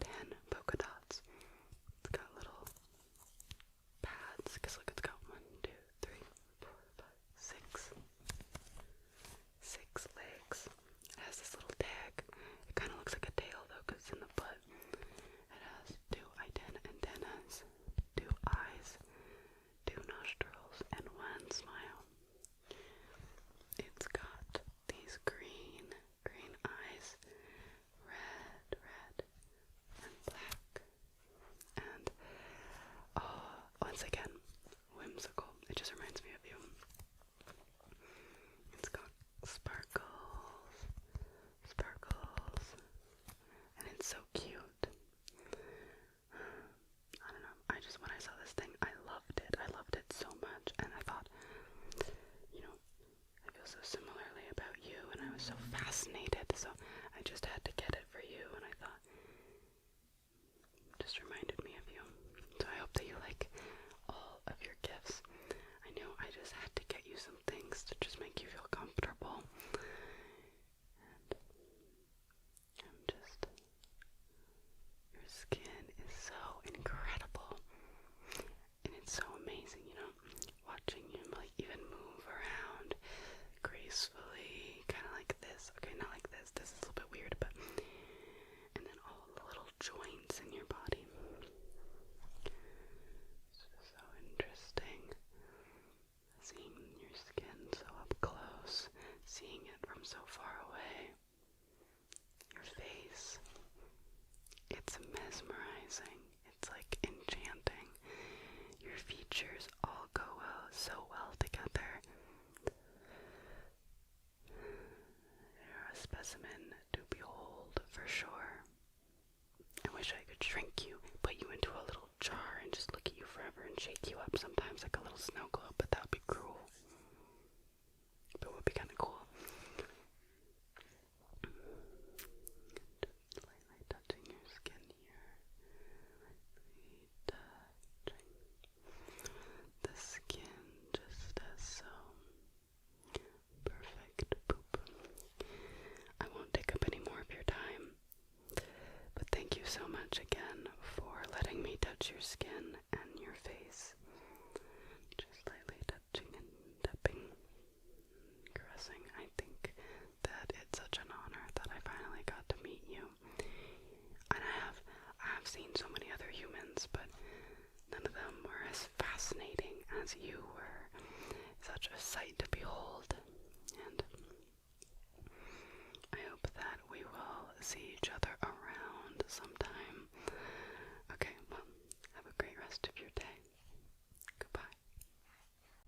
9, 10 polka dots. It's got little pads, because look, it's got 1, 2, 3, 4, 5, 6. 6 legs. It has this little tag. It kind of looks like a tail though, because it's in the butt. It has 2 antennas, 2 eyes, 2 nostrils, and 1 smile. It's got these green eyes, red, and black. And once again, whimsical. It just reminds me of you. It's got sparkles, and it's so cute. I don't know, when I saw this thing, I loved it so much, and I thought, you know, I feel so similarly about you, and I was so fascinated, so I just had to get it for you, and I thought, it just reminded me of you. So I hope that you like all of your gifts. I knew I just had to get you some things to just make you feel comfortable. And your skin is so incredible. And it's so amazing, watching you like even move around gracefully, kind of like this. Okay, not like this. This is a little bit weird, but and then all the little joints in your body. It's just so interesting. Seeing your skin so up close, seeing it from so far away. Your face. It's mesmerizing. It's like enchanting. Your features all go so well together. You're a specimen to behold for sure. I wish I could shrink you, put you into a little jar and just look at you forever and shake you up sometimes like a little snow globe, but that would be cruel. But it would be kind of cool. Just lightly touching your skin here. Lightly touching the skin just as so. Perfect. Boop. I won't take up any more of your time, but thank you so much again for letting me touch your skin and your face. Just lightly touching and tapping, caressing. I think that it's such an honor that I finally got to meet you. And I have seen so many other humans, but none of them were as fascinating as you were. Such a sight to behold. And I hope that we will see each other around sometime. Okay, well, have a great rest of your day. Goodbye.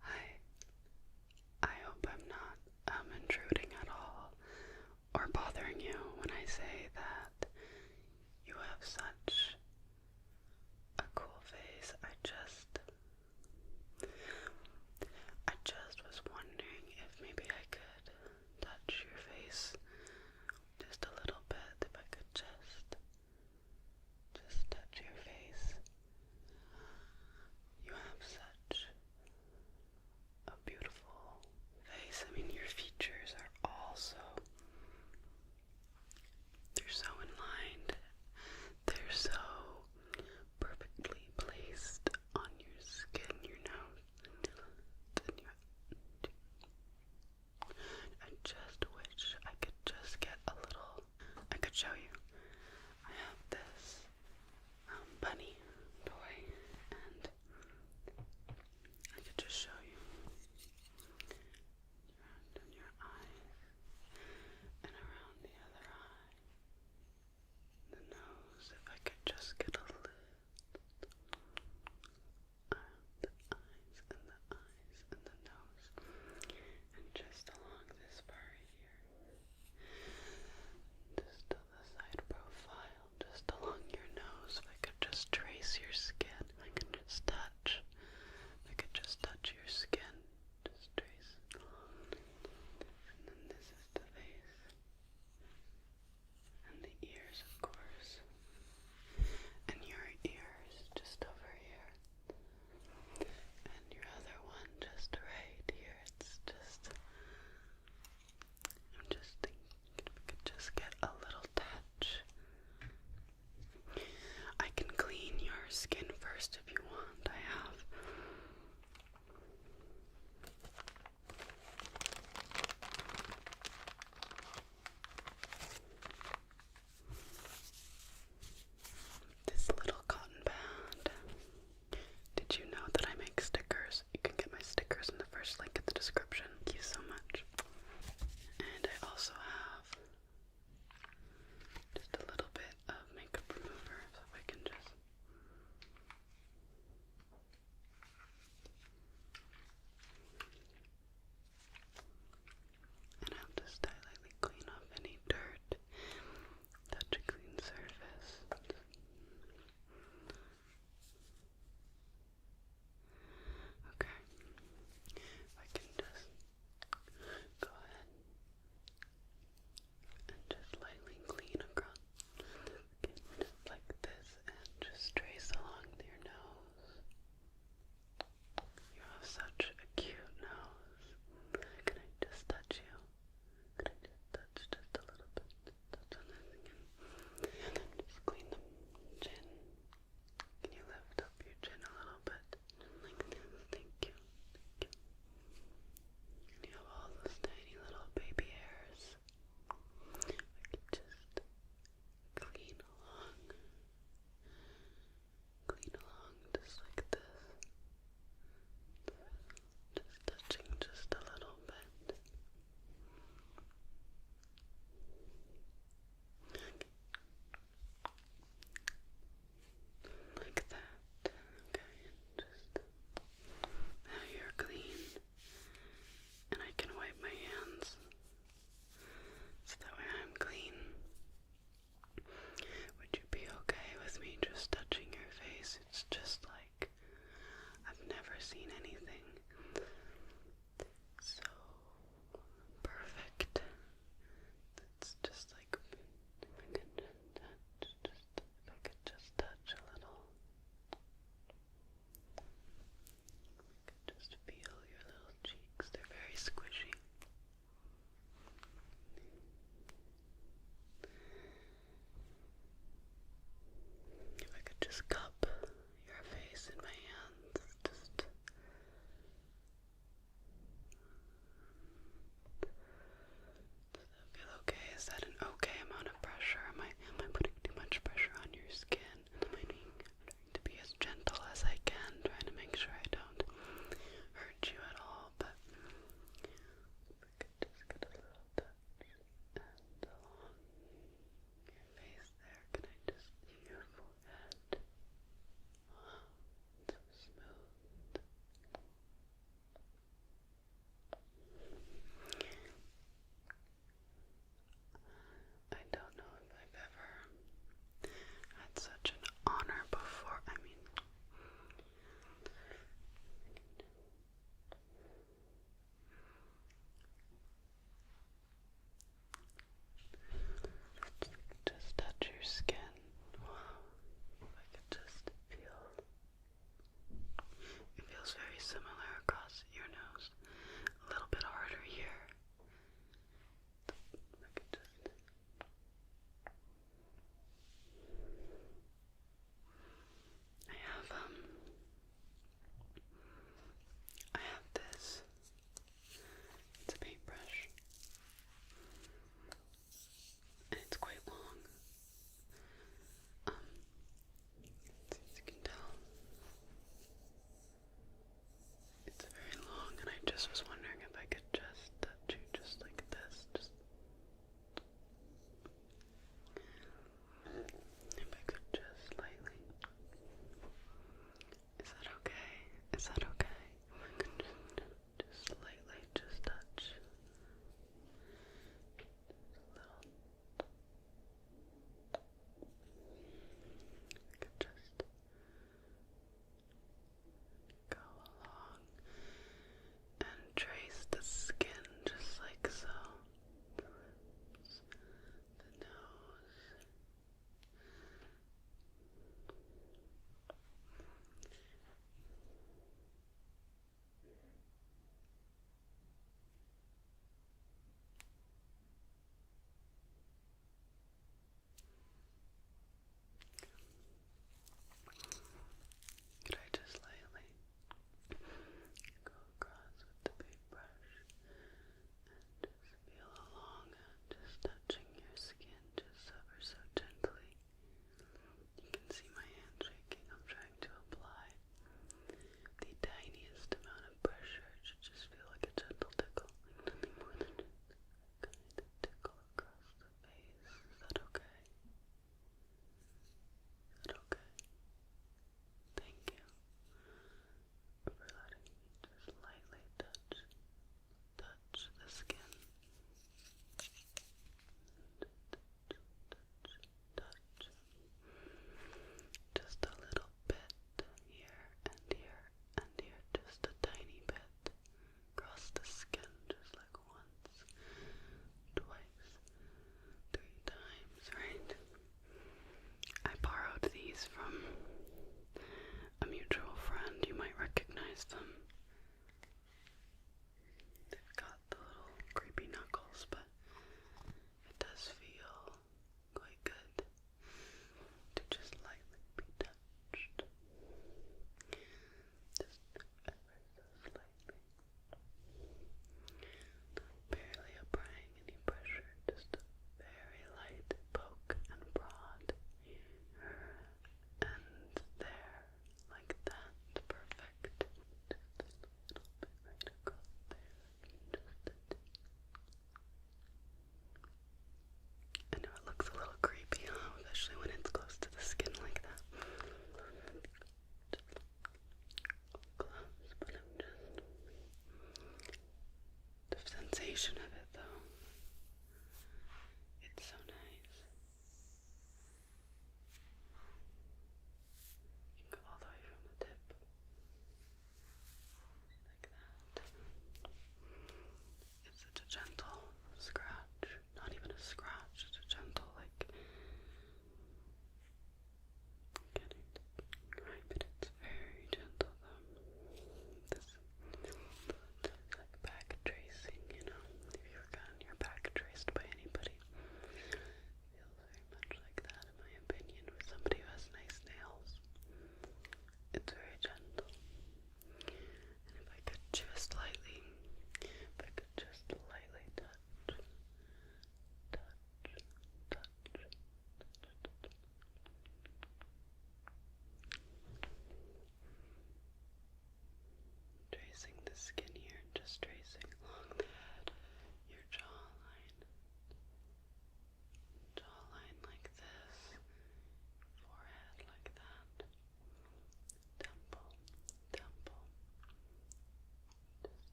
Hi. I hope I'm not intruding at all or bothering you when I say that you have such a cool face. I just was wondering if maybe I could touch your face just a little bit, if I could just touch your face. You have such a beautiful face. I mean, your features are they're so in line. They're so perfectly placed on your skin, your nose, and I just wish I could just get a little. I could show you. I have this bunny toy, and I could just show you around your eyes and around the other eye, the nose. If I could just get a little around the eyes and the nose, and just along this part here, just to the side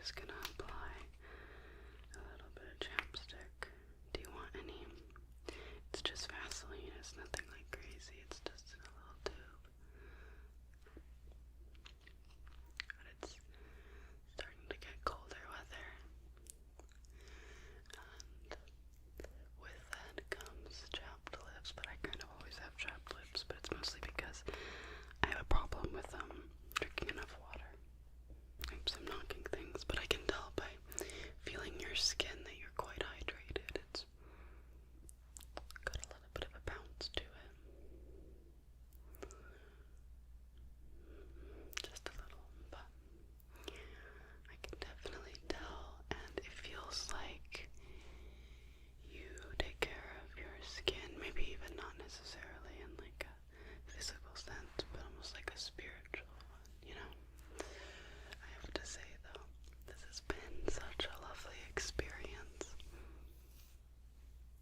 just gonna apply a little bit of chapstick. Do you want any? It's just Vaseline, it's nothing like crazy, it's just in a little tube. But it's starting to get colder weather. And with that comes chapped lips, but I kind of always have chapped lips, but it's mostly because I have a problem with drinking enough water. Oops, I'm knocking things, but I can tell by feeling your skin that you're quite hydrated. It's got a little bit of a bounce to it. Just a little, but I can definitely tell, and it feels like you take care of your skin, maybe even not necessarily in like a physical sense, but almost like a spiritual one, you know? I have to say though, this has been such a lovely experience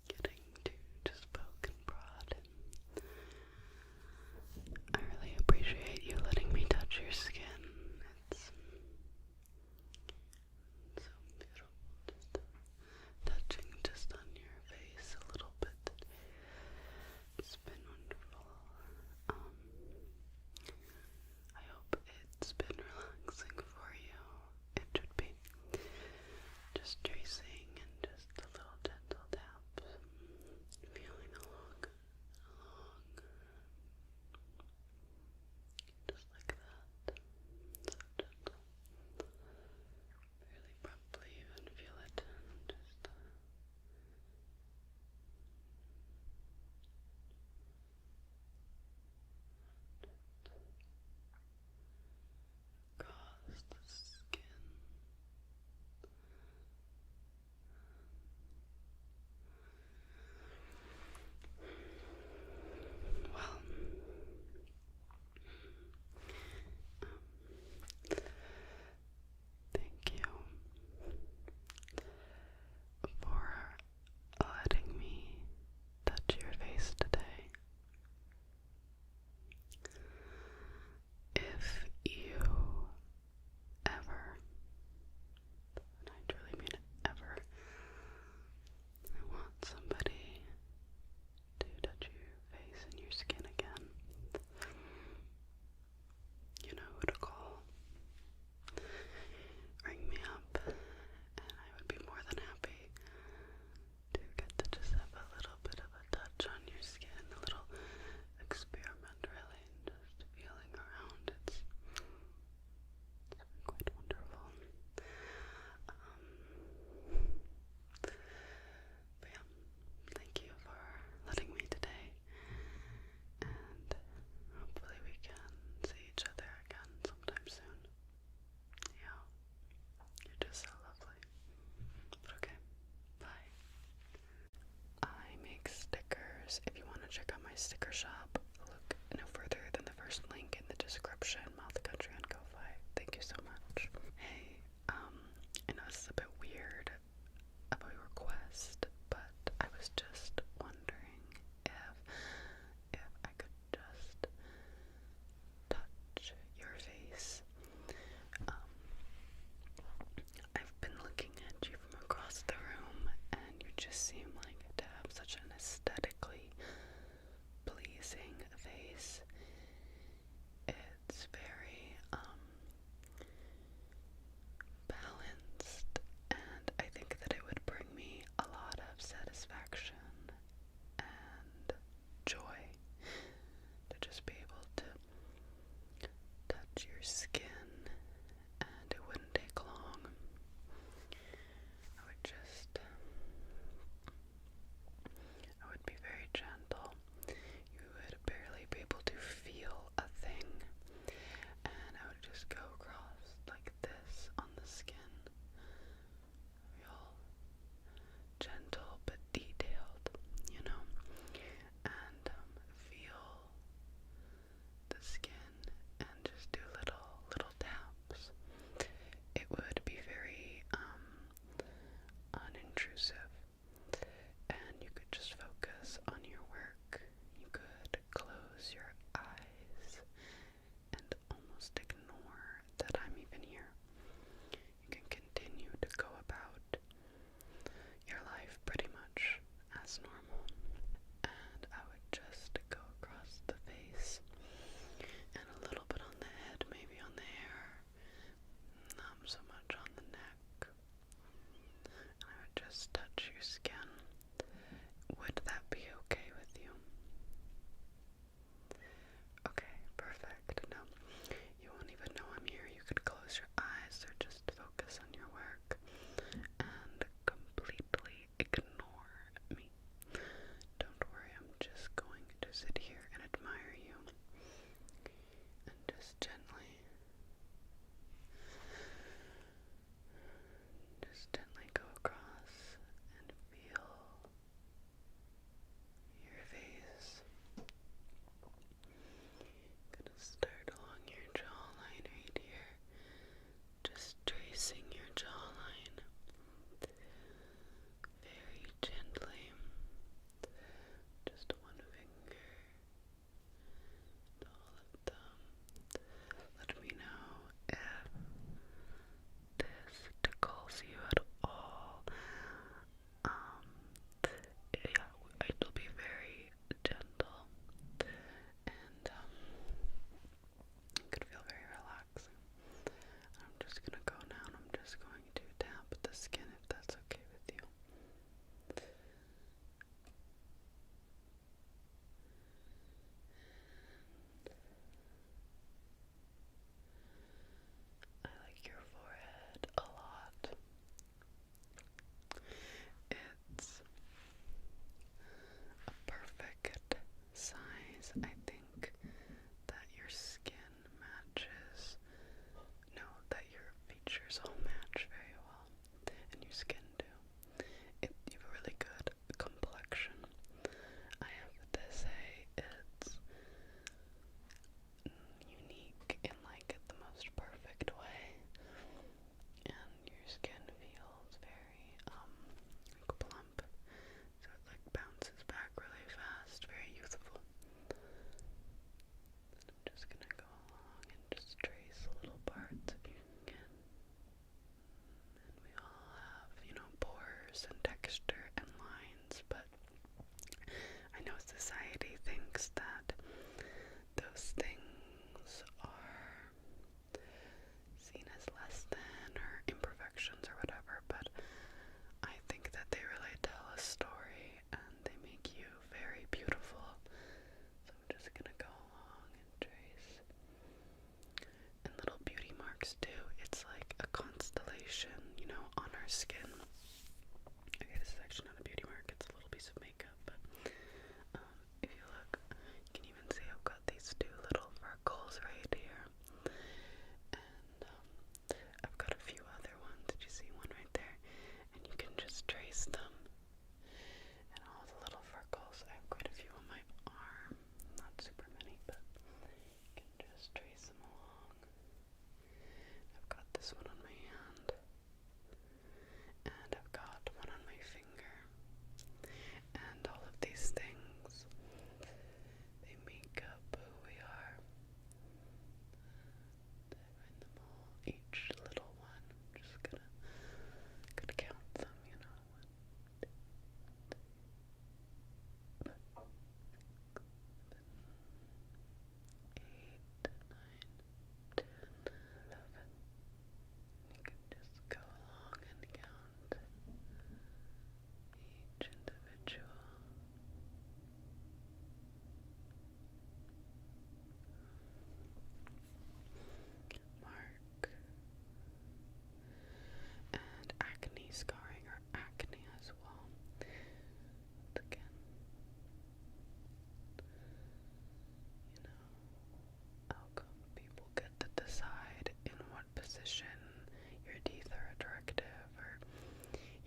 getting to just poke and prod, and I really appreciate you letting me touch your skin. It's so beautiful, just touching just on your face a little bit. It's been wonderful. I hope it's been relaxing for you. It should be. Just tracing and just a little gentle taps. Feeling along, just like that. So gentle. Really probably even feel it. Just across the skin. Well, thank you for letting me touch your face today. If you ever, and I truly mean it, ever, want somebody to touch your face and your skin again, you know who to call. Ring me up, and I would be more than happy to get to just have a little bit of a touch on your skin, a little experiment really, just feeling around. It's been quite wonderful. But yeah, thank you for letting me today, and hopefully we can see each other again sometime soon. Yeah, you're just so lovely. But okay, bye. I make stickers. If you want to check out my sticker shop, look no further than the first link in the description. Mouth Country on Ko-Fi. Thank you so much. Hey, I know this is a bit weird about your request, but I was just wondering if I could just touch your face. I've been looking at you from across the room, and you just seem like to have such an aesthetically pleasing face. It's very society thinks that those things are seen as less than or imperfections or whatever, but I think that they really tell a story and they make you very beautiful. So I'm just gonna go along and trace. And little beauty marks too. It's like a constellation, you know, on our skin. Okay, this is actually not a beauty mark, it's a little piece of makeup, but if you look, you can even see I've got these two little freckles right here. And I've got a few other ones. Did you see one right there? And you can just trace them. And all the little freckles. I have quite a few on my arm. Not super many, but you can just trace them along. I've got this one on my hand. And I've got one on my finger. And all of these things, they make up who we are. I find them all, each little one. I'm just gonna count them, you know. 1, 2, 3, 4, 5, 6, 7, 8, 9, 10, 11. You can just go along and count each individual mark. And acne scarring or acne as well. Once again, you know, how come people get to decide in what position your teeth are attractive, or,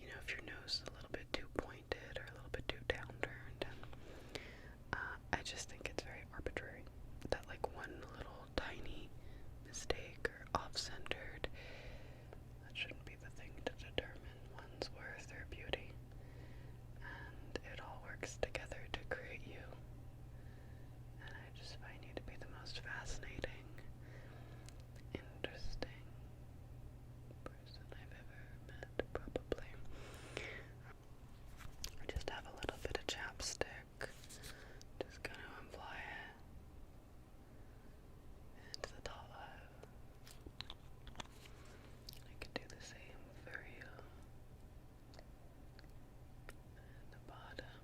you know, if your nose is a little bit too pointed or a little bit too downturned, and I just think it's very arbitrary that like one little tiny mistake or off-centered, that shouldn't be the thing to determine one's worth or beauty. And it all works together to create you. And I just find you to be the most fascinating, interesting person I've ever met, probably. I just have a little bit of chapstick. Just gonna apply it into the top. I can do the same for you. And the bottom.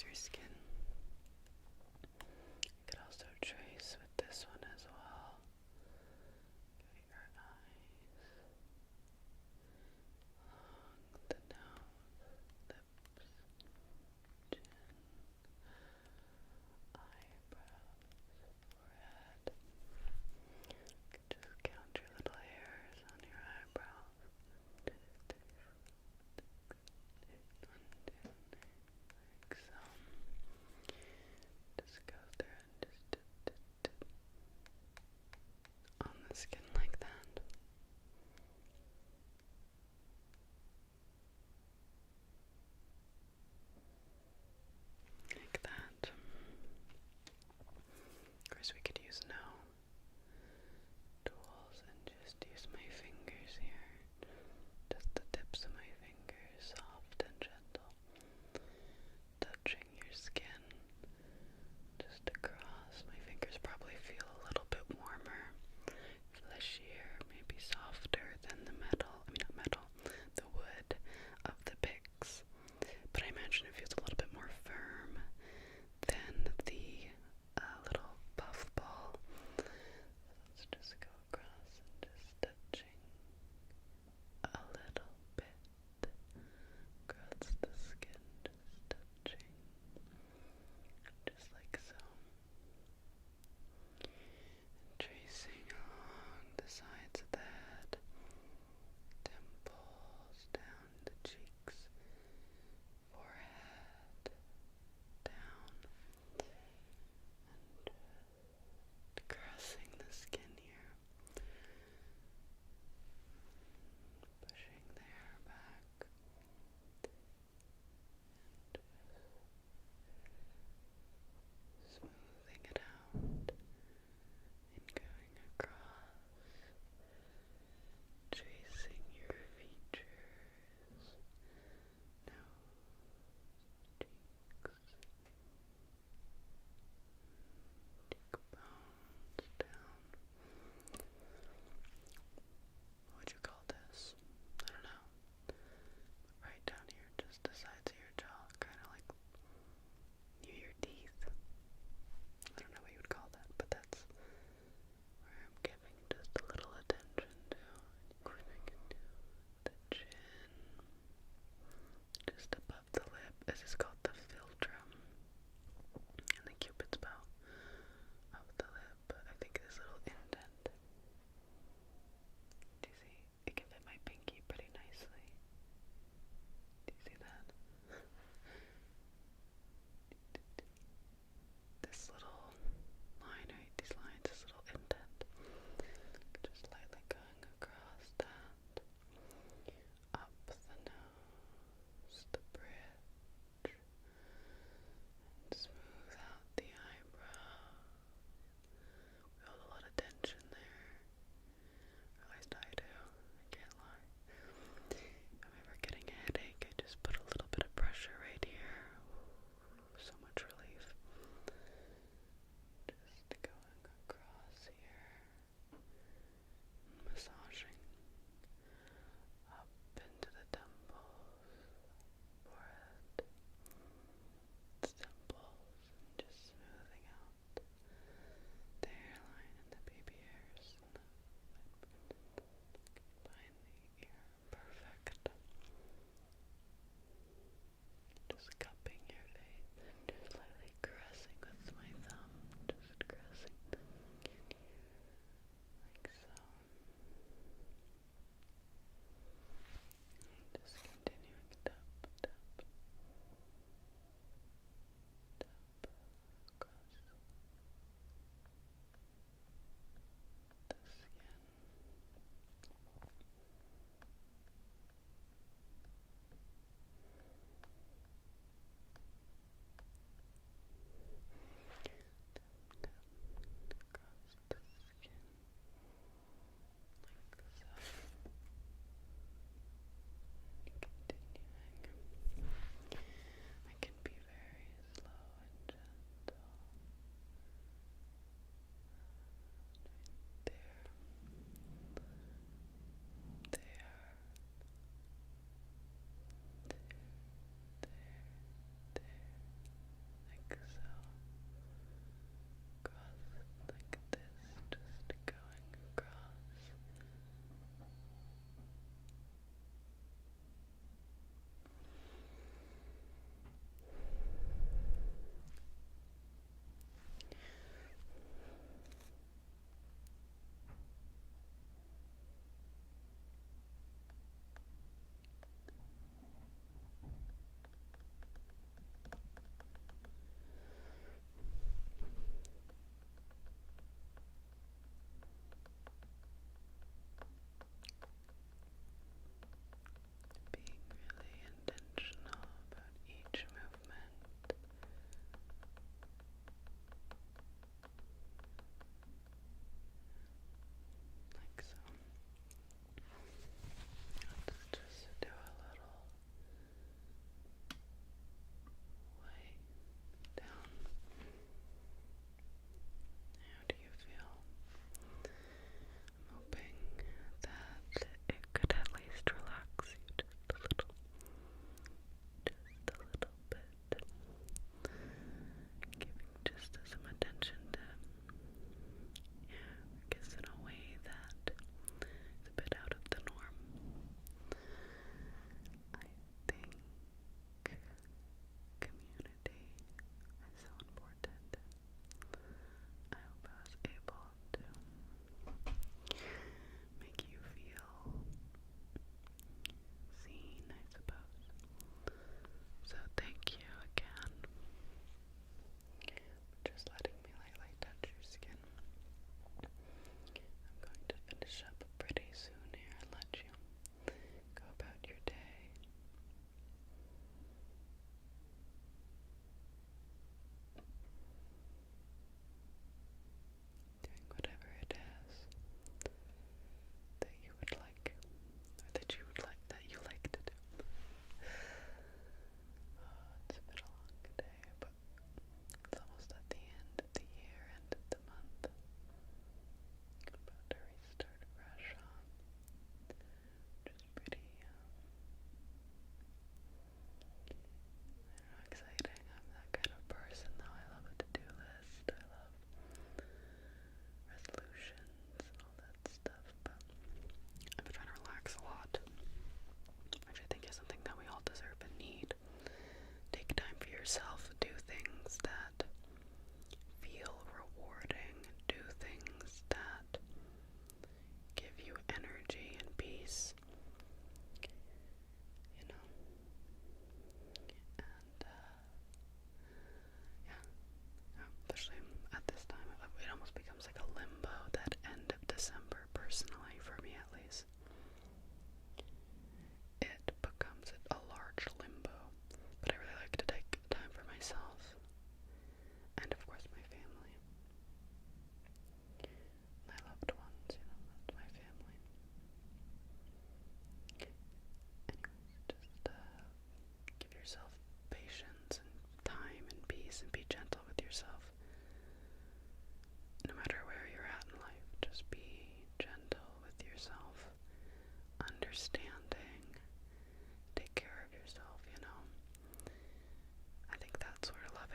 your skin. You could also trace with this one as well. Get your eyes, along the nose, lips, chin, eyebrows, forehead. You can just count your little hairs on your eyebrows. 1, 2, 3, 4, 5, 6, 7, 8, 1, 2, 3, like so.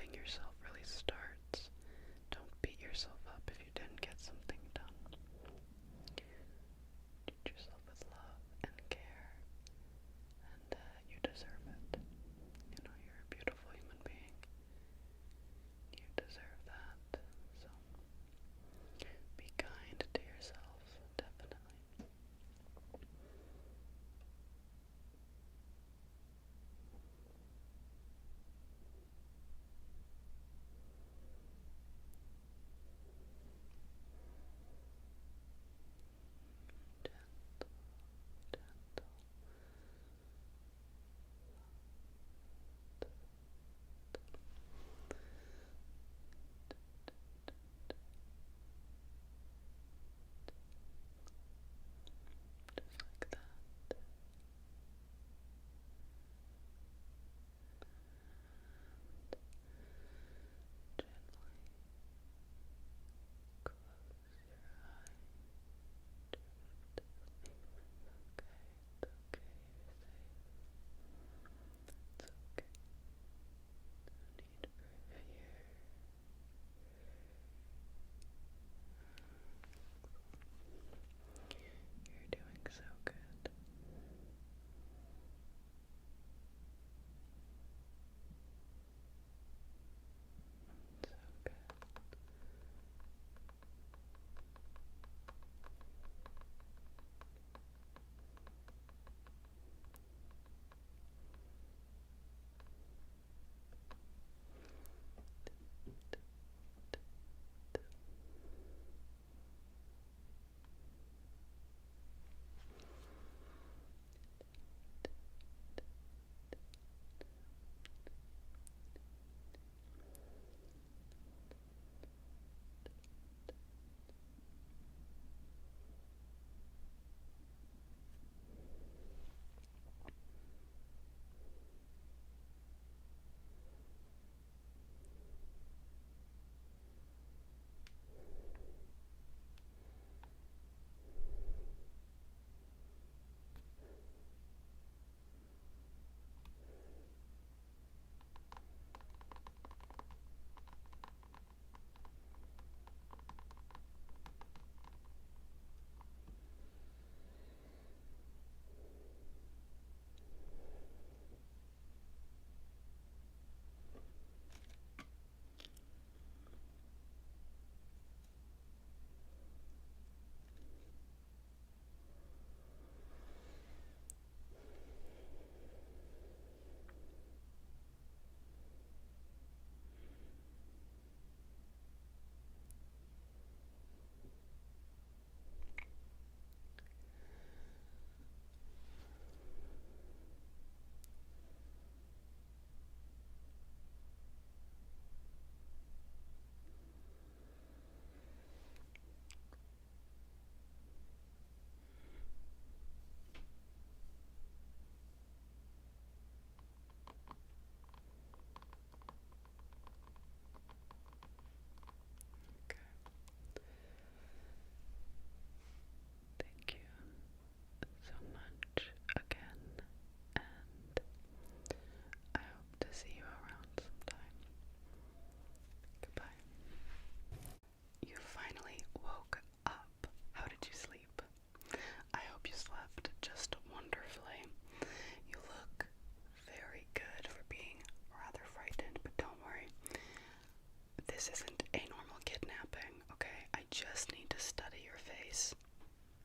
loving yourself really starts. Don't beat yourself up if you didn't get something done. Treat yourself with love and care, and you deserve it. You know, you're a beautiful human being. You deserve that. So, be kind to yourself, definitely. Like that. Gently close your eye. It's okay, you're safe. It's okay. No need for fear. You're doing so good. So good. Okay. Thank you so much again, and I hope to see you around sometime. Goodbye. You finally woke up. How did you sleep? I hope you slept just wonderfully. You look very good for being rather frightened, but don't worry. This isn't a normal kidnapping, okay? I just need to study your face,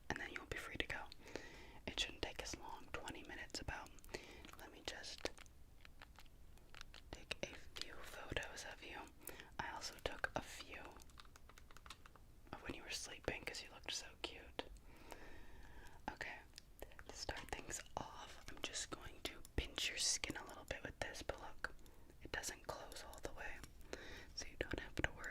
and then you'll be free to go. It shouldn't take as long, 20 minutes about. Let me just take a few photos of you. I also took a few of when you were sleeping because you looked so cute. Okay, to start things off, I'm just going to pinch your skin a little bit with this, but look, it doesn't close all the way, so you don't have to worry.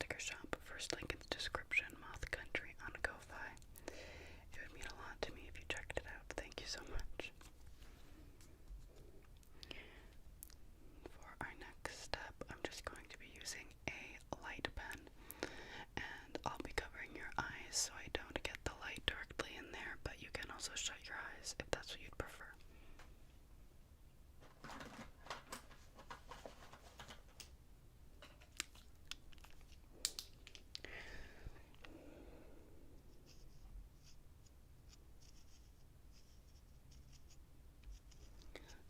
sticker shop. First link in the description. Moth Country on Ko-Fi. It would mean a lot to me if you checked it out. Thank you so much. For our next step, I'm just going to be using a light pen, and I'll be covering your eyes so I don't get the light directly in there, but you can also shut your eyes if that's what you'd prefer.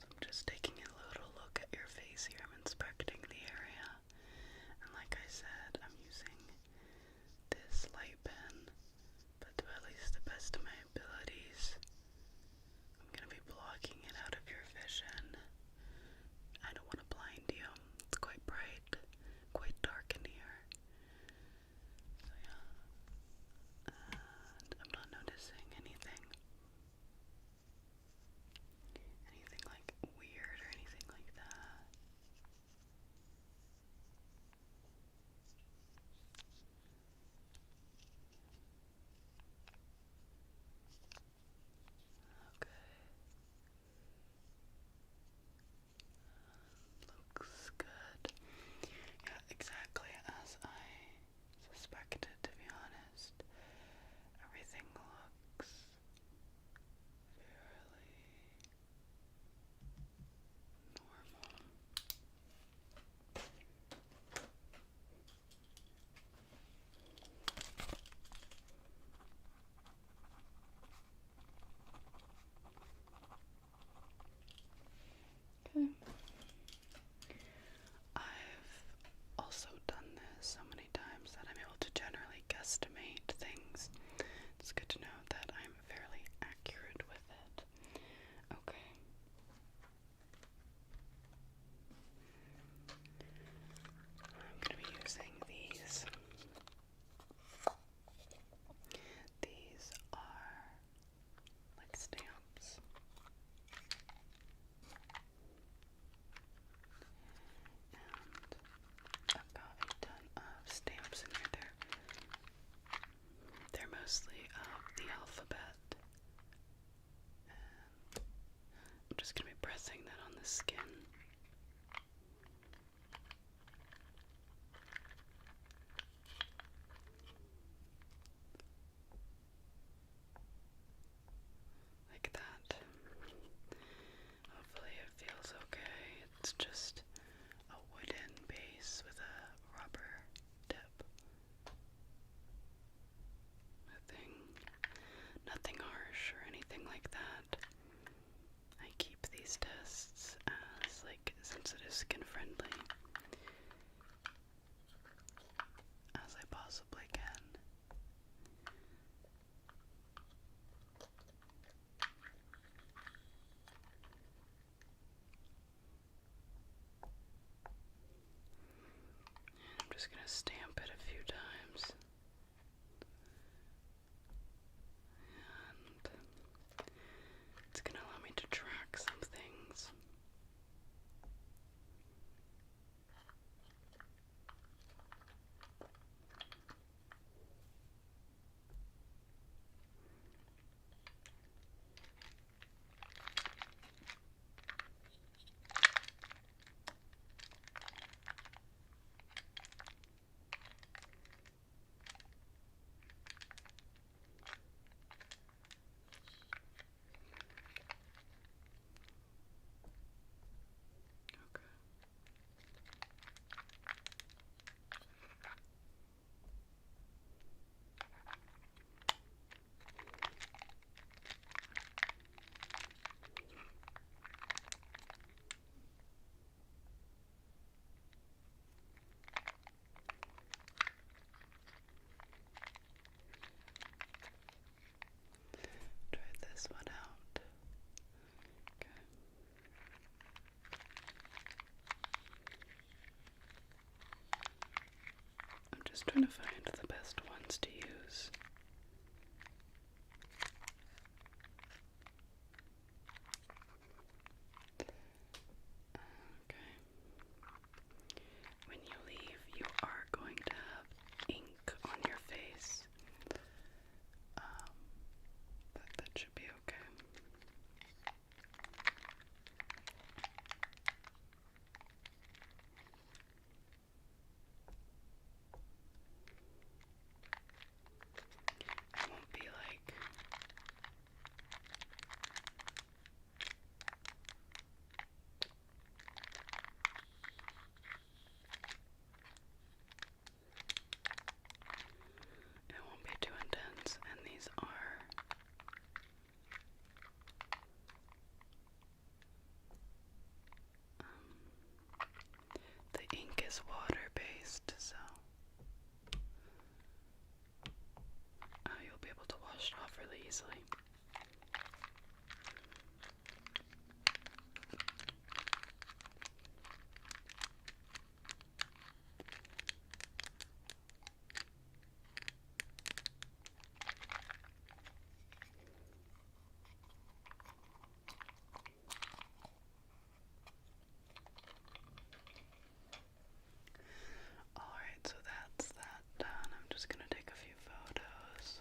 So I'm just taking a little look at your face here. I'm inspecting the area, and like I said, I'm using this light pen, but to at least the best of my abilities, I'm going to be blocking it out of your vision. I don't want to blind you. It's quite bright, quite dark in here. So yeah. And I'm not noticing anything like weird or anything like that. Okay. Looks good. Yeah, exactly as I suspected, to be honest. Everything looks fairly normal. Okay. I've also done this so many times that I'm able to generally guesstimate things. It's good to know that I'm fairly accurate with it. Okay. I'm going to be using these. These are like stamps. And I've got a ton of stamps in here. They're mostly the alphabet. And I'm just going to be pressing that on the skin. Like that. Hopefully it feels okay. It's just a wooden base with a rubber tip. Nothing harsh or anything like that. I keep these tests as like sensitive skin friendly as I possibly can. I'm just gonna stamp it a few times. And it's gonna allow me to track some things. Okay. Try this one out. Okay. I'm just trying to find the best ones to use. Okay. When you leave, you are going to have is water-based, so you'll be able to wash it off really easily. Alright, so that's that done. I'm just gonna take a few photos.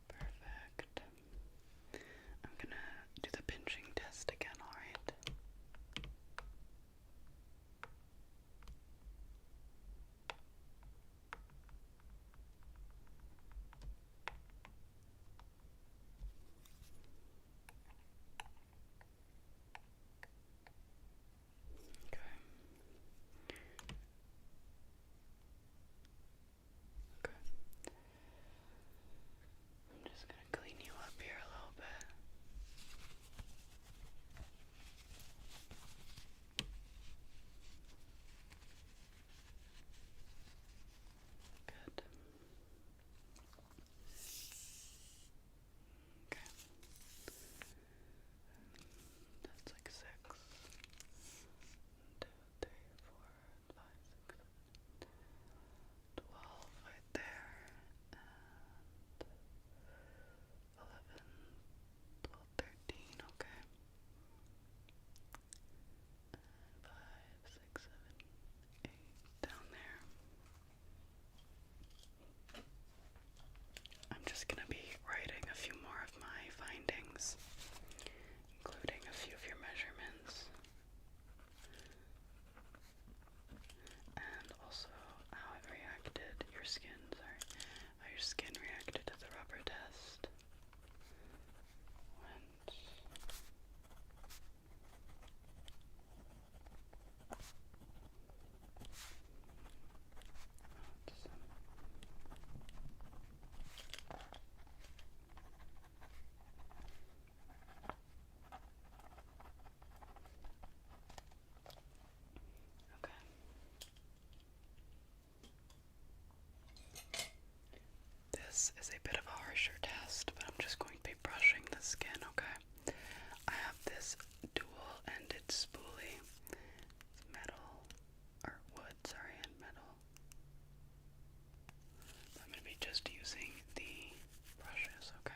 Perfect. I'm gonna do the pinching test again, alright? Okay. Okay. I'm just gonna clean you up here a little bit. Good. Okay. That's like 6. 1, 2, 3, 4, 5, 6, 7, 12 right there. And 11, 12, 13, okay. And 5, 6, 7, 8 down there. I'm just gonna be writing a few more of my findings, including a few of your measurements, and also how it reacted, your skin, sorry, how your skin reacted to the rubber test. Okay. This is a bit of a harsher test, but I'm just going to be brushing the skin, okay? I have this dual-ended spoolie. It's metal, or wood, sorry, and metal. I'm going to be just using the brushes, okay?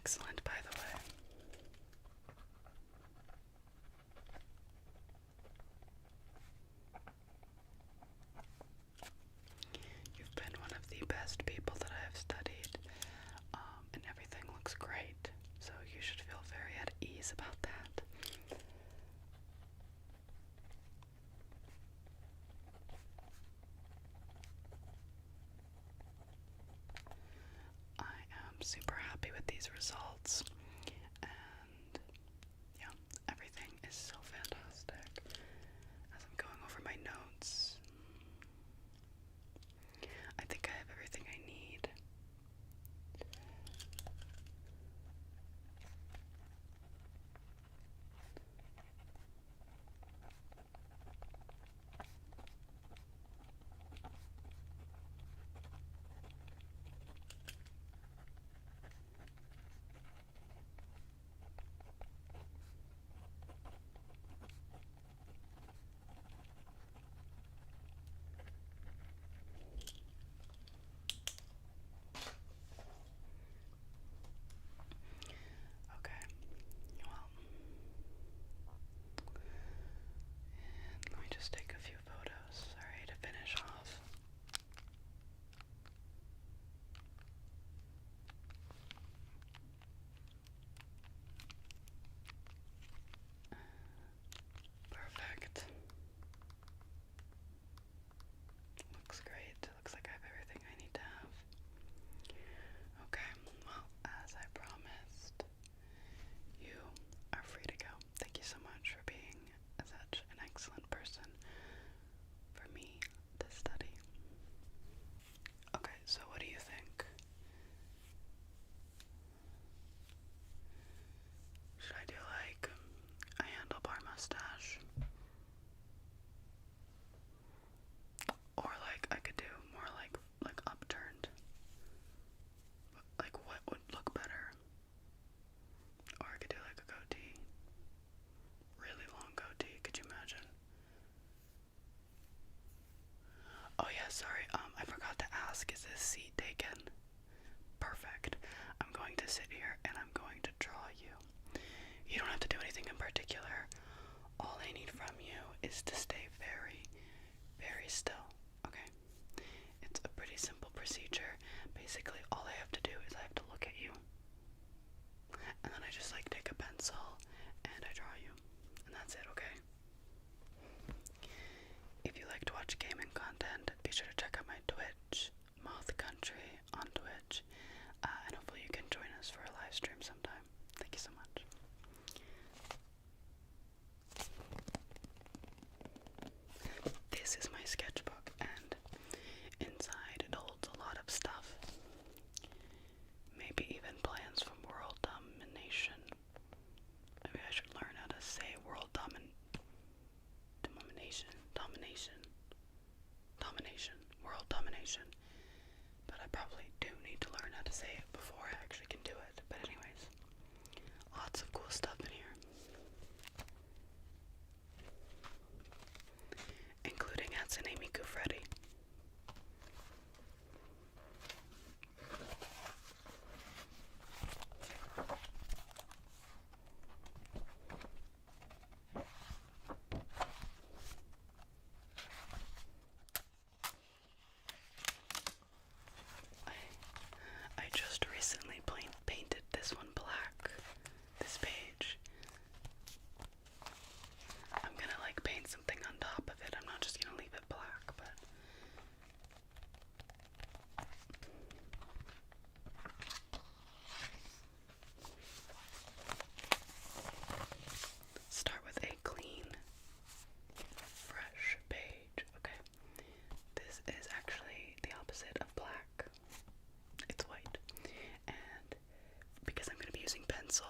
excellent, by the way. You've been one of the best people that I have studied, and everything looks great, so you should feel very at ease about that. I am super happy with these results, and yeah, everything is so fantastic. As I'm going over my notes, I think I have everything I need. Okay, well, and let me just take a few photos, sorry, to finish off. Perfect. Looks great. Looks like I have everything I need to have. Okay, well, as I promised, you are free to go. Thank you so much for being such an excellent person for me to study. Okay, so what do you think? Should I do like a handlebar mustache? Or like I could do more like upturned. Like what would look better? Or I could do like a goatee. Really long goatee, could you imagine? Oh yeah, sorry, I forgot to ask, is this seat taken? Perfect. I'm going to sit here and I'm going to draw you. You don't have to do anything in particular. All I need from you is to stay very, very still, okay? It's a pretty simple procedure. Basically, all I have to do is I have to look at you. And then I just like take a pencil and I draw you. And that's it, okay? If you like to watch gaming content, be sure to check out my Twitch, Moth Country on Twitch. And hopefully you can join us for a live stream sometime. Thank you so much. This is my sketchbook, and inside it holds a lot of stuff. Maybe even plans from world domination. Maybe I should learn how to say world world domination. But I probably do need to learn how to say it before I actually can do it. But anyways, lots of cool stuff in here. Including Hatsune Miku Freddy. I just recently painted this one black, this page. I'm gonna like paint something on top of it. I'm not just gonna leave it black, but start with a clean, fresh page. Okay, this is actually the opposite of black. It's white, and because I'm going to be using pencil,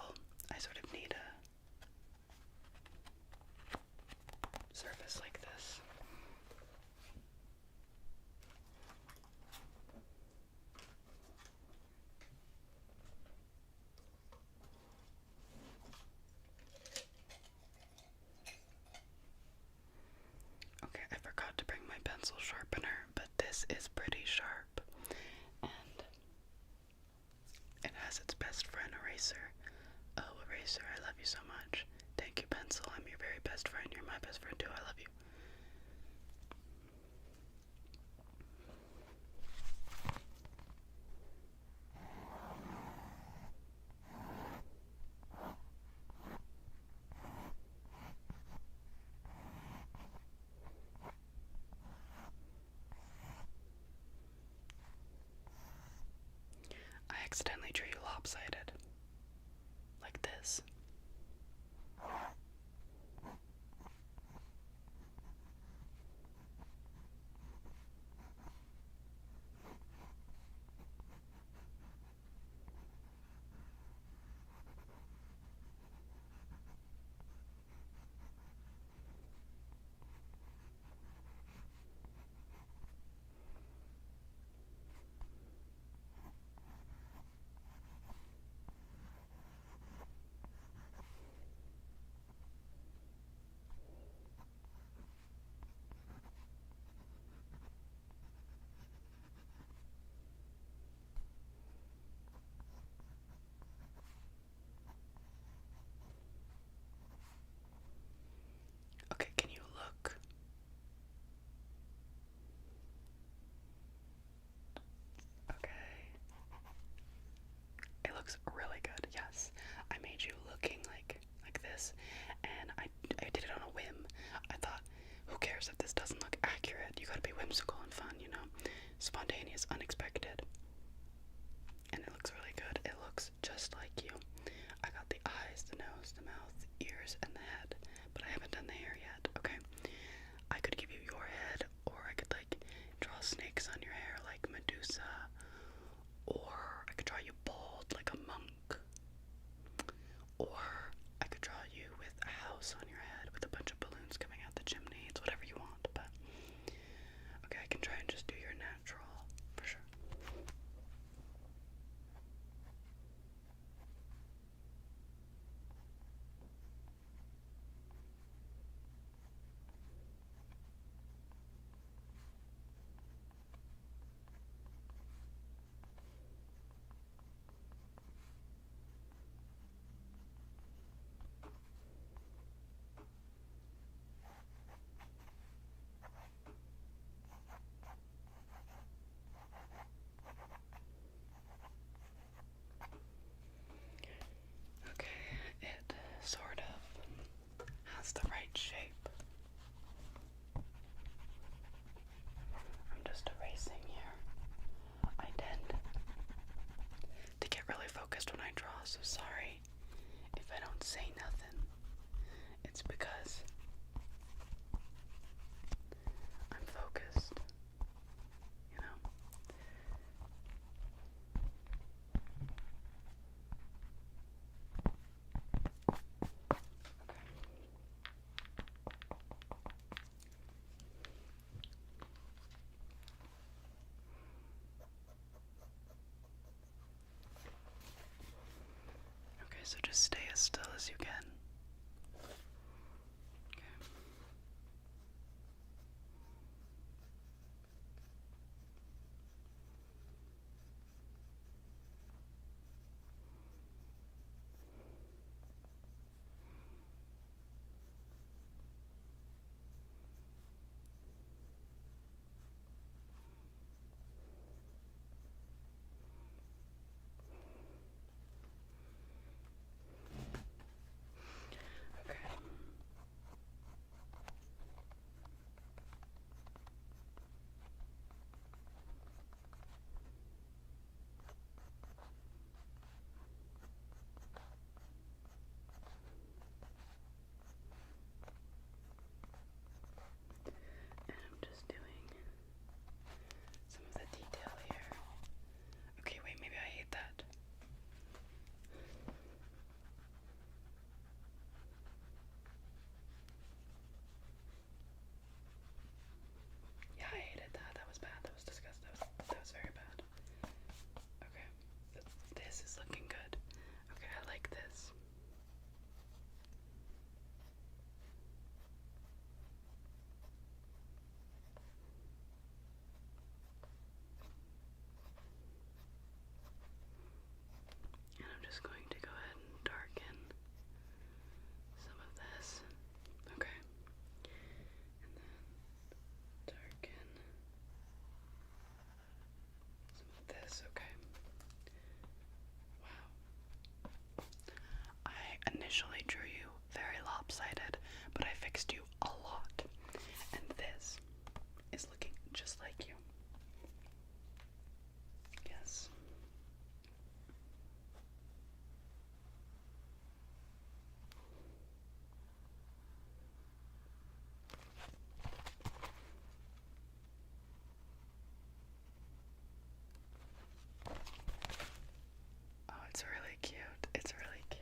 I sort of need a surface like this. Okay, I forgot to bring my pencil sharpener, but this is pretty sharp, and it has its best friend eraser. best friend. You're my best friend too. I love you. I accidentally drew you lopsided. Like this. Okay, can you look? Okay. It looks really good, yes. I made you looking like this, and I did it on a whim. I thought, who cares if this doesn't look accurate? You gotta be whimsical and fun, you know? Spontaneous, unexpected. And it looks really good. It looks just like you. I got the eyes, the nose, the mouth, the ears, and the head, but I haven't done the hair yet, okay? I could give you your head, or I could draw snakes on your hair like Medusa, or I could draw you bald like a monk, or I could draw you with a house on your head with a bunch of balloons coming out the chimney. It's whatever you want, but okay, I can try and just do your natural for sure. Okay, it sort of has the right shape. I'm just erasing here. I tend to get really focused when I draw, so sorry if I don't say nothing. It's because I'm focused, you know? Okay, so just stay as still as you can. Okay. initially drew you very lopsided, but I fixed you a lot. And this is looking just like you. Yes. Oh, it's really cute. It's really cute.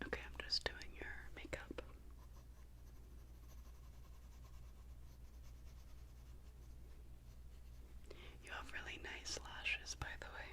Okay, I'm just doing your makeup. You have really nice lashes, by the way.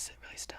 sit really still.